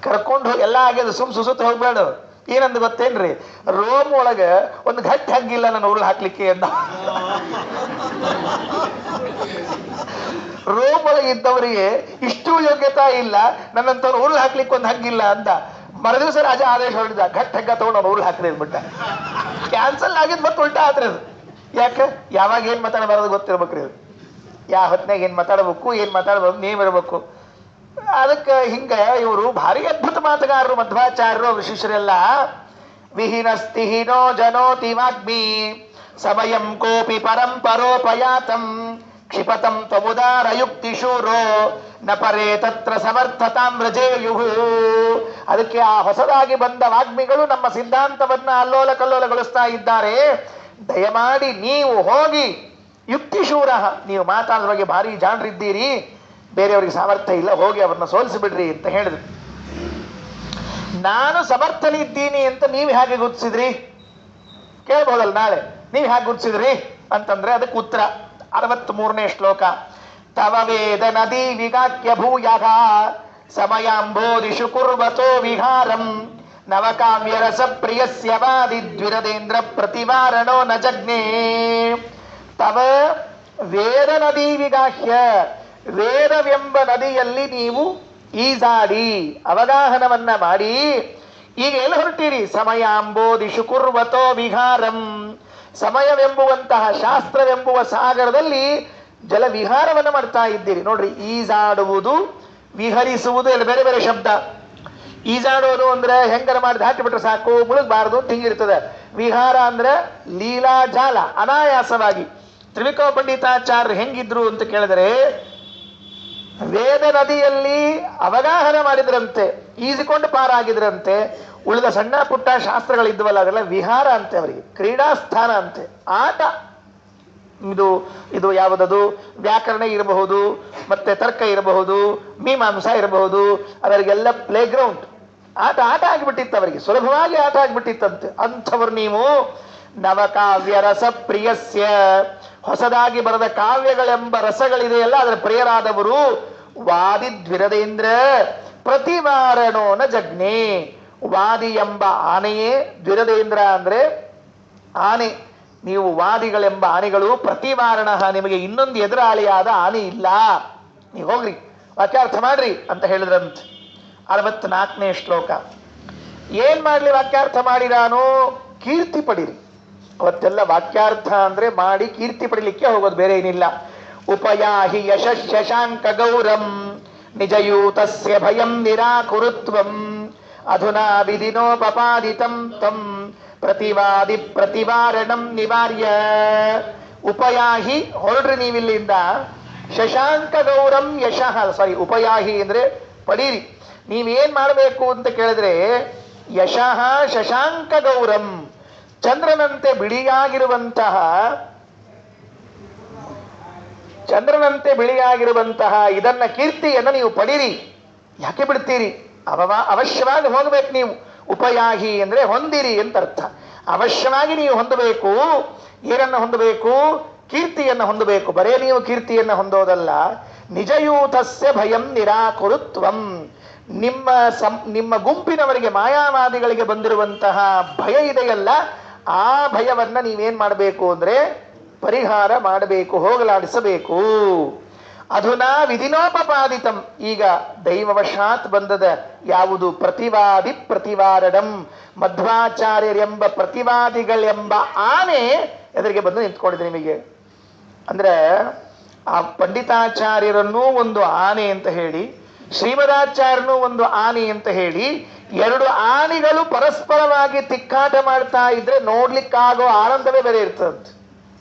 ಕರ್ಕೊಂಡು ಹೋಗಿ ಎಲ್ಲ ಆಗ್ಯದ, ಸುಸೂತ್ರ ಹೋಗ್ಬೇಡ. ಏನಂದು ಗೊತ್ತೇನ್ರಿ, ರೋಮ್ ಒಳಗೆ ಒಂದು ಗಟ್ಟಿ ಹಗ್ಗಿಲ್ಲ ನನ್ನ ಉರುಳು ಹಾಕ್ಲಿಕ್ಕೆ ಅಂದ. ರೋಮ್ ಒಳಗೆ ಇದ್ದವರಿಗೆ ಇಷ್ಟು ಯೋಗ್ಯತಾ ಇಲ್ಲ, ನನ್ನಂತವ್ರು ಉರುಳು ಹಾಕ್ಲಿಕ್ಕೆ ಒಂದು ಹಗ್ಗಿಲ್ಲ ಅಂದ. ಮರುದಿವಸ ರಾಜ ಆದೇಶ ಹೊರಡಿದ, ಗಟ್ಟಿ ಹಗ್ಗ ತಗೊಂಡು ಅವ್ನು ಉರುಳು ಹಾಕ್ರಿ ಅಂದ್ಬಿಟ್ಟ. ಕ್ಯಾನ್ಸಲ್ ಆಗಿದ್ ಮತ್ತೆ ಉಲ್ಟಾ ಆತ್ರಿ ಅದು. ಯಾಕೆ? ಯಾವಾಗ ಏನ್ ಮಾತಾಡಬಾರದು ಗೊತ್ತಿರ್ಬೇಕ್ರಿ ಅದು. ಯಾವ ಹೊತ್ನಾಗ ಏನ್ ಮಾತಾಡ್ಬೇಕು, ಏನ್ ಮಾತಾಡ್ಬೇಕು, ನೇಮ್ ಇರಬೇಕು. ಅದಕ್ಕೆ ಹಿಂಗ ಇವರು ಭಾರಿ ಅದ್ಭುತ ಮಾತುಗಾರರು ಮಧ್ವಾಚಾರ್ಯರು ಶಿಷ್ಯರೆಲ್ಲ. ವಿಹೀನಸ್ತಿಹೀನೋ ಜನೋತಿ ವಾಗ್ಮಿ ಸಮಯಂ ಕೋಪಿ ಪರಂಪರೋಪಯಾತಂ ಕ್ಷಿಪತಂ ತ್ವಮುದಾರ ಯುಕ್ತಿಶೂರೋ ನ ಪರೇ ತತ್ರ ಸಮರ್ಥತಾಂ ವ್ರಜೇಯುಹು. ಅದಕ್ಕೆ ಆ ಹೊಸದಾಗಿ ಬಂದ ವಾಗ್ಮಿಗಳು ನಮ್ಮ ಸಿದ್ಧಾಂತವನ್ನ ಅಲ್ಲೋಲ ಕಲ್ಲೋಲಗೊಳಿಸ್ತಾ ಇದ್ದಾರೆ. ದಯಮಾಡಿ ನೀವು ಹೋಗಿ ಯುಕ್ತಿಶೂರ, ನೀವು ಮಾತಾಡೋದ್ರ ಬಗ್ಗೆ ಭಾರಿ ಜಾಣರಿದ್ದೀರಿ, ಬೇರೆಯವರಿಗೆ ಸಾಮರ್ಥ್ಯ ಇಲ್ಲ, ಹೋಗಿ ಅವ್ರನ್ನ ಸೋಲಿಸಿಬಿಡ್ರಿ ಅಂತ ಹೇಳಿದ್ರು. ನಾನು ಸಮರ್ಥನಿದ್ದೀನಿ ಅಂತ ನೀವು ಹೇಗೆ ಗುರುತಿಸಿದ್ರಿ ಕೇಳ್ಬೋದಲ್ಲ ನಾಳೆ. ನೀವು ಹೇಗೆ ಗುರುತಿಸಿದ್ರಿ ಅಂತಂದ್ರೆ ಅದಕ್ಕೆ ಉತ್ತರ 63ನೇ ಶ್ಲೋಕ. ತವ ವೇದ ನದಿ ವಿಗಾಕ್ಯ ಭೂಯಃ ಸಮಯಾಂಬೋದಿಷು ಕುರ್ವತೋ ವಿಹಾರಂ ನವಕಾವ್ಯರಸ ಪ್ರಿಯಸ್ಯ ವಾದಿ ದ್ವಿರದೇಂದ್ರ ಪ್ರತಿವಾರಣೋ ನ ಜಗ್ನೇ. ತವ ವೇದ ನದಿ ವಿಗಾಹ್ಯ, ವೇದವೆಂಬ ನದಿಯಲ್ಲಿ ನೀವು ಈಜಾಡಿ ಅವಗಾಹನವನ್ನ ಮಾಡಿ ಈಗ ಎಲ್ಲಿ ಹೊರಟೀರಿ? ಸಮಯಾಂಬೋದಿಷು ಕುರ್ವತೋ ವಿಹಾರಂ, ಸಮಯವೆಂಬುವಂತಹ ಶಾಸ್ತ್ರವೆಂಬುವ ಸಾಗರದಲ್ಲಿ ಜಲ ವಿಹಾರವನ್ನು ಮಾಡ್ತಾ ಇದ್ದೀರಿ. ನೋಡ್ರಿ, ಈಜಾಡುವುದು ವಿಹರಿಸುವುದು ಎಲ್ಲ ಬೇರೆ ಬೇರೆ ಶಬ್ದ. ಈಜಾಡೋದು ಅಂದ್ರೆ ಹೆಂಗರ ಮಾಡಿ ದಾಟಿಬಿಟ್ರೆ ಸಾಕು, ಮುಳುಗಬಾರದು ಅಂತ ಹಿಂಗಿರ್ತದೆ. ವಿಹಾರ ಅಂದ್ರೆ ಲೀಲಾ ಜಾಲ, ಅನಾಯಾಸವಾಗಿ. ತ್ರಿವಿಕ್ರ ಪಂಡಿತಾಚಾರ್ಯರು ಹೆಂಗಿದ್ರು ಅಂತ ಕೇಳಿದರೆ, ವೇದ ನದಿಯಲ್ಲಿ ಅವಗಾಹನ ಮಾಡಿದ್ರಂತೆ, ಈಜಿಕೊಂಡು ಪಾರಾಗಿದ್ರಂತೆ. ಉಳಿದ ಸಣ್ಣ ಪುಟ್ಟ ಶಾಸ್ತ್ರಗಳಿದ್ವಲ್ಲ ಅದೆಲ್ಲ ವಿಹಾರ ಅಂತೆ, ಅವರಿಗೆ ಕ್ರೀಡಾಸ್ಥಾನ ಅಂತೆ, ಆಟ. ಇದು ಯಾವುದದು? ವ್ಯಾಕರಣ ಇರಬಹುದು, ಮತ್ತೆ ತರ್ಕ ಇರಬಹುದು, ಮೀಮಾಂಸ ಇರಬಹುದು, ಅವರಿಗೆಲ್ಲ ಪ್ಲೇ ಗ್ರೌಂಡ್, ಆಟ ಆಗಿಬಿಟ್ಟಿತ್ತು ಅವರಿಗೆ, ಸುಲಭವಾಗಿ ಆಟ ಆಗಿಬಿಟ್ಟಿತ್ತಂತೆ. ಅಂಥವ್ರು ನೀವು ನವಕಾವ್ಯ ರಸ ಪ್ರಿಯಸ್ಯ, ಹೊಸದಾಗಿ ಬರೆದ ಕಾವ್ಯಗಳೆಂಬ ರಸಗಳಿದೆಯಲ್ಲ ಅದರ ಪ್ರಿಯರಾದವರು. ವಾದಿ ದ್ವಿರದೇಂದ್ರ ಪ್ರತಿವಾರಣೋನ ಜಗ್ನೆ, ವಾದಿ ಎಂಬ ಆನೆಯೇ, ದ್ವಿರದೇಂದ್ರ ಅಂದ್ರೆ ಆನೆ, ನೀವು ವಾದಿಗಳೆಂಬ ಆನೆಗಳು, ಪ್ರತಿವಾರಣ, ನಿಮಗೆ ಇನ್ನೊಂದು ಎದುರಾಳಿಯಾದ ಆನೆ ಇಲ್ಲ, ನೀವು ಹೋಗ್ರಿ ವಾಕ್ಯಾರ್ಥ ಮಾಡ್ರಿ ಅಂತ ಹೇಳಿದ್ರಂತ. 64ನೇ ಶ್ಲೋಕ. ಏನ್ ಮಾಡ್ಲಿ ವಾಕ್ಯಾರ್ಥ ಮಾಡಿರಾನೋ? ಕೀರ್ತಿ ಪಡಿರಿ. ಅವತ್ತೆಲ್ಲ ವಾಕ್ಯಾರ್ಥ ಅಂದ್ರೆ ಮಾಡಿ ಕೀರ್ತಿ ಪಡಿಲಿಕ್ಕೆ ಹೋಗೋದು, ಬೇರೆ ಏನಿಲ್ಲ. ಉಪಯಾಹಿ ಯಶಃ ಶಶಾಂಕ ಗೌರಂ ನಿಜಯೂತಸ್ಯ ಭಯಂ ನಿರಾಕುರುತ್ವಂ ಅಧುನಾ ವಿಧಿನೋಪಪಾದಿತಂ ತಂ ಪ್ರತಿವಾದಿ ಪ್ರತಿವಾರಣಂ ನಿವಾರ್ಯ. ಉಪಯಾಹಿ, ಹೊರಡ್ರಿ ನೀವಿಲ್ಲಿಂದ. ಶಶಾಂಕ ಗೌರಂ ಯಶಃ, ಉಪಯಾಹಿ ಅಂದ್ರೆ ಪಡೀರಿ. ನೀವೇನ್ ಮಾಡಬೇಕು ಅಂತ ಕೇಳಿದ್ರೆ, ಯಶಃ ಶಶಾಂಕ ಗೌರಂ, ಚಂದ್ರನಂತೆ ಬಿಳಿಯಾಗಿರುವಂತಹ ಇದನ್ನ ಕೀರ್ತಿಯನ್ನು ನೀವು ಪಡೀರಿ. ಯಾಕೆ ಬಿಡ್ತೀರಿ? ಅವಶ್ಯವಾಗಿ ಹೋಗ್ಬೇಕು ನೀವು. ಉಪಯಾಹಿ ಅಂದ್ರೆ ಹೊಂದಿರಿ ಅಂತ ಅರ್ಥ. ಅವಶ್ಯವಾಗಿ ನೀವು ಹೊಂದಬೇಕು. ಏನನ್ನ ಹೊಂದಬೇಕು? ಕೀರ್ತಿಯನ್ನು ಹೊಂದಬೇಕು. ಬರೇ ನೀವು ಕೀರ್ತಿಯನ್ನು ಹೊಂದೋದಲ್ಲ. ನಿಜಯೂತಸ್ಯ ಭಯಂ ನಿರಾಕುರುತ್ವಂ, ನಿಮ್ಮ ಗುಂಪಿನವರಿಗೆ, ಮಾಯಾವಾದಿಗಳಿಗೆ ಬಂದಿರುವಂತಹ ಭಯ ಇದೆಯಲ್ಲ, ಆ ಭಯವನ್ನ ನೀವೇನ್ ಮಾಡಬೇಕು ಅಂದ್ರೆ ಪರಿಹಾರ ಮಾಡಬೇಕು, ಹೋಗಲಾಡಿಸಬೇಕು. ಅಧುನಾ ವಿಧಿನೋಪಪಾದಿತಂ, ಈಗ ದೈವವಶಾತ್ ಬಂದದ ಯಾವುದು? ಪ್ರತಿವಾದಿ ಪ್ರತಿವಾರಣಂ. ಮಧ್ವಾಚಾರ್ಯರೆಂಬ ಪ್ರತಿವಾದಿಗಳೆಂಬ ಆನೆ ಎದುರಿಗೆ ಬಂದು ನಿಂತ್ಕೊಂಡಿದೆ ನಿಮಗೆ. ಅಂದ್ರೆ ಆ ಪಂಡಿತಾಚಾರ್ಯರನ್ನೂ ಒಂದು ಆನೆ ಅಂತ ಹೇಳಿ, ಶ್ರೀಮದಾಚಾರ್ಯನೂ ಒಂದು ಆನೆ ಅಂತ ಹೇಳಿ, ಎರಡು ಆನೆಗಳು ಪರಸ್ಪರವಾಗಿ ತಿಕ್ಕಾಟ ಮಾಡ್ತಾ ಇದ್ರೆ ನೋಡ್ಲಿಕ್ಕಾಗೋ ಆನಂದವೇ ಬೇರೆ ಇರ್ತದಂತೆ.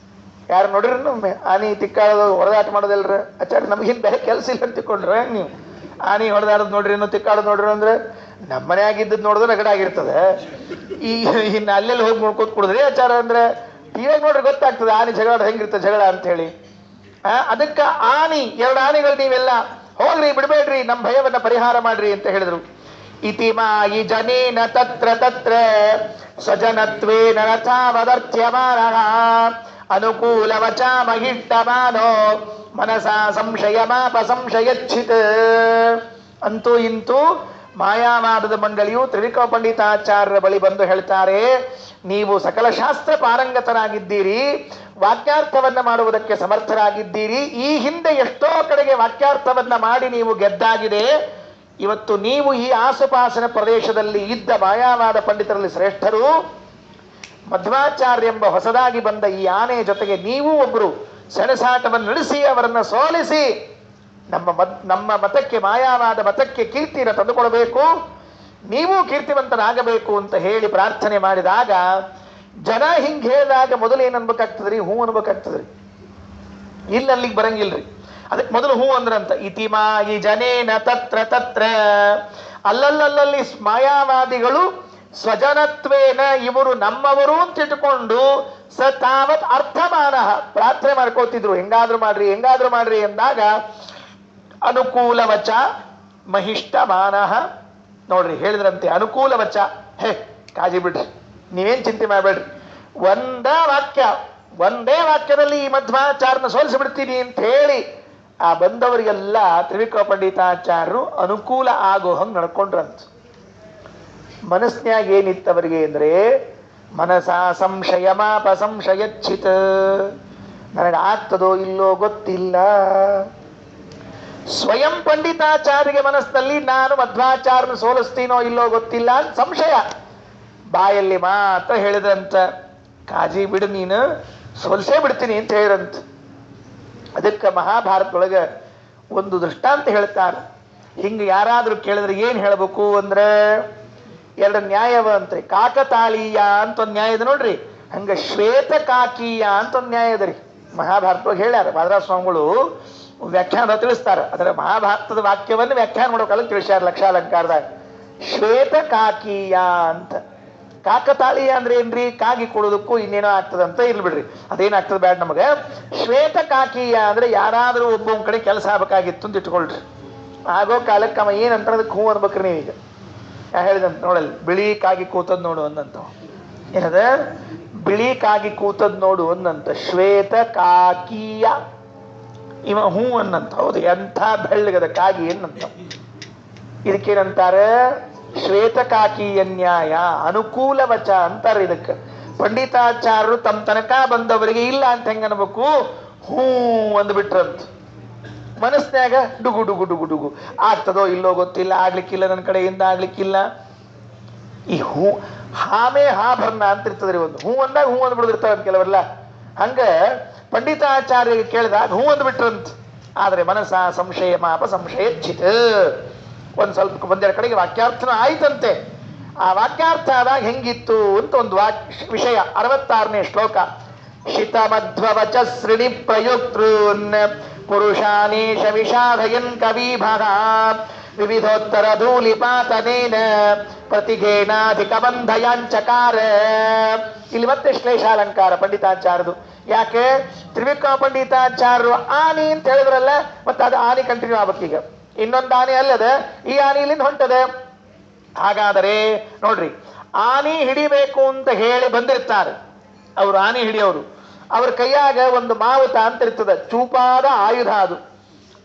ಯಾರು ನೋಡ್ರಿ ಒಮ್ಮೆ ಆನೆ ತಿಕ್ಕಾಡೋದು, ಹೊಡೆದಾಟ ಮಾಡೋದಲ್ರ? ಆಚಾರ್ಯ ನಮಗಿನ್ ಬೇರೆ ಕೆಲಸ ಇಲ್ಲ ಅಂತ ತಿಳ್ಕೊಂಡ್ರೆ ನೀವು ಆನೆ ಹೊಡೆದಾಡೋದು ನೋಡ್ರಿ, ತಿಕ್ಕಾಡೋದು ನೋಡ್ರಿ ಅಂದ್ರೆ ನಮ್ಮ ಮನೆಯಾಗಿದ್ದದ್ ನೋಡಿದ್ರೆ ರಗಡಾಗಿರ್ತದೆ. ಇನ್ನು ಅಲ್ಲೆಲ್ಲಿ ಹೋಗಿ ನೋಡ್ಕೋತ ಕುಡಿದ್ರಿ ಆಚಾರ ಅಂದ್ರೆ ಇವಾಗ ನೋಡ್ರಿ ಗೊತ್ತಾಗ್ತದೆ ಆನೆ ಜಗಳ ಹೆಂಗಿರ್ತದೆ ಜಗಳ ಅಂತ ಹೇಳಿ. ಅದಕ್ಕ ಎರಡು ಆನೆಗಳು ನೀವೆಲ್ಲ ಹೋಗ್ರಿ, ಬಿಡ್ಬೇಡ್ರಿ, ನಮ್ಮ ಭಯವನ್ನ ಪರಿಹಾರ ಮಾಡ್ರಿ ಅಂತ ಹೇಳಿದ್ರು. ಇತಿ ಮಾಯಿ ಜನೇನ ತತ್ರ ತತ್ರ ಸ್ವಜನತ್ವೇನ ರಥಾವದರ್ಥ್ಯಮಾನಃ ಅನುಕೂಲ ವಚ ಮಹಿಟ್ಟಮಾನೋ ಮನಸಾ ಸಂಶಯಮಾಪ ಸಂಶಯಚ್ಛಿತ್. ಅಂತೂ ಇಂತೂ ಮಾಯಾವಾದದ ಮಂಡಳಿಯು ತ್ರಿವಿಕ್ರಮ ಪಂಡಿತಾಚಾರ್ಯರ ಬಳಿ ಬಂದು ಹೇಳ್ತಾರೆ, ನೀವು ಸಕಲ ಶಾಸ್ತ್ರ ಪಾರಂಗತರಾಗಿದ್ದೀರಿ, ವಾಕ್ಯಾರ್ಥವನ್ನ ಮಾಡುವುದಕ್ಕೆ ಸಮರ್ಥರಾಗಿದ್ದೀರಿ. ಈ ಹಿಂದೆ ಎಷ್ಟೋ ಕಡೆಗೆ ವಾಕ್ಯಾರ್ಥವನ್ನ ಮಾಡಿ ನೀವು ಗೆದ್ದಾಗಿದೆ. ಇವತ್ತು ನೀವು ಈ ಆಸುಪಾಸಿನ ಪ್ರದೇಶದಲ್ಲಿ ಇದ್ದ ಮಾಯಾವಾದ ಪಂಡಿತರಲ್ಲಿ ಶ್ರೇಷ್ಠರು. ಮಧ್ವಾಚಾರ್ಯ ಎಂಬ ಹೊಸದಾಗಿ ಬಂದ ಈ ಆನೆಯ ಜೊತೆಗೆ ನೀವು ಒಬ್ಬರು ಸೆಣಸಾಟವನ್ನು ನಡೆಸಿ ಅವರನ್ನು ಸೋಲಿಸಿ ನಮ್ಮ ಮತಕ್ಕೆ, ಮಾಯಾವಾದ ಮತಕ್ಕೆ ಕೀರ್ತಿಯನ್ನು ತಂದುಕೊಡಬೇಕು, ನೀವು ಕೀರ್ತಿವಂತನಾಗಬೇಕು ಅಂತ ಹೇಳಿ ಪ್ರಾರ್ಥನೆ ಮಾಡಿದಾಗ, ಜನ ಹಿಂಗೆ ಹೇಳಿದಾಗ ಮೊದಲು ಏನು ಅನ್ಬೇಕಾಗ್ತದ್ರಿ? ಹೂ ಅನ್ಬೇಕಾಗ್ತದ್ರಿ. ಅಲ್ಲಿಗೆ ಬರಂಗಿಲ್ರಿ. ಅದಕ್ಕೆ ಮೊದಲು ಹೂ ಅಂದ್ರಂತ. ಇತಿಮಾಯಿ ಜನೇನ ತತ್ರ ತತ್ರ, ಅಲ್ಲಲ್ಲಿ ಮಾಯಾವಾದಿಗಳು ಸ್ವಜನತ್ವೇನ, ಇವರು ನಮ್ಮವರು ಅಂತ ಇಟ್ಟುಕೊಂಡು ಸ ತಾವತ್ ಅರ್ಥಮಾನ ಪ್ರಾರ್ಥನೆ ಮಾಡ್ಕೋತಿದ್ರು, ಹೆಂಗಾದ್ರೂ ಮಾಡ್ರಿ ಎಂದಾಗ ಅನುಕೂಲ ವಚ ಮಹಿಷ್ಟಮಾನ. ನೋಡ್ರಿ ಹೇಳಿದ್ರಂತೆ, ಅನುಕೂಲ ವಚ, ಕಾಜಿ ಬಿಡ್ರಿ, ನೀವೇನ್ ಚಿಂತೆ ಮಾಡಬೇಡ್ರಿ, ಒಂದೇ ವಾಕ್ಯದಲ್ಲಿ ಈ ಮಧ್ವಾಚಾರ್ಯನ ಸೋಲಿಸಿಬಿಡ್ತೀನಿ ಅಂತ ಹೇಳಿ ಆ ಬಂದವರಿಗೆಲ್ಲ ತ್ರಿವಿಕ್ರಮ ಪಂಡಿತಾಚಾರ್ಯರು ಅನುಕೂಲ ಆಗೋ ಹಂಗೆ ನಡ್ಕೊಂಡ್ರಂತ. ಮನಸ್ನ್ಯಾಗ ಏನಿತ್ತವರಿಗೆ ಅಂದ್ರೆ, ಮನಸಾ ಸಂಶಯಮಾಪ ಸಂಶಯಚ್ಛಿತ್, ನನಗೆ ಆಗ್ತದೋ ಇಲ್ಲೋ ಗೊತ್ತಿಲ್ಲ. ಸ್ವಯಂ ಪಂಡಿತಾಚಾರ್ಯಗೆ ಮನಸ್ಸಿನಲ್ಲಿ ನಾನು ಮಧ್ವಾಚಾರ್ಯನ ಸೋಲಿಸ್ತೀನೋ ಇಲ್ಲೋ ಗೊತ್ತಿಲ್ಲ ಅಂತ ಸಂಶಯ. ಬಾಯಲ್ಲಿ ಮಾತ್ರ ಹೇಳಿದ್ರಂತ, ಕಾಜಿ ಬಿಡು, ನೀನು ಸೋಲ್ಸೇ ಬಿಡ್ತೀನಿ ಅಂತ ಹೇಳಿದ್ರಂತ. ಅದಕ್ಕೆ ಮಹಾಭಾರತದೊಳಗೆ ಒಂದು ದೃಷ್ಟಾಂತ ಹೇಳ್ತಾರೆ. ಹಿಂಗೆ ಯಾರಾದ್ರೂ ಕೇಳಿದ್ರೆ ಏನ್ ಹೇಳ್ಬೇಕು ಅಂದ್ರೆ, ಎರಡು ನ್ಯಾಯವ ಅಂತ್ರಿ. ಕಾಕತಾಳೀಯ ಅಂತ ಒಂದು ನ್ಯಾಯ ಇದೆ ನೋಡ್ರಿ, ಹಂಗ ಶ್ವೇತ ಕಾಕೀಯ ಅಂತ ಒಂದು ನ್ಯಾಯ ಅದ ರೀ. ಮಹಾಭಾರತವಾಗಿ ಹೇಳ್ಯಾರ ಮಾಧವ ಸ್ವಾಮಿಗಳು, ವ್ಯಾಖ್ಯಾನ ತಿಳಿಸ್ತಾರ. ಅದರ ಮಹಾಭಾರತದ ವಾಕ್ಯವನ್ನು ವ್ಯಾಖ್ಯಾನ ಮಾಡೋಕಲ್ಲ ತಿಳಿಸ್ಯಾರ ಲಕ್ಷಾಲಂಕಾರದಾಗ. ಶ್ವೇತ ಕಾಕೀಯ ಅಂತ. ಕಾಕತಾಳೀಯ ಅಂದ್ರೆ ಏನ್ರಿ? ಕಾಗಿ ಕೊಡೋದಕ್ಕೂ ಇನ್ನೇನೋ ಆಗ್ತದಂತ ಇರ್ಲಿ ಬಿಡ್ರಿ, ಅದೇನಾಗ್ತದೆ ಬ್ಯಾಡ ನಮಗೆ. ಶ್ವೇತ ಕಾಕೀಯ ಅಂದ್ರೆ ಯಾರಾದ್ರೂ ಒಬ್ಬೊಂದ್ ಕಡೆ ಕೆಲಸ ಆಗ್ಬೇಕಾಗಿತ್ತು ಅಂತ ಇಟ್ಕೊಳ್ರಿ. ಆಗೋ ಕಾಲಕ್ಕೆ ಅವ ಏನಂತ ಅದಕ್ಕೆ ಹೂ ಅನ್ಬೇಕ್ರಿ. ನೀವೀಗ ಹೇಳಿದಂತ ನೋಡಲ್ಲಿ, ಬಿಳಿ ಕಾಗಿ ಕೂತದ್ ನೋಡು ಅಂದಂತ. ಏನದ? ಬಿಳಿ ಕಾಗಿ ಕೂತದ್ ನೋಡು ಅಂದಂತ. ಶ್ವೇತ ಕಾಕೀಯ ಇವ ಹೂ ಅನ್ನಂತ. ಹೌದು, ಎಂಥ ಬೆಳ್ಳಗದ ಕಾಗಿ ಏನಂತ. ಇದಕ್ಕೇನಂತಾರೆ? ಶ್ವೇತ ಕಾಕೀಯ ನ್ಯಾಯ, ಅನುಕೂಲ ವಚ ಅಂತಾರೆ ಇದಕ್ಕೆ. ಪಂಡಿತಾಚಾರ್ಯರು ತಮ್ಮ ತನಕ ಬಂದವರಿಗೆ ಇಲ್ಲ ಅಂತ ಹೆಂಗ ಅನ್ಬೇಕು, ಹೂ ಅಂದ್ಬಿಟ್ರಂತ. ಮನಸ್ನ್ಯಾಗ ಡುಗು ಡುಗು ಡುಗು ಡುಗು, ಆಗ್ತದೋ ಇಲ್ಲೋ ಗೊತ್ತಿಲ್ಲ, ಆಗ್ಲಿಕ್ಕಿಲ್ಲ, ನನ್ನ ಕಡೆಯಿಂದ ಆಗ್ಲಿಕ್ಕಿಲ್ಲ. ಈ ಹೂ ಹಾಮೆ ಹಾಭರಣ ಅಂತ ಇರ್ತದ್ರಿ. ಒಂದು ಹೂ ಅಂದಾಗ ಹೂ ಅಂದ್ಬಿಡಿದಿರ್ತಾವ ಕೆಲವರೆಲ್ಲ. ಹಂಗ ಪಂಡಿತಾಚಾರ್ಯ ಕೇಳಿದಾಗ ಹೂ ಅಂದ್ಬಿಟ್ರಂತ. ಆದ್ರೆ ಮನಸ್ಸ ಸಂಶಯ ಮಾಪ ಸಂಶಯ ಚಿತ್. ಸ್ವಲ್ಪ ಒಂದೆರಡು ಕಡೆಗೆ ವಾಕ್ಯಾರ್ಥನ ಆಯ್ತಂತೆ. ಆ ವಾಕ್ಯಾರ್ಥ ಆದಾಗ ಹೆಂಗಿತ್ತು ಅಂತ ಒಂದು ವಿಷಯ. 66ನೇ ಶ್ಲೋಕ. ಶಿತಮಧ್ವವಚ ಸೃಣಿ ಪ್ರಯುಕ್ತೃನ್ ಪುರುಷಾನೇಶ ವಿಷಾಧಯನ್ ಕವಿಭಃ ವಿವಿಧೋತ್ತರ ಧೂಲಿಪಾತನೇನ ಪ್ರತಿಘೇನಾಧಿಕ ಬಂಧಯಾಂಚಕಾರ. ಇಲ್ಲಿ ಮತ್ತೆ ಶ್ಲೇಷಾಲಂಕಾರ ಪಂಡಿತಾಚಾರ್ಯದು. ಯಾಕೆ ತ್ರಿವಿಕ್ರಮ ಪಂಡಿತಾಚಾರ್ಯರು ಆನಿ ಅಂತ ಹೇಳಿದ್ರಲ್ಲ, ಮತ್ತೆ ಅದು ಆನಿ ಕಂಟಿನ್ಯೂ ಆಗ್ಬೇಕೀಗ. ಇನ್ನೊಂದು ಆನೆ ಅಲ್ಲದ, ಈ ಆನಿ ಇಲ್ಲಿಂದ ಹೊಂಟದೆ. ಹಾಗಾದರೆ ನೋಡ್ರಿ, ಆನಿ ಹಿಡಿಬೇಕು ಅಂತ ಹೇಳಿ ಬಂದಿರ್ತಾರೆ ಅವರು. ಆನಿ ಹಿಡಿಯೋರು ಅವ್ರ ಕೈಯಾಗ ಒಂದು ಮಾವುತ ಅಂತ ಇರ್ತದೆ, ಚೂಪಾದ ಆಯುಧ ಅದು.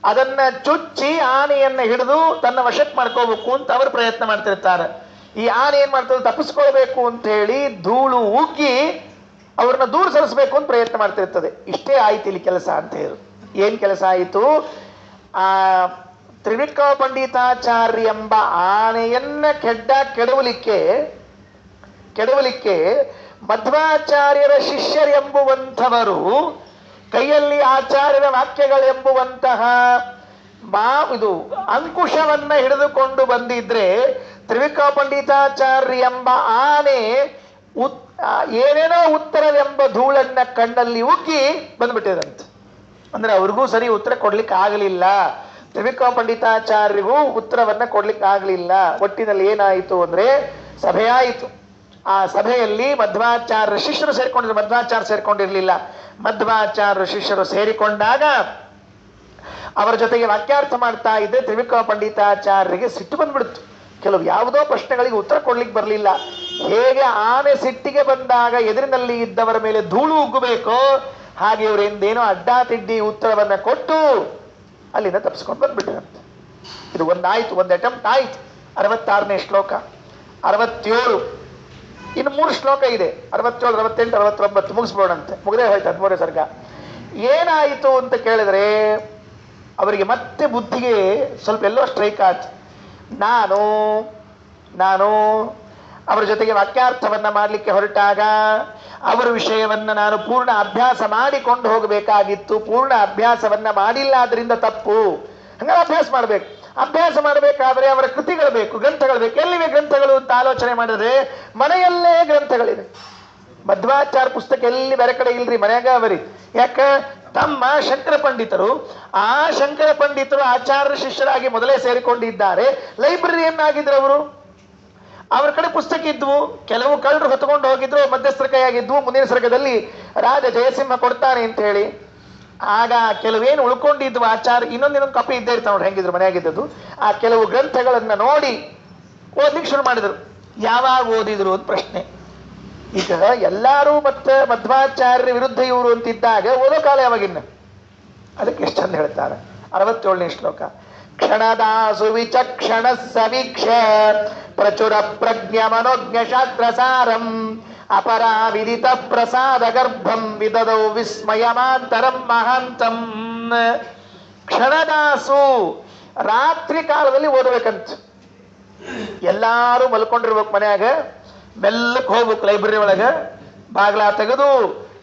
ಅದನ್ನ ಚುಚ್ಚಿ ಆನೆಯನ್ನ ಹಿಡಿದು ತನ್ನ ವಶಕ್ಕೆ ಮಾಡ್ಕೋಬೇಕು ಅಂತ ಅವರು ಪ್ರಯತ್ನ ಮಾಡ್ತಿರ್ತಾರೆ. ಈ ಆನೆ ಏನ್ ಮಾಡ್ತದೆ, ತಪ್ಪಿಸ್ಕೊಳ್ಬೇಕು ಅಂತ ಹೇಳಿ ಧೂಳು ಉಗ್ಗಿ ಅವ್ರನ್ನ ದೂರ ಸರಿಸಬೇಕು ಅಂತ ಪ್ರಯತ್ನ ಮಾಡ್ತಿರ್ತದೆ. ಇಷ್ಟೇ ಆಯ್ತು ಇಲ್ಲಿ ಕೆಲಸ ಅಂತ ಹೇಳಿ. ಏನ್ ಕೆಲಸ ಆಯಿತು? ಆ ತ್ರಿವಿಕ್ರಮ ಪಂಡಿತಾಚಾರ್ಯ ಎಂಬ ಆನೆಯನ್ನ ಕೆಡವಲಿಕ್ಕೆ ಮಧ್ವಾಚಾರ್ಯರ ಶಿಷ್ಯರೆಂಬುವಂಥವರು ಕೈಯಲ್ಲಿ ಆಚಾರ್ಯರ ವಾಕ್ಯಗಳೆಂಬುವಂತಹ ಇದು ಅಂಕುಶವನ್ನ ಹಿಡಿದುಕೊಂಡು ಬಂದಿದ್ರೆ ತ್ರಿವಿಕ್ರಮ ಪಂಡಿತಾಚಾರ್ಯ ಎಂಬ ಆನೆ ಏನೇನೋ ಉತ್ತರವೆಂಬ ಧೂಳನ್ನ ಕಣ್ಣಲ್ಲಿ ಉಗ್ಗಿ ಬಂದ್ಬಿಟ್ಟಿದಂತೆ. ಅಂದ್ರೆ ಅವ್ರಿಗೂ ಸರಿ ಉತ್ತರ ಕೊಡ್ಲಿಕ್ಕೆ ಆಗಲಿಲ್ಲ, ತ್ರಿವಿಕ್ರಮ ಪಂಡಿತಾಚಾರ್ಯರಿಗೂ ಉತ್ತರವನ್ನ ಕೊಡ್ಲಿಕ್ಕೆ ಆಗಲಿಲ್ಲ. ಒಟ್ಟಿನಲ್ಲಿ ಏನಾಯಿತು ಅಂದ್ರೆ ಸಭೆ ಆಯಿತು. ಆ ಸಭೆಯಲ್ಲಿ ಮಧ್ವಾಚಾರ್ಯ ಶಿಷ್ಯರು ಸೇರಿಕೊಂಡಿದ್ರು, ಮಧ್ವಾಚಾರ್ಯ ಸೇರಿಕೊಂಡಿರ್ಲಿಲ್ಲ. ಮಧ್ವಾಚಾರ್ಯ ಶಿಷ್ಯರು ಸೇರಿಕೊಂಡಾಗ ಅವರ ಜೊತೆಗೆ ವಾಕ್ಯಾರ್ಥ ಮಾಡ್ತಾ ಇದ್ದೆ ತ್ರಿವಿಕ್ರಮ ಪಂಡಿತಾಚಾರ್ಯರಿಗೆ ಸಿಟ್ಟು ಬಂದ್ಬಿಡ್ತು. ಕೆಲವು ಯಾವುದೋ ಪ್ರಶ್ನೆಗಳಿಗೆ ಉತ್ತರ ಕೊಡ್ಲಿಕ್ಕೆ ಬರಲಿಲ್ಲ. ಹೇಗೆ ಆನೆ ಸಿಟ್ಟಿಗೆ ಬಂದಾಗ ಎದುರಿನಲ್ಲಿ ಇದ್ದವರ ಮೇಲೆ ಧೂಳು ಉಗ್ಗಬೇಕೋ ಹಾಗೆ ಇವರು ಎಂದೇನೋ ಅಡ್ಡಾತಿಡ್ಡಿ ಉತ್ತರವನ್ನ ಕೊಟ್ಟು ಅಲ್ಲಿಂದ ತಪ್ಪಿಸ್ಕೊಂಡು ಬಂದ್ಬಿಟ್ರಂತೆ. ಇದು ಒಂದಾಯ್ತು, ಒಂದು ಅಟೆಂಪ್ಟ್ ಆಯ್ತು. 66ನೇ ಶ್ಲೋಕ. 67 ಇನ್ನು 3 ಶ್ಲೋಕ ಇದೆ. 67, 68, 69 ಮುಗಿಸ್ಬೋಣಂತೆ. ಮುಗದೇ ಹೋಯ್ತು 13ನೇ ಸರ್ಗ. ಏನಾಯಿತು ಅಂತ ಕೇಳಿದ್ರೆ ಅವರಿಗೆ ಮತ್ತೆ ಬುದ್ಧಿಗೆ ಸ್ವಲ್ಪ ಎಲ್ಲೋ ಸ್ಟ್ರೈಕ್ ಆಯ್ತು. ನಾನು ಅವರ ಜೊತೆಗೆ ವಾಕ್ಯಾರ್ಥವನ್ನ ಮಾಡಲಿಕ್ಕೆ ಹೊರಟಾಗ ಅವರ ವಿಷಯವನ್ನ ನಾನು ಪೂರ್ಣ ಅಭ್ಯಾಸ ಮಾಡಿಕೊಂಡು ಹೋಗಬೇಕಾಗಿತ್ತು. ಪೂರ್ಣ ಅಭ್ಯಾಸವನ್ನ ಮಾಡಿಲ್ಲ, ಅದರಿಂದ ತಪ್ಪು. ಹಂಗಾರೆ ಅಭ್ಯಾಸ ಮಾಡ್ಬೇಕು. ಅಭ್ಯಾಸ ಮಾಡಬೇಕಾದ್ರೆ ಅವರ ಕೃತಿಗಳು ಬೇಕು, ಗ್ರಂಥಗಳು ಬೇಕು. ಎಲ್ಲಿವೆ ಗ್ರಂಥಗಳು ಅಂತ ಆಲೋಚನೆ ಮಾಡಿದ್ರೆ ಮನೆಯಲ್ಲೇ ಗ್ರಂಥಗಳಿವೆ. ಮಧ್ವಾಚಾರ್ಯ ಪುಸ್ತಕ ಎಲ್ಲಿ ಬೇರೆ ಕಡೆ ಇಲ್ರಿ, ಮನೆಯಾಗ ಅವರಿ. ಯಾಕ ತಮ್ಮ ಶಂಕರ ಪಂಡಿತರು, ಆ ಶಂಕರ ಪಂಡಿತರು ಆಚಾರ್ಯ ಶಿಷ್ಯರಾಗಿ ಮೊದಲೇ ಸೇರಿಕೊಂಡಿದ್ದಾರೆ. ಲೈಬ್ರರಿಯನ್ನಾಗಿದ್ರು ಅವರು. ಅವ್ರ ಕಡೆ ಪುಸ್ತಕ ಇದ್ವು. ಕೆಲವು ಕಳ್ಳರು ಹೊತ್ಕೊಂಡು ಹೋಗಿದ್ರು, ಮಧ್ಯಸ್ಥರ ಕೈಯಾಗಿದ್ವು. ಮುಂದಿನ ಸರ್ಗದಲ್ಲಿ ರಾಜ ಜಯಸಿಂಹ ಕೊಡ್ತಾನೆ ಅಂತ ಹೇಳಿ. ಆಗ ಕೆಲವೇನು ಉಳ್ಕೊಂಡಿದ್ವು ಆಚಾರ್ಯ, ಇನ್ನೊಂದು ಕಾಪಿ ಇದ್ದೇ ಇರ್ತಾವ ನೋಡಿ, ಹೆಂಗಿದ್ರು ಮನೆಯಾಗಿದ್ದದ್ದು. ಆ ಕೆಲವು ಗ್ರಂಥಗಳನ್ನ ನೋಡಿ ಓದ್ಲಿಕ್ಕೆ ಶುರು ಮಾಡಿದ್ರು. ಯಾವಾಗ ಓದಿದ್ರು ಅಂತ ಪ್ರಶ್ನೆ. ಈಗ ಎಲ್ಲಾರು ಮತ್ತೆ ಮಧ್ವಾಚಾರ್ಯ ವಿರುದ್ಧ ಇವರು ಅಂತಿದ್ದಾಗ ಓದೋ ಕಾಲ ಯಾವಾಗಿನ್ನ. ಅದಕ್ಕೆ ಎಷ್ಟು ಚಂದ ಹೇಳ್ತಾರೆ. 67ನೇ ಶ್ಲೋಕ. ಕ್ಷಣದಾಸು ವಿಚಕ್ಷಣ ಸವೀಕ್ಷ ಪ್ರಚುರ ಪ್ರಜ್ಞ ಮನೋಜ್ಞ ಶಾಸ್ತ್ರಸಾರಂ ಅಪರಾವಿದಿತ ಪ್ರಸಾದ ಗರ್ಭಂ ವಿದದೌ ವಿಸ್ಮಯಮಾಂತರಂ ಮಹಾಂತಂ. ಕ್ಷಣದಾಸು ರಾತ್ರಿ ಕಾಲದಲ್ಲಿ ಓದಬೇಕಂತ. ಎಲ್ಲಾರು ಮಲ್ಕೊಂಡಿರ್ಬೇಕು ಮನ್ಯಾಗ, ಮೆಲ್ಲಕ್ಕೆ ಹೋಗ್ಬೇಕು ಲೈಬ್ರರಿ ಒಳಗ, ಬಾಗ್ಲ ತೆಗೆದು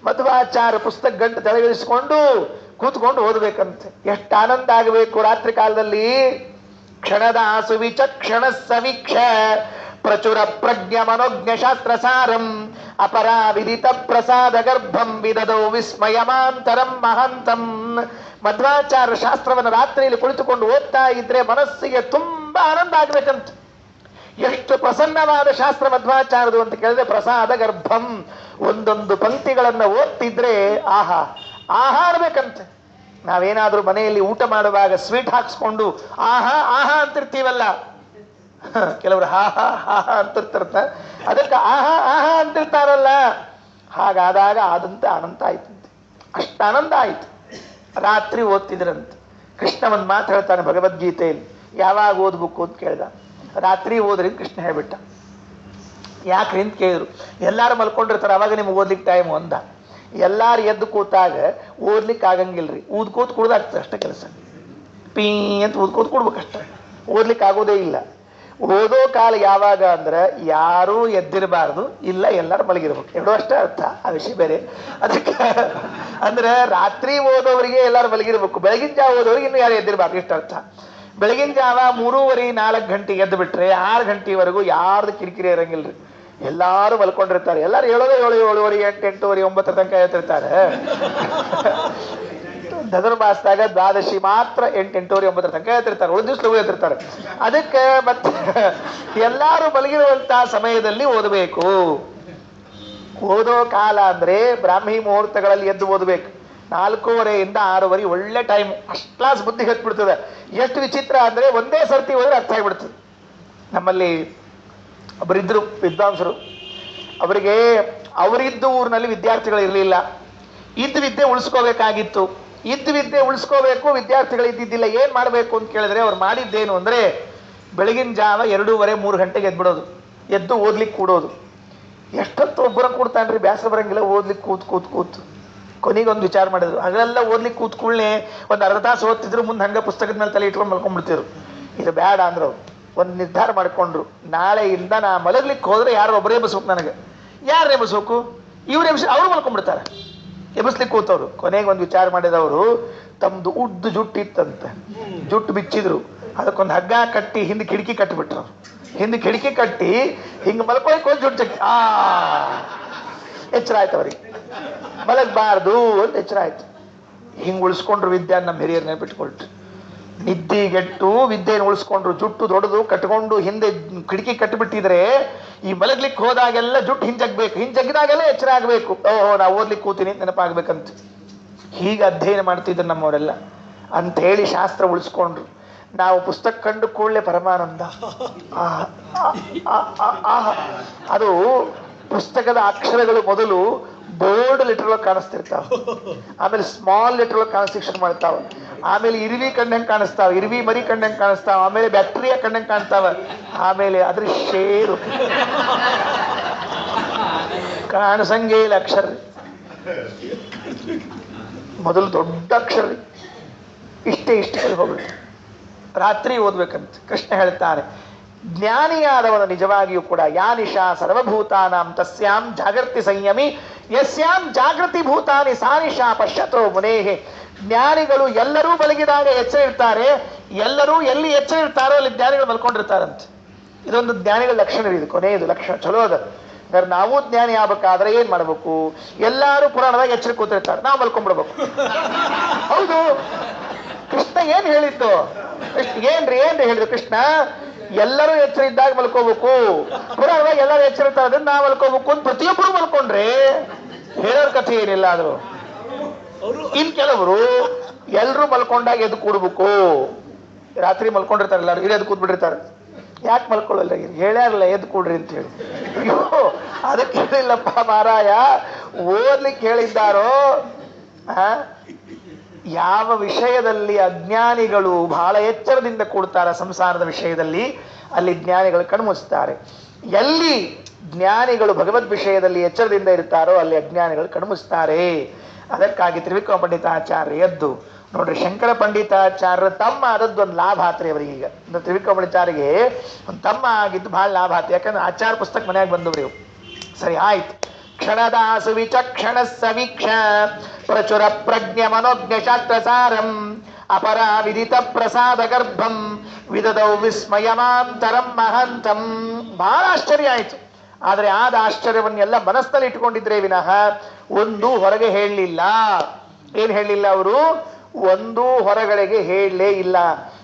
ಮಧ್ವಾಚಾರ್ಯ ಪುಸ್ತಕ ಗಂಟು ತೆಳಗಿಳಿಸ್ಕೊಂಡು ಕೂತ್ಕೊಂಡು ಓದಬೇಕಂತ. ಎಷ್ಟು ಆನಂದ ಆಗಬೇಕು ರಾತ್ರಿ ಕಾಲದಲ್ಲಿ. ಕ್ಷಣದಾಸು ವಿಚಕ್ಷಣ ಸವೀಕ್ಷ ಪ್ರಚುರ ಪ್ರಜ್ಞ ಮನೋಜ್ಞ ಶಾಸ್ತ್ರಸಾರಂ ಅಪರಾವಿದಿತ ಪ್ರಸಾದ ಗರ್ಭಂ ವಿದದೌ ವಿಸ್ಮಯಮಾಂತರಂ ಮಹಾಂತಂ. ಮಧ್ವಾಚಾರ್ಯ ಶಾಸ್ತ್ರವನ್ನು ರಾತ್ರಿಯಲ್ಲಿ ಕುಳಿತುಕೊಂಡು ಓದ್ತಾ ಇದ್ರೆ ಮನಸ್ಸಿಗೆ ತುಂಬಾ ಆನಂದ ಆಗ್ಬೇಕಂತ. ಎಷ್ಟು ಪ್ರಸನ್ನವಾದ ಶಾಸ್ತ್ರ ಮಧ್ವಾಚಾರ್ಯದು ಅಂತ ಕೇಳಿದ್ರೆ ಪ್ರಸಾದ ಗರ್ಭಂ. ಒಂದೊಂದು ಪಂಕ್ತಿಗಳನ್ನ ಓದ್ತಿದ್ರೆ ಆಹಾ ಆಹಾ ಅನ್ಬೇಕಂತೆ. ನಾವೇನಾದ್ರೂ ಮನೆಯಲ್ಲಿ ಊಟ ಮಾಡುವಾಗ ಸ್ವೀಟ್ ಹಾಕ್ಸ್ಕೊಂಡು ಆಹಾ ಆಹಾ ಅಂತಿರ್ತೀವಲ್ಲ, ಕೆಲವರು ಹಾ ಹಾ ಹಾ ಹಾ ಅಂತಿರ್ತಾರ, ಅದಕ್ಕೆ ಆಹಾ ಆಹಾ ಅಂತಿರ್ತಾರಲ್ಲ. ಹಾಗಾದಾಗ ಆದಂತ ಆನಂದ ಆಯ್ತಂತೆ. ಅಷ್ಟು ಆನಂದ ಆಯ್ತು. ರಾತ್ರಿ ಓದ್ತಿದ್ರಂತೆ. ಕೃಷ್ಣ ಒಂದು ಮಾತು ಹೇಳ್ತಾನೆ ಭಗವದ್ಗೀತೆಯಲ್ಲಿ. ಯಾವಾಗ ಓದ್ಬೇಕು ಅಂತ ಕೇಳ್ದ. ರಾತ್ರಿ ಓದ್ರಿ ಕೃಷ್ಣ ಹೇಳ್ಬಿಟ್ಟ. ಯಾಕ್ರಿ ಅಂತ ಕೇಳಿದ್ರು. ಎಲ್ಲಾರು ಮಲ್ಕೊಂಡಿರ್ತಾರೆ, ಅವಾಗ ನಿಮ್ಗೆ ಓದ್ಲಿಕ್ಕೆ ಟೈಮು ಅಂದ. ಎಲ್ಲಾರು ಎದ್ದು ಕೂತಾಗ ಓದ್ಲಿಕ್ಕೆ ಆಗಂಗಿಲ್ರಿ, ಊದ್ಕೋತ್ ಕುಡ್ದಾಗ್ತದೆ ಅಷ್ಟೇ ಕೆಲಸ. ಪೀ ಅಂತ ಊದ್ಕೋತ್ ಕೊಡ್ಬೇಕಷ್ಟೆ, ಓದ್ಲಿಕ್ಕೆ ಆಗೋದೇ ಇಲ್ಲ. ಓದೋ ಕಾಲ ಯಾವಾಗ ಅಂದ್ರೆ ಯಾರೂ ಎದ್ದಿರಬಾರ್ದು, ಇಲ್ಲ ಎಲ್ಲರೂ ಮಲಗಿರ್ಬೇಕು, ಎರಡೂ ಅಷ್ಟೇ ಅರ್ಥ, ಆ ವಿಷಯ ಬೇರೆ. ಅದಕ್ಕೆ ಅಂದ್ರೆ ರಾತ್ರಿ ಓದೋರಿಗೆ ಎಲ್ಲರೂ ಮಲಗಿರ್ಬೇಕು, ಬೆಳಗಿನ ಜಾವ ಓದೋರಿಗೆ ಇನ್ನು ಯಾರು ಎದ್ದಿರಬಾರ್ದು, ಇಷ್ಟ ಅರ್ಥ. ಬೆಳಗಿನ ಜಾವ 3:30-4 ಗಂಟೆಗೆ ಎದ್ದು ಬಿಟ್ರೆ 6 ಗಂಟೆವರೆಗೂ ಯಾರ್ದು ಕಿರಿಕಿರಿ ಇರಂಗಿಲ್ರಿ, ಎಲ್ಲಾರು ಮಲ್ಕೊಂಡಿರ್ತಾರೆ. ಎಲ್ಲಾರು ಹೇಳೋದೇ 7:30, 8:30, 9 ತನಕ ಹೇಳ್ತಿರ್ತಾರೆ. ಧನುರ್ಮಾಸದಾಗ ದ್ವಾದಶಿ ಮಾತ್ರ 8:30, 9 ತನಕ ಹೇಳ್ತಿರ್ತಾರೆ, ಉಳಿದ ದಿವ್ಸ ಹೇಳ್ತಿರ್ತಾರೆ. ಅದಕ್ಕೆ ಮತ್ತೆ ಎಲ್ಲಾರು ಮಲಗಿರುವಂತ ಸಮಯದಲ್ಲಿ ಓದಬೇಕು. ಓದೋ ಕಾಲ ಅಂದ್ರೆ ಬ್ರಾಹ್ಮಿ ಮುಹೂರ್ತಗಳಲ್ಲಿ ಎದ್ದು ಓದಬೇಕು. 4:30 6 ಒಳ್ಳೆ ಟೈಮ್, ಫಸ್ಟ್ ಕ್ಲಾಸ್ ಬುದ್ಧಿ ಹತ್ಬಿಡ್ತದೆ. ಎಷ್ಟು ವಿಚಿತ್ರ ಅಂದ್ರೆ ಒಂದೇ ಸರ್ತಿ ಹೋದ್ರೆ ಅರ್ಥ ಆಗ್ಬಿಡ್ತದೆ. ನಮ್ಮಲ್ಲಿ ಒಬ್ಬರಿದ್ರು ವಿದ್ವಾಂಸರು, ಅವರಿಗೆ ಅವರಿದ್ದ ಊರಿನಲ್ಲಿ ವಿದ್ಯಾರ್ಥಿಗಳು ಇರಲಿಲ್ಲ, ಇದ್ದ ವಿದ್ಯೆ ಉಳಿಸ್ಕೋಬೇಕಾಗಿತ್ತು. ಇದ್ದ ವಿದ್ಯೆ ಉಳಿಸ್ಕೋಬೇಕು, ವಿದ್ಯಾರ್ಥಿಗಳು ಇದ್ದಿದ್ದಿಲ್ಲ. ಏನ್ ಮಾಡಬೇಕು ಅಂತ ಕೇಳಿದ್ರೆ ಅವ್ರು ಮಾಡಿದ್ದೇನು ಅಂದ್ರೆ ಬೆಳಗಿನ ಜಾವ 2:30, 3 ಗಂಟೆಗೆ ಎದ್ಬಿಡೋದು, ಎದ್ದು ಓದ್ಲಿಕ್ಕೆ ಕೂಡೋದು. ಎಷ್ಟೊತ್ತು ಒಬ್ಬರ ಕೂಡ್ತಾನ್ರಿ, ಬೇಸರ ಬರಂಗಿಲ್ಲ, ಓದ್ಲಿಕ್ಕೆ ಕೂತು ಕೊನೆಗೊಂದು ವಿಚಾರ ಮಾಡಿದ್ರು. ಹಗಲೆಲ್ಲ ಓದ್ಲಿಕ್ಕೆ ಕೂತ್ಕೊಳ್ಳೆ ಒಂದು ಅರ್ಧ ತಾಸು ಓದ್ತಿದ್ರು, ಮುಂದೆ ಹಂಗೆ ಪುಸ್ತಕದ ಮೇಲೆ ತಲೆ ಇಟ್ಕೊಂಡು ಮಲ್ಕೊಂಡ್ಬಿಡ್ತಿದ್ರು. ಇದು ಬೇಡ ಅಂದ್ರು. ಒಂದು ನಿರ್ಧಾರ ಮಾಡ್ಕೊಂಡ್ರು, ನಾಳೆಯಿಂದ ನಾ ಮಲಗ್ಲಿಕ್ಕೆ ಹೋದ್ರೆ ಯಾರು ಒಬ್ಬರೇ ಎಬ್ಬಿಸ್ಬೇಕು, ನನಗೆ ಯಾರು ಎಬ್ಬಿಸ್ಬೇಕು, ಇವ್ರು ಎಬ್ಬಿಸಿ ಅವ್ರು ಮಲ್ಕೊಂಡ್ಬಿಡ್ತಾರೆ, ಎಬ್ಬಿಸ್ಲಿಕ್ಕೆ ಕೂತವ್ರು. ಕೊನೆಗೆ ಒಂದು ವಿಚಾರ ಮಾಡಿದವರು, ತಮ್ದು ಉದ್ದ ಜುಟ್ಟು ಇತ್ತಂತೆ, ಜುಟ್ಟು ಬಿಚ್ಚಿದ್ರು, ಅದಕ್ಕೊಂದು ಹಗ್ಗ ಕಟ್ಟಿ ಹಿಂದೆ ಕಿಟಕಿ ಕಟ್ಟಿಬಿಟ್ರು. ಹಿಂದೆ ಕಿಟಕಿ ಕಟ್ಟಿ ಹಿಂಗೆ ಮಲ್ಕೊಳಕ್ಕೆ ಒಂದು ಜುಟ್ಟು ಚಕ್ಕಿ ಎಚ್ಚರ ಆಯ್ತು ಅವ್ರಿಗೆ, ಮಲಗಬಾರ್ದು ಅಂತ ಎಚ್ಚರ ಆಯ್ತು. ಹಿಂಗೆ ಉಳಿಸ್ಕೊಂಡ್ರು ವಿದ್ಯೆ, ನಮ್ಮ ಹಿರಿಯರು ನೆನಪಿಟ್ಕೊಳ್ರಿ. ನಿದ್ದೆಗೆಟ್ಟು ವಿದ್ಯೆಯನ್ನು ಉಳಿಸ್ಕೊಂಡ್ರು, ಜುಟ್ಟು ದೊಡ್ಡದು ಕಟ್ಕೊಂಡು ಹಿಂದೆ ಕಿಟಕಿ ಕಟ್ಟಿಬಿಟ್ಟಿದ್ರೆ ಈ ಮಲಗ್ಲಿಕ್ಕೆ ಹೋದಾಗೆಲ್ಲ ಜುಟ್ಟು ಹಿಂಜಗ್ಬೇಕು, ಹಿಂಜಗ್ಗಿದಾಗೆಲ್ಲ ಎಚ್ಚರ ಆಗ್ಬೇಕು. ಓಹೋ ನಾ ಓದ್ಲಿಕ್ಕೆ ಕೂತೀನಿ ನೆನಪಾಗ್ಬೇಕಂತ. ಹೀಗೆ ಅಧ್ಯಯನ ಮಾಡ್ತಿದ್ರು ನಮ್ಮವರೆಲ್ಲ ಅಂತ ಹೇಳಿ ಶಾಸ್ತ್ರ ಉಳಿಸ್ಕೊಂಡ್ರು. ನಾವು ಪುಸ್ತಕ ಕಂಡು ಕೂಡಲೇ ಪರಮಾನಂದ. ಅದು ಪುಸ್ತಕದ ಅಕ್ಷರಗಳು ಮೊದಲು ಬೋರ್ಡ್ ಲೆಟರ್ ಕಾಣಿಸ್ತಿರ್ತಾವ, ಆಮೇಲೆ ಸ್ಮಾಲ್ ಲೆಟರ್ ಕಾಣಿಸ್ಲಿಕ್ಕೆ ಶುರು ಮಾಡ್ತಾವ, ಆಮೇಲೆ ಇರುವಿ ಕಂಡಂಗೆ ಕಾಣಿಸ್ತಾವ, ಇರುವಿ ಮರಿ ಕಂಡಂಗೆ ಕಾಣಿಸ್ತಾವ, ಆಮೇಲೆ ಬ್ಯಾಕ್ಟೀರಿಯಾ ಕಂಡಂಗೆ ಕಾಣ್ತಾವ, ಆಮೇಲೆ ಅದ್ರ ಶೇರು ಕಾಣಿಸಂಗೇ ಇಲ್ಲ ಅಕ್ಷರ. ಮೊದಲು ದೊಡ್ಡ ಅಕ್ಷರ ಇಷ್ಟೇ ಹೋಗ್ಬಿಟ್ಟು ರಾತ್ರಿ ಓದ್ಬೇಕಂತ ಕೃಷ್ಣ ಹೇಳ್ತಾನೆ. ಜ್ಞಾನಿಯಾದವನು ನಿಜವಾಗಿಯೂ ಕೂಡ ಯಾ ನಿಶಾ ಸರ್ವಭೂತಾನಾಂ ತಸ್ಯಾಂ ಜಾಗೃತಿ ಸಂಯಮಿ ಯಸ್ಯಾಂ ಜಾಗೃತಿ ಭೂತಾನಿ ಸಾ ನಿಶಾ ಪಶ್ಯತೋ ಮುನೇಹೆ. ಜ್ಞಾನಿಗಳು ಎಲ್ಲರೂ ಮಲಗಿದಾಗ ಎಚ್ಚರ ಇರ್ತಾರೆ, ಎಲ್ಲರೂ ಎಲ್ಲಿ ಎಚ್ಚರ ಇರ್ತಾರೋ ಅಲ್ಲಿ ಜ್ಞಾನಿಗಳು ಮಲ್ಕೊಂಡಿರ್ತಾರಂತೆ. ಇದೊಂದು ಜ್ಞಾನಿಗಳ ಲಕ್ಷಣ ಇದು, ಕೊನೆಯದು ಲಕ್ಷಣ ಚಲೋ ಅದ. ಅಂದ್ರೆ ನಾವು ಜ್ಞಾನಿ ಆಗ್ಬೇಕಾದ್ರೆ ಏನ್ ಮಾಡ್ಬೇಕು, ಎಲ್ಲಾರು ಪುರಾಣದಾಗ ಎಚ್ಚರ ಕೂತಿರ್ತಾರೆ, ನಾವು ಮಲ್ಕೊಂಡ್ಬಿಡ್ಬೇಕು. ಹೌದು, ಕೃಷ್ಣ ಏನ್ ಹೇಳಿದ್ದು, ಏನ್ರಿ ಹೇಳಿದ್ರು ಕೃಷ್ಣ, ಎಲ್ಲರೂ ಎಚ್ಚರ ಇದ್ದಾಗ ಮಲ್ಕೋಬೇಕು, ಪುರಾಣದಾಗ ಎಲ್ಲರೂ ಎಚ್ಚರ ಇರ್ತಾರೆ ಅದನ್ನ ನಾವು ಮಲ್ಕೋಬೇಕು ಅಂತ ಪ್ರತಿಯೊಬ್ಬರು ಮಲ್ಕೊಂಡ್ರೆ ಹೇಳೋರ್ ಕಥೆ ಏನಿಲ್ಲ. ಆದ್ರು ಇನ್ ಕೆಲವರು ಎಲ್ರು ಮಲ್ಕೊಂಡಾಗ ಎದ್ದು ಕೂಡ್ಬೇಕು. ರಾತ್ರಿ ಮಲ್ಕೊಂಡಿರ್ತಾರೆ ಎಲ್ಲಾರು, ಇಲ್ಲಿ ಎದ್ದು ಕೂತ್ಬಿಟ್ಟಿರ್ತಾರೆ. ಯಾಕೆ ಮಲ್ಕೊಳ್ಳಲ್ಲ, ಹೇಳ್ಯಾರಲ್ಲ ಎದ್ದು ಕೂಡ್ರಿ ಅಂತ ಹೇಳಿ. ಅಯ್ಯೋ ಅದಕ್ಕೆ ಹೇಳಿಲ್ಲಪ್ಪ ಮಾರಾಯ, ಓದ್ಲಿಕ್ಕೆ ಹೇಳಿದ್ದಾರೋ. ಯಾವ ವಿಷಯದಲ್ಲಿ ಅಜ್ಞಾನಿಗಳು ಬಹಳ ಎಚ್ಚರದಿಂದ ಕೂಡ್ತಾರ ಸಂಸಾರದ ವಿಷಯದಲ್ಲಿ, ಅಲ್ಲಿ ಜ್ಞಾನಿಗಳು ಕಣ್ಮುಚ್ತಾರೆ. ಎಲ್ಲಿ ಜ್ಞಾನಿಗಳು ಭಗವದ್ ವಿಷಯದಲ್ಲಿ ಎಚ್ಚರದಿಂದ ಇರ್ತಾರೋ ಅಲ್ಲಿ ಅಜ್ಞಾನಿಗಳು ಕಣ್ಮುಚ್ತಾರೆ. ಅದಕ್ಕಾಗಿ ತ್ರಿವಿಕ್ರಮ ಪಂಡಿತಾಚಾರ್ಯ ಎದ್ದು ನೋಡ್ರಿ, ಶಂಕರ ಪಂಡಿತಾಚಾರ್ಯ ತಮ್ಮ ಆದದ್ದು ಒಂದು ಲಾಭ ಆತ್ರಿ ಅವರಿಗೆ. ಈಗ ತ್ರಿವಿಕ್ರಮ ಪಂಡಿತಾಚಾರ್ಯಗೆ ಒಂದು ತಮ್ಮ ಆಗಿದ್ದು ಬಹಳ ಲಾಭ ಆಯ್ತು, ಯಾಕಂದ್ರೆ ಆಚಾರ ಪುಸ್ತಕ ಮನೆಯಾಗ ಬಂದವ್ರಿ ಇವು. ಸರಿ ಆಯ್ತು. ಕ್ಷಣದಾಸು ವಿಚಕ್ಷಣ ಸಮೀಕ್ಷ ಪ್ರಚುರ ಪ್ರಜ್ಞ ಮನೋಜ್ಞ ಶಾಸ್ತ್ರಸಾರಂ ಅಪರ ವಿದಿತ ಪ್ರಸಾದ ಗರ್ಭಂ ವಿದದೌ ವಿಸ್ಮಯಮಾಂತರಂ ಮಹಂತಂ. ಬಹಳ ಆಶ್ಚರ್ಯ ಆಯ್ತು. ಆದ್ರೆ ಆದ ಆಶ್ಚರ್ಯವನ್ನೆಲ್ಲ ಮನಸ್ಸಲ್ಲಿ ಇಟ್ಕೊಂಡಿದ್ರೆ ವಿನಃ ಒಂದು ಹೊರಗೆ ಹೇಳಲಿಲ್ಲ. ಏನ್ ಹೇಳಲಿಲ್ಲ ಅವರು, ಒಂದು ಹೊರಗಡೆಗೆ ಹೇಳಲೇ ಇಲ್ಲ.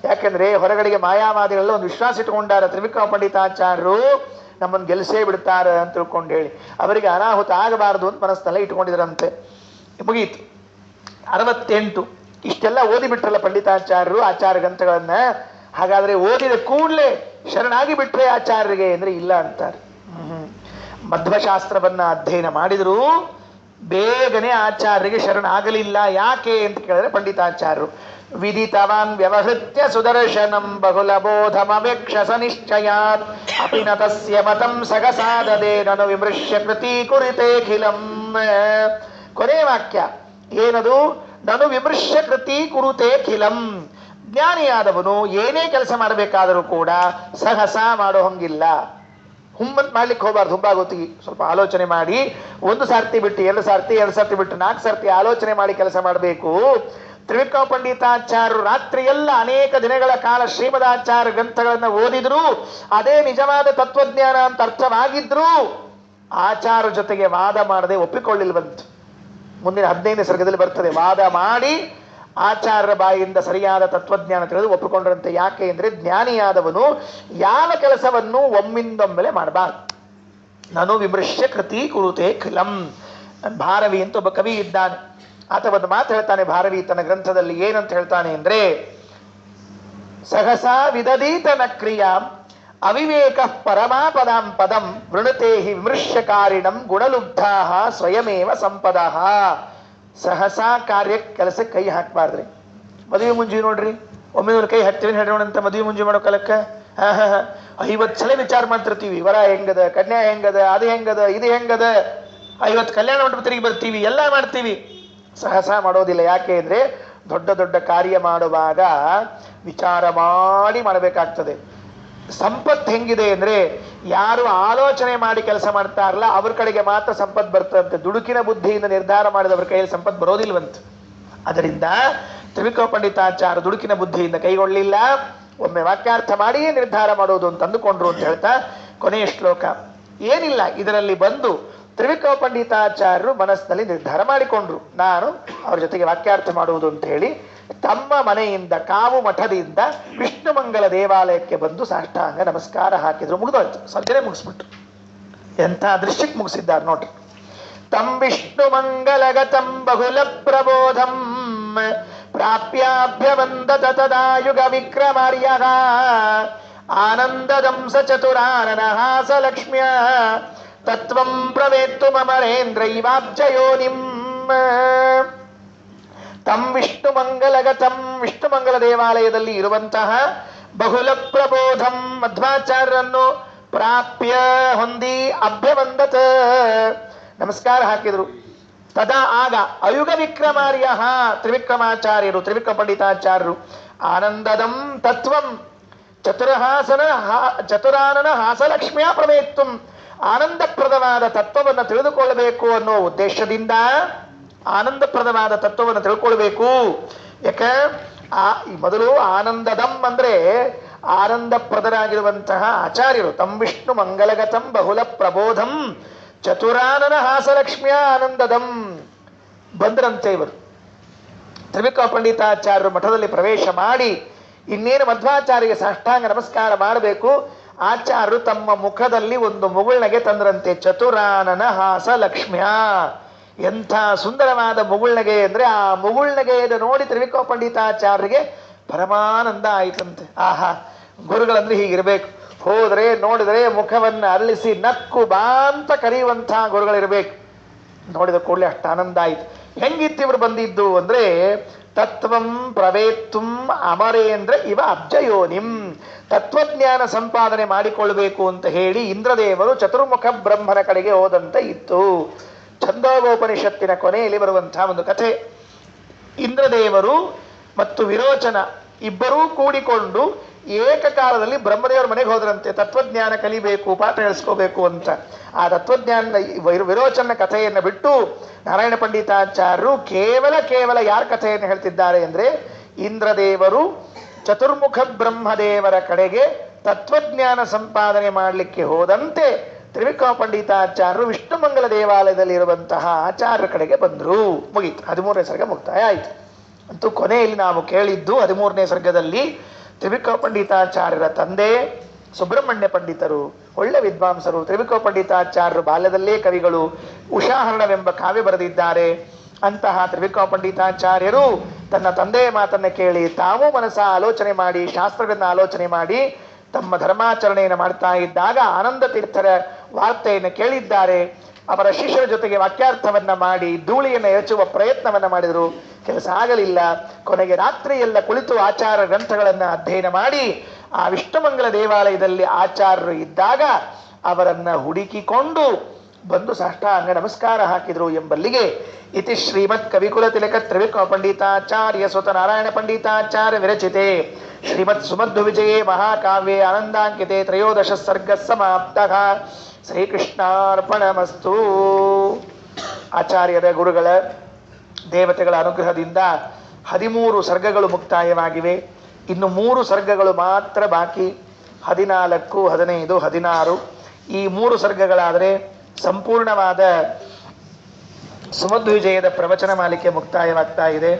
ಯಾಕಂದ್ರೆ ಹೊರಗಡೆಗೆ ಮಾಯಾವಾದಿಗಳೆಲ್ಲ ಒಂದು ವಿಶ್ವಾಸ ಇಟ್ಕೊಂಡಾರ, ತ್ರಿವಿಕ್ರಮ ಪಂಡಿತಾಚಾರ್ಯರು ನಮ್ಮನ್ನು ಗೆಲ್ಸೇ ಬಿಡ್ತಾರೆ ಅಂತ ತಿಳ್ಕೊಂಡು ಹೇಳಿ ಅವರಿಗೆ ಅನಾಹುತ ಆಗಬಾರದು ಅಂತ ಮನಸ್ಸೆಲ್ಲ ಇಟ್ಕೊಂಡಿದ್ರಂತೆ. ಮುಗೀತು 68. ಇಷ್ಟೆಲ್ಲ ಓದಿಬಿಟ್ರಲ್ಲ ಪಂಡಿತಾಚಾರ್ಯರು ಆಚಾರ ಗ್ರಂಥಗಳನ್ನ. ಹಾಗಾದ್ರೆ ಓದಿದ ಕೂಡಲೇ ಶರಣಾಗಿ ಬಿಟ್ರೆ ಆಚಾರ್ಯರಿಗೆ ಅಂದ್ರೆ ಇಲ್ಲ ಅಂತಾರೆ. ಮಧ್ವಶಾಸ್ತ್ರವನ್ನ ಅಧ್ಯಯನ ಮಾಡಿದ್ರು, ಬೇಗನೆ ಆಚಾರ್ಯರಿಗೆ ಶರಣ ಆಗಲಿಲ್ಲ. ಯಾಕೆ ಅಂತ ಕೇಳಿದ್ರೆ ಪಂಡಿತಾಚಾರ್ಯರು ವಿದಿತವಾನ್ ವ್ಯವಹೃತ್ಯ ಸುದರ್ಶನಂ ಬಹುಲಬೋಧಮವೇಕ್ಷಸ ನಿಶ್ಚಯಾತ್ ಅಪಿ ನ ತಸ್ಯ ಮತಂ ಸಗಸಾದದೆ ನನು ವಿಮೃಶ್ಯ ಕೃತಿ ಕುರಿತೇಖಿಲಂ. ಕೊನೆ ವಾಕ್ಯ ಏನದು? ನನು ವಿಮೃಶ್ಯ ಕೃತಿ ಕುರುತೇಖಿಲಂ. ಜ್ಞಾನಿಯಾದವನು ಏನೇ ಕೆಲಸ ಮಾಡಬೇಕಾದರೂ ಕೂಡ ಸಹಸ ಮಾಡೋ ಹಂಗಿಲ್ಲ. ಹುಮ್ಮತ್ ಮಾಡ್ಲಿಕ್ಕೆ ಹೋಗಬಾರ್ದು. ಹುಂಬಾಗೋತಿಗೆ ಸ್ವಲ್ಪ ಆಲೋಚನೆ ಮಾಡಿ, ಒಂದು ಸರ್ತಿ ಬಿಟ್ಟು ಎರಡು ಸರ್ತಿ ಬಿಟ್ಟು 4 ಸರ್ತಿ ಆಲೋಚನೆ ಮಾಡಿ ಕೆಲಸ ಮಾಡಬೇಕು. ತ್ರಿವಿಕ್ರಮ ಪಂಡಿತಾಚಾರ್ಯರು ರಾತ್ರಿಯೆಲ್ಲ ಅನೇಕ ದಿನಗಳ ಕಾಲ ಶ್ರೀಮದಾಚಾರ್ಯ ಗ್ರಂಥಗಳನ್ನು ಓದಿದ್ರು, ಅದೇ ನಿಜವಾದ ತತ್ವಜ್ಞಾನ ಅಂತ ಅರ್ಥವಾಗಿದ್ರು ಆಚಾರ್ಯ ಜೊತೆಗೆ ವಾದ ಮಾಡದೆ ಒಪ್ಪಿಕೊಳ್ಳಿಲ್ವಂತು. ಮುಂದಿನ 15ನೇ ಸರ್ಗದಲ್ಲಿ ಬರ್ತದೆ. ವಾದ ಮಾಡಿ ಆಚಾರ್ಯರ ಬಾಯಿಯಿಂದ ಸರಿಯಾದ ತತ್ವಜ್ಞಾನ ತಿಳಿದು ಒಪ್ಪಿಕೊಂಡ್ರಂತೆ. ಯಾಕೆ ಅಂದರೆ ಜ್ಞಾನಿಯಾದವನು ಯಾವ ಕೆಲಸವನ್ನು ಒಮ್ಮಿಂದೊಮ್ಮೆಲೆ ಮಾಡಬಾರ್ದು. ನಾನು ವಿಮೃಶ್ಯ ಕೃತಿ ಕುರುತೆ ಖಿಲಂ. ಭಾರವಿ ಅಂತ ಒಬ್ಬ ಕವಿ ಇದ್ದಾನೆ. ಆತ ಒಂದು ಮಾತು ಹೇಳ್ತಾನೆ ಭಾರವಿ ತನ್ನ ಗ್ರಂಥದಲ್ಲಿ. ಏನಂತ ಹೇಳ್ತಾನೆ ಅಂದ್ರೆ, ಸಹಸಾ ವಿದದೀತನ ಕ್ರಿಯಾಂ ಅವಿವೇಕ ಪರಮಾಪದಾಂ ಪದಂ ವೃಣತೆ ಹಿ ವಿಮೃಶ್ಯಕಾರಿಣಂ ಗುಣಲುಬ್ಧಾ ಸ್ವಯಮೇವ ಸಂಪದಃ. ಸಹಸಾ ಕಾರ್ಯ ಕೆಲಸಕ್ಕೆ ಕೈ ಹಾಕಬಾರ್ದ್ರಿ. ಮದುವೆ ಮುಂಜಿ ನೋಡ್ರಿ, ಒಮ್ಮೆ ಕೈ ಹಾಕ್ತೀವಿ ಹೇಳೋಣಂತ ಮದುವೆ ಮುಂಜಿ ಮಾಡೋ ಕಾಲಕ್ಕ 50 ಸಲ ವಿಚಾರ ಮಾಡ್ತಿರ್ತೀವಿ. ವರ ಹೆಂಗದ, ಕನ್ಯಾ ಹೆಂಗದ, ಅದು ಹೆಂಗದ, ಇದು ಹೆಂಗದ, 50 ಕಲ್ಯಾಣ ಮಂಟಪ ತಿರುಗಿ ಬರ್ತೀವಿ, ಎಲ್ಲ ಮಾಡ್ತೀವಿ. ಸಹಸ ಮಾಡೋದಿಲ್ಲ. ಯಾಕೆ ಅಂದ್ರೆ ದೊಡ್ಡ ದೊಡ್ಡ ಕಾರ್ಯ ಮಾಡುವಾಗ ವಿಚಾರ ಮಾಡಿ ಮಾಡಬೇಕಾಗ್ತದೆ. ಸಂಪತ್ತು ಹೆಂಗಿದೆ ಅಂದ್ರೆ ಯಾರು ಆಲೋಚನೆ ಮಾಡಿ ಕೆಲಸ ಮಾಡ್ತಾರಲ್ಲ ಅವ್ರ ಕಡೆಗೆ ಮಾತ್ರ ಸಂಪತ್ತು ಬರ್ತದಂತೆ. ದುಡುಕಿನ ಬುದ್ಧಿಯಿಂದ ನಿರ್ಧಾರ ಮಾಡಿದವ್ರ ಕೈಯಲ್ಲಿ ಸಂಪತ್ತು ಬರೋದಿಲ್ವಂತ. ಅದರಿಂದ ತ್ರಿವಿಕ್ರಮ ಪಂಡಿತಾಚಾರ್ಯ ದುಡುಕಿನ ಬುದ್ಧಿಯಿಂದ ಕೈಗೊಳ್ಳಿಲ್ಲ, ಒಮ್ಮೆ ವಾಕ್ಯಾರ್ಥ ಮಾಡಿಯೇ ನಿರ್ಧಾರ ಮಾಡೋದು ಅಂತ ಅಂದುಕೊಂಡ್ರು ಅಂತ ಹೇಳ್ತಾ ಕೊನೆಯ ಶ್ಲೋಕ ಏನಿಲ್ಲ. ಇದರಲ್ಲಿ ಬಂದು ತ್ರಿವಿಕ್ರಮ ಪಂಡಿತಾಚಾರ್ಯರು ಮನಸ್ಸಿನಲ್ಲಿ ನಿರ್ಧಾರ ಮಾಡಿಕೊಂಡ್ರು, ನಾನು ಅವ್ರ ಜೊತೆಗೆ ವಾಕ್ಯಾರ್ಥ ಮಾಡುವುದು ಅಂತ ಹೇಳಿ ತಮ್ಮ ಮನೆಯಿಂದ ಕಾವು ಮಠದಿಂದ ವಿಷ್ಣು ಮಂಗಲ ದೇವಾಲಯಕ್ಕೆ ಬಂದು ಸಾಷ್ಟಾಂಗ ನಮಸ್ಕಾರ ಹಾಕಿದ್ರು. ಮುಗಿದೋಯ್ತು, ಸರ್ಜನೆ ಮುಗಿಸ್ಬಿಟ್ರು. ಎಂಥ ದೃಶ್ಯಕ್ಕೆ ಮುಗಿಸಿದ್ದಾರೆ ನೋಡ್ರಿ. ತಂ ವಿಷ್ಣು ಮಂಗಲಗತಂ ಬಹುಲ ಪ್ರಬೋಧಂ ಪ್ರಾಪ್ಯಾಭ್ಯವಂದತ ತದಾಯುಗ ವಿಕ್ರಮಾರ್ಯ ಆನಂದದಂಸ ಚತುರಾನನ ಹಾಸ ಲಕ್ಷ್ಮ್ಯ ತತ್ವಂ ಪ್ರವೇತ್ತು ಮಮರೇಂದ್ರ ಇವಾಬ್ಜಯೋನಿಂ. ತಂ ವಿಷ್ಣು ಮಂಗಲಗತಂ, ವಿಷ್ಣು ಮಂಗಲ ದೇವಾಲಯದಲ್ಲಿ ಇರುವಂತಹ ಬಹುಲ ಪ್ರಬೋಧಂ ಮಧ್ವಾಚಾರ್ಯರನ್ನು ಪ್ರಾಪ್ಯ ಹೊಂದಿ ಅಭ್ಯವಂದತ ನಮಸ್ಕಾರ ಹಾಕಿದ್ರು. ತದಾ ಆಗ ಅಯುಗ ವಿಕ್ರಮಾರ್ಯ ತ್ರಿವಿಕ್ರಮಾಚಾರ್ಯರು, ತ್ರಿವಿಕ್ರಮ ಪಂಡಿತಾಚಾರ್ಯರು ಆನಂದದಂ ತತ್ವಂ ಚತುರಾನನ ಹಾಸಲಕ್ಷ್ಮಿಯ ಪ್ರವೇತ್ತು, ಆನಂದಪ್ರದವಾದ ತತ್ವವನ್ನು ತಿಳಿದುಕೊಳ್ಳಬೇಕು ಅನ್ನೋ ಉದ್ದೇಶದಿಂದ ಆನಂದಪ್ರದವಾದ ತತ್ವವನ್ನು ತಿಳ್ಕೊಳ್ಬೇಕು. ಯಾಕೆ ಮೊದಲು ಆನಂದದಂ ಅಂದ್ರೆ ಆನಂದಪ್ರದರಾಗಿರುವಂತಹ ಆಚಾರ್ಯರು. ತಂ ವಿಷ್ಣು ಮಂಗಲಗತಂ ಬಹುಲ ಪ್ರಬೋಧಂ ಚತುರಾನನ ಹಾಸಲಕ್ಷ್ಮಿಯ ಆನಂದದಂ ಬಂದ್ರಂತೆ. ಇವರು ತ್ರಿವಿಕ್ರಮ ಪಂಡಿತಾಚಾರ್ಯರು ಮಠದಲ್ಲಿ ಪ್ರವೇಶ ಮಾಡಿ ಇನ್ನೇನು ಮಧ್ವಾಚಾರ್ಯರಿಗೆ ಸಾಷ್ಟಾಂಗ ನಮಸ್ಕಾರ ಮಾಡಬೇಕು. ಆಚಾರ್ಯರು ತಮ್ಮ ಮುಖದಲ್ಲಿ ಒಂದು ಮುಗುಳ್ನಗೆ ತಂದ್ರಂತೆ. ಚತುರಾನನ ಹಾಸ ಲಕ್ಷ್ಮ್ಯ. ಎಂಥ ಸುಂದರವಾದ ಮುಗುಳ್ನಗೆ ಅಂದ್ರೆ ಆ ಮುಗುಳ್ನಗೆಯನ್ನು ನೋಡಿ ತ್ರಿವಿಕ್ರಮ ಪಂಡಿತಾಚಾರ್ಯರಿಗೆ ಪರಮಾನಂದ ಆಯ್ತಂತೆ. ಆಹಾ, ಗುರುಗಳಂದ್ರೆ ಹೀಗಿರ್ಬೇಕು. ಹೋದ್ರೆ ನೋಡಿದ್ರೆ ಮುಖವನ್ನು ಅರಳಿಸಿ ನಕ್ಕು ಬಾ ಅಂತ ಕರೆಯುವಂತಹ ಗುರುಗಳಿರ್ಬೇಕು. ನೋಡಿದ ಕೂಡಲೇ ಅಷ್ಟು ಆನಂದ ಆಯ್ತು. ಹೆಂಗಿತ್ತು ಇವರು ಬಂದಿದ್ದು ಅಂದ್ರೆ ತತ್ವಂ ಪ್ರವೇತ್ತುಂ ಅಮರೇಂದ್ರ ಇವ ಅಬ್ಜಯೋನಿಂ. ತತ್ವಜ್ಞಾನ ಸಂಪಾದನೆ ಮಾಡಿಕೊಳ್ಬೇಕು ಅಂತ ಹೇಳಿ ಇಂದ್ರದೇವರು ಚತುರ್ಮುಖ ಬ್ರಹ್ಮನ ಕಡೆಗೆ ಹೋದಂತ ಇತ್ತು. ಛಂದೋಗೋಪನಿಷತ್ತಿನ ಕೊನೆಯಲ್ಲಿ ಬರುವಂತಹ ಒಂದು ಕಥೆ. ಇಂದ್ರದೇವರು ಮತ್ತು ವಿರೋಚನ ಇಬ್ಬರೂ ಕೂಡಿಕೊಂಡು ಏಕಕಾಲದಲ್ಲಿ ಬ್ರಹ್ಮದೇವರ ಮನೆಗೆ ಹೋದ್ರಂತೆ. ತತ್ವಜ್ಞಾನ ಕಲಿಬೇಕು, ಪಾಠ ಹೇಳಿಸ್ಕೋಬೇಕು ಅಂತ. ಆ ತತ್ವಜ್ಞಾನ ವಿರೋಚನ ಕಥೆಯನ್ನು ಬಿಟ್ಟು ನಾರಾಯಣ ಪಂಡಿತಾಚಾರ್ಯರು ಕೇವಲ ಯಾರ ಕಥೆಯನ್ನು ಹೇಳ್ತಿದ್ದಾರೆ ಅಂದ್ರೆ ಇಂದ್ರದೇವರು ಚತುರ್ಮುಖ ಬ್ರಹ್ಮದೇವರ ಕಡೆಗೆ ತತ್ವಜ್ಞಾನ ಸಂಪಾದನೆ ಮಾಡಲಿಕ್ಕೆ ಹೋದಂತೆ ತ್ರಿವಿಕ್ರಮ ಪಂಡಿತಾಚಾರ್ಯರು ವಿಷ್ಣು ಮಂಗಲ ದೇವಾಲಯದಲ್ಲಿ ಇರುವಂತಹ ಆಚಾರ್ಯರ ಕಡೆಗೆ ಬಂದರು. ಮುಗೀತು. 13ನೇ ಸರ್ಗ ಮುಕ್ತಾಯ ಆಯಿತು. ಅಂತೂ ಕೊನೆಯಲ್ಲಿ ನಾವು ಕೇಳಿದ್ದು 13ನೇ ಸರ್ಗದಲ್ಲಿ ತ್ರಿವಿಕ್ರಮ ಪಂಡಿತಾಚಾರ್ಯರ ತಂದೆ ಸುಬ್ರಹ್ಮಣ್ಯ ಪಂಡಿತರು, ಒಳ್ಳೆ ವಿದ್ವಾಂಸರು. ತ್ರಿವಿಕ್ರಮ ಪಂಡಿತಾಚಾರ್ಯರು ಬಾಲ್ಯದಲ್ಲೇ ಕವಿಗಳು. ಉಷಾಹರಣವೆಂಬ ಕಾವ್ಯ ಬರೆದಿದ್ದಾರೆ. ಅಂತಹ ತ್ರಿವಿಕ್ರಮ ಪಂಡಿತಾಚಾರ್ಯರು ತನ್ನ ತಂದೆಯ ಮಾತನ್ನು ಕೇಳಿ ತಾವೂ ಮನಸ್ಸ ಆಲೋಚನೆ ಮಾಡಿ ಶಾಸ್ತ್ರಗಳನ್ನು ಆಲೋಚನೆ ಮಾಡಿ ತಮ್ಮ ಧರ್ಮಾಚರಣೆಯನ್ನು ಮಾಡ್ತಾ ಇದ್ದಾಗ ಆನಂದ ತೀರ್ಥರ ವಾರ್ತೆಯನ್ನು ಕೇಳಿದ್ದಾರೆ. ಅವರ ಶಿಷ್ಯರ ಜೊತೆಗೆ ವಾಕ್ಯಾರ್ಥವನ್ನ ಮಾಡಿ ಧೂಳಿಯನ್ನು ಎರಚುವ ಪ್ರಯತ್ನವನ್ನ ಮಾಡಿದರು. ಕೆಲಸ ಆಗಲಿಲ್ಲ. ಕೊನೆಗೆ ರಾತ್ರಿಯೆಲ್ಲ ಕುಳಿತು ಆಚಾರ ಗ್ರಂಥಗಳನ್ನ ಅಧ್ಯಯನ ಮಾಡಿ ಆ ವಿಷ್ಣುಮಂಗಲ ದೇವಾಲಯದಲ್ಲಿ ಆಚಾರ್ಯರು ಇದ್ದಾಗ ಅವರನ್ನ ಹುಡುಕಿಕೊಂಡು ಬಂದು ಸಾಷ್ಟಾಂಗ ನಮಸ್ಕಾರ ಹಾಕಿದ್ರು ಎಂಬಲ್ಲಿಗೆ ಇತಿ ಶ್ರೀಮತ್ ಕವಿಕುಲ ತಿಲಕ ತ್ರಿವಿಕ್ರಮ ಪಂಡಿತಾಚಾರ್ಯ ಸ್ವತ ನಾರಾಯಣ ಪಂಡಿತಾಚಾರ್ಯ ವಿರಚಿತೆ ಶ್ರೀಮತ್ ಸುಮಧ್ವ ವಿಜಯೇ ಮಹಾಕಾವ್ಯೆ ಆನಂದಾಂಕಿತೆ ತ್ರಯೋದಶ ಸರ್ಗ ಸಮಾಪ್ತಃ. ಶ್ರೀಕೃಷ್ಣಾರ್ಪಣಮಸ್ತು. ಆಚಾರ್ಯರ ಗುರುಗಳ ದೇವತೆಗಳ ಅನುಗ್ರಹದಿಂದ 13 ಸರ್ಗಗಳು ಮುಕ್ತಾಯವಾಗಿವೆ. ಇನ್ನು 3 ಸರ್ಗಗಳು ಮಾತ್ರ ಬಾಕಿ. 14, 15, 16 ಈ 3 ಸರ್ಗಗಳಾದರೆ ಸಂಪೂರ್ಣವಾದ ಸುಮಧ್ವ ವಿಜಯದ ಪ್ರವಚನ ಮಾಲಿಕೆ ಮುಕ್ತಾಯವಾಗ್ತಾ ಇದೆ.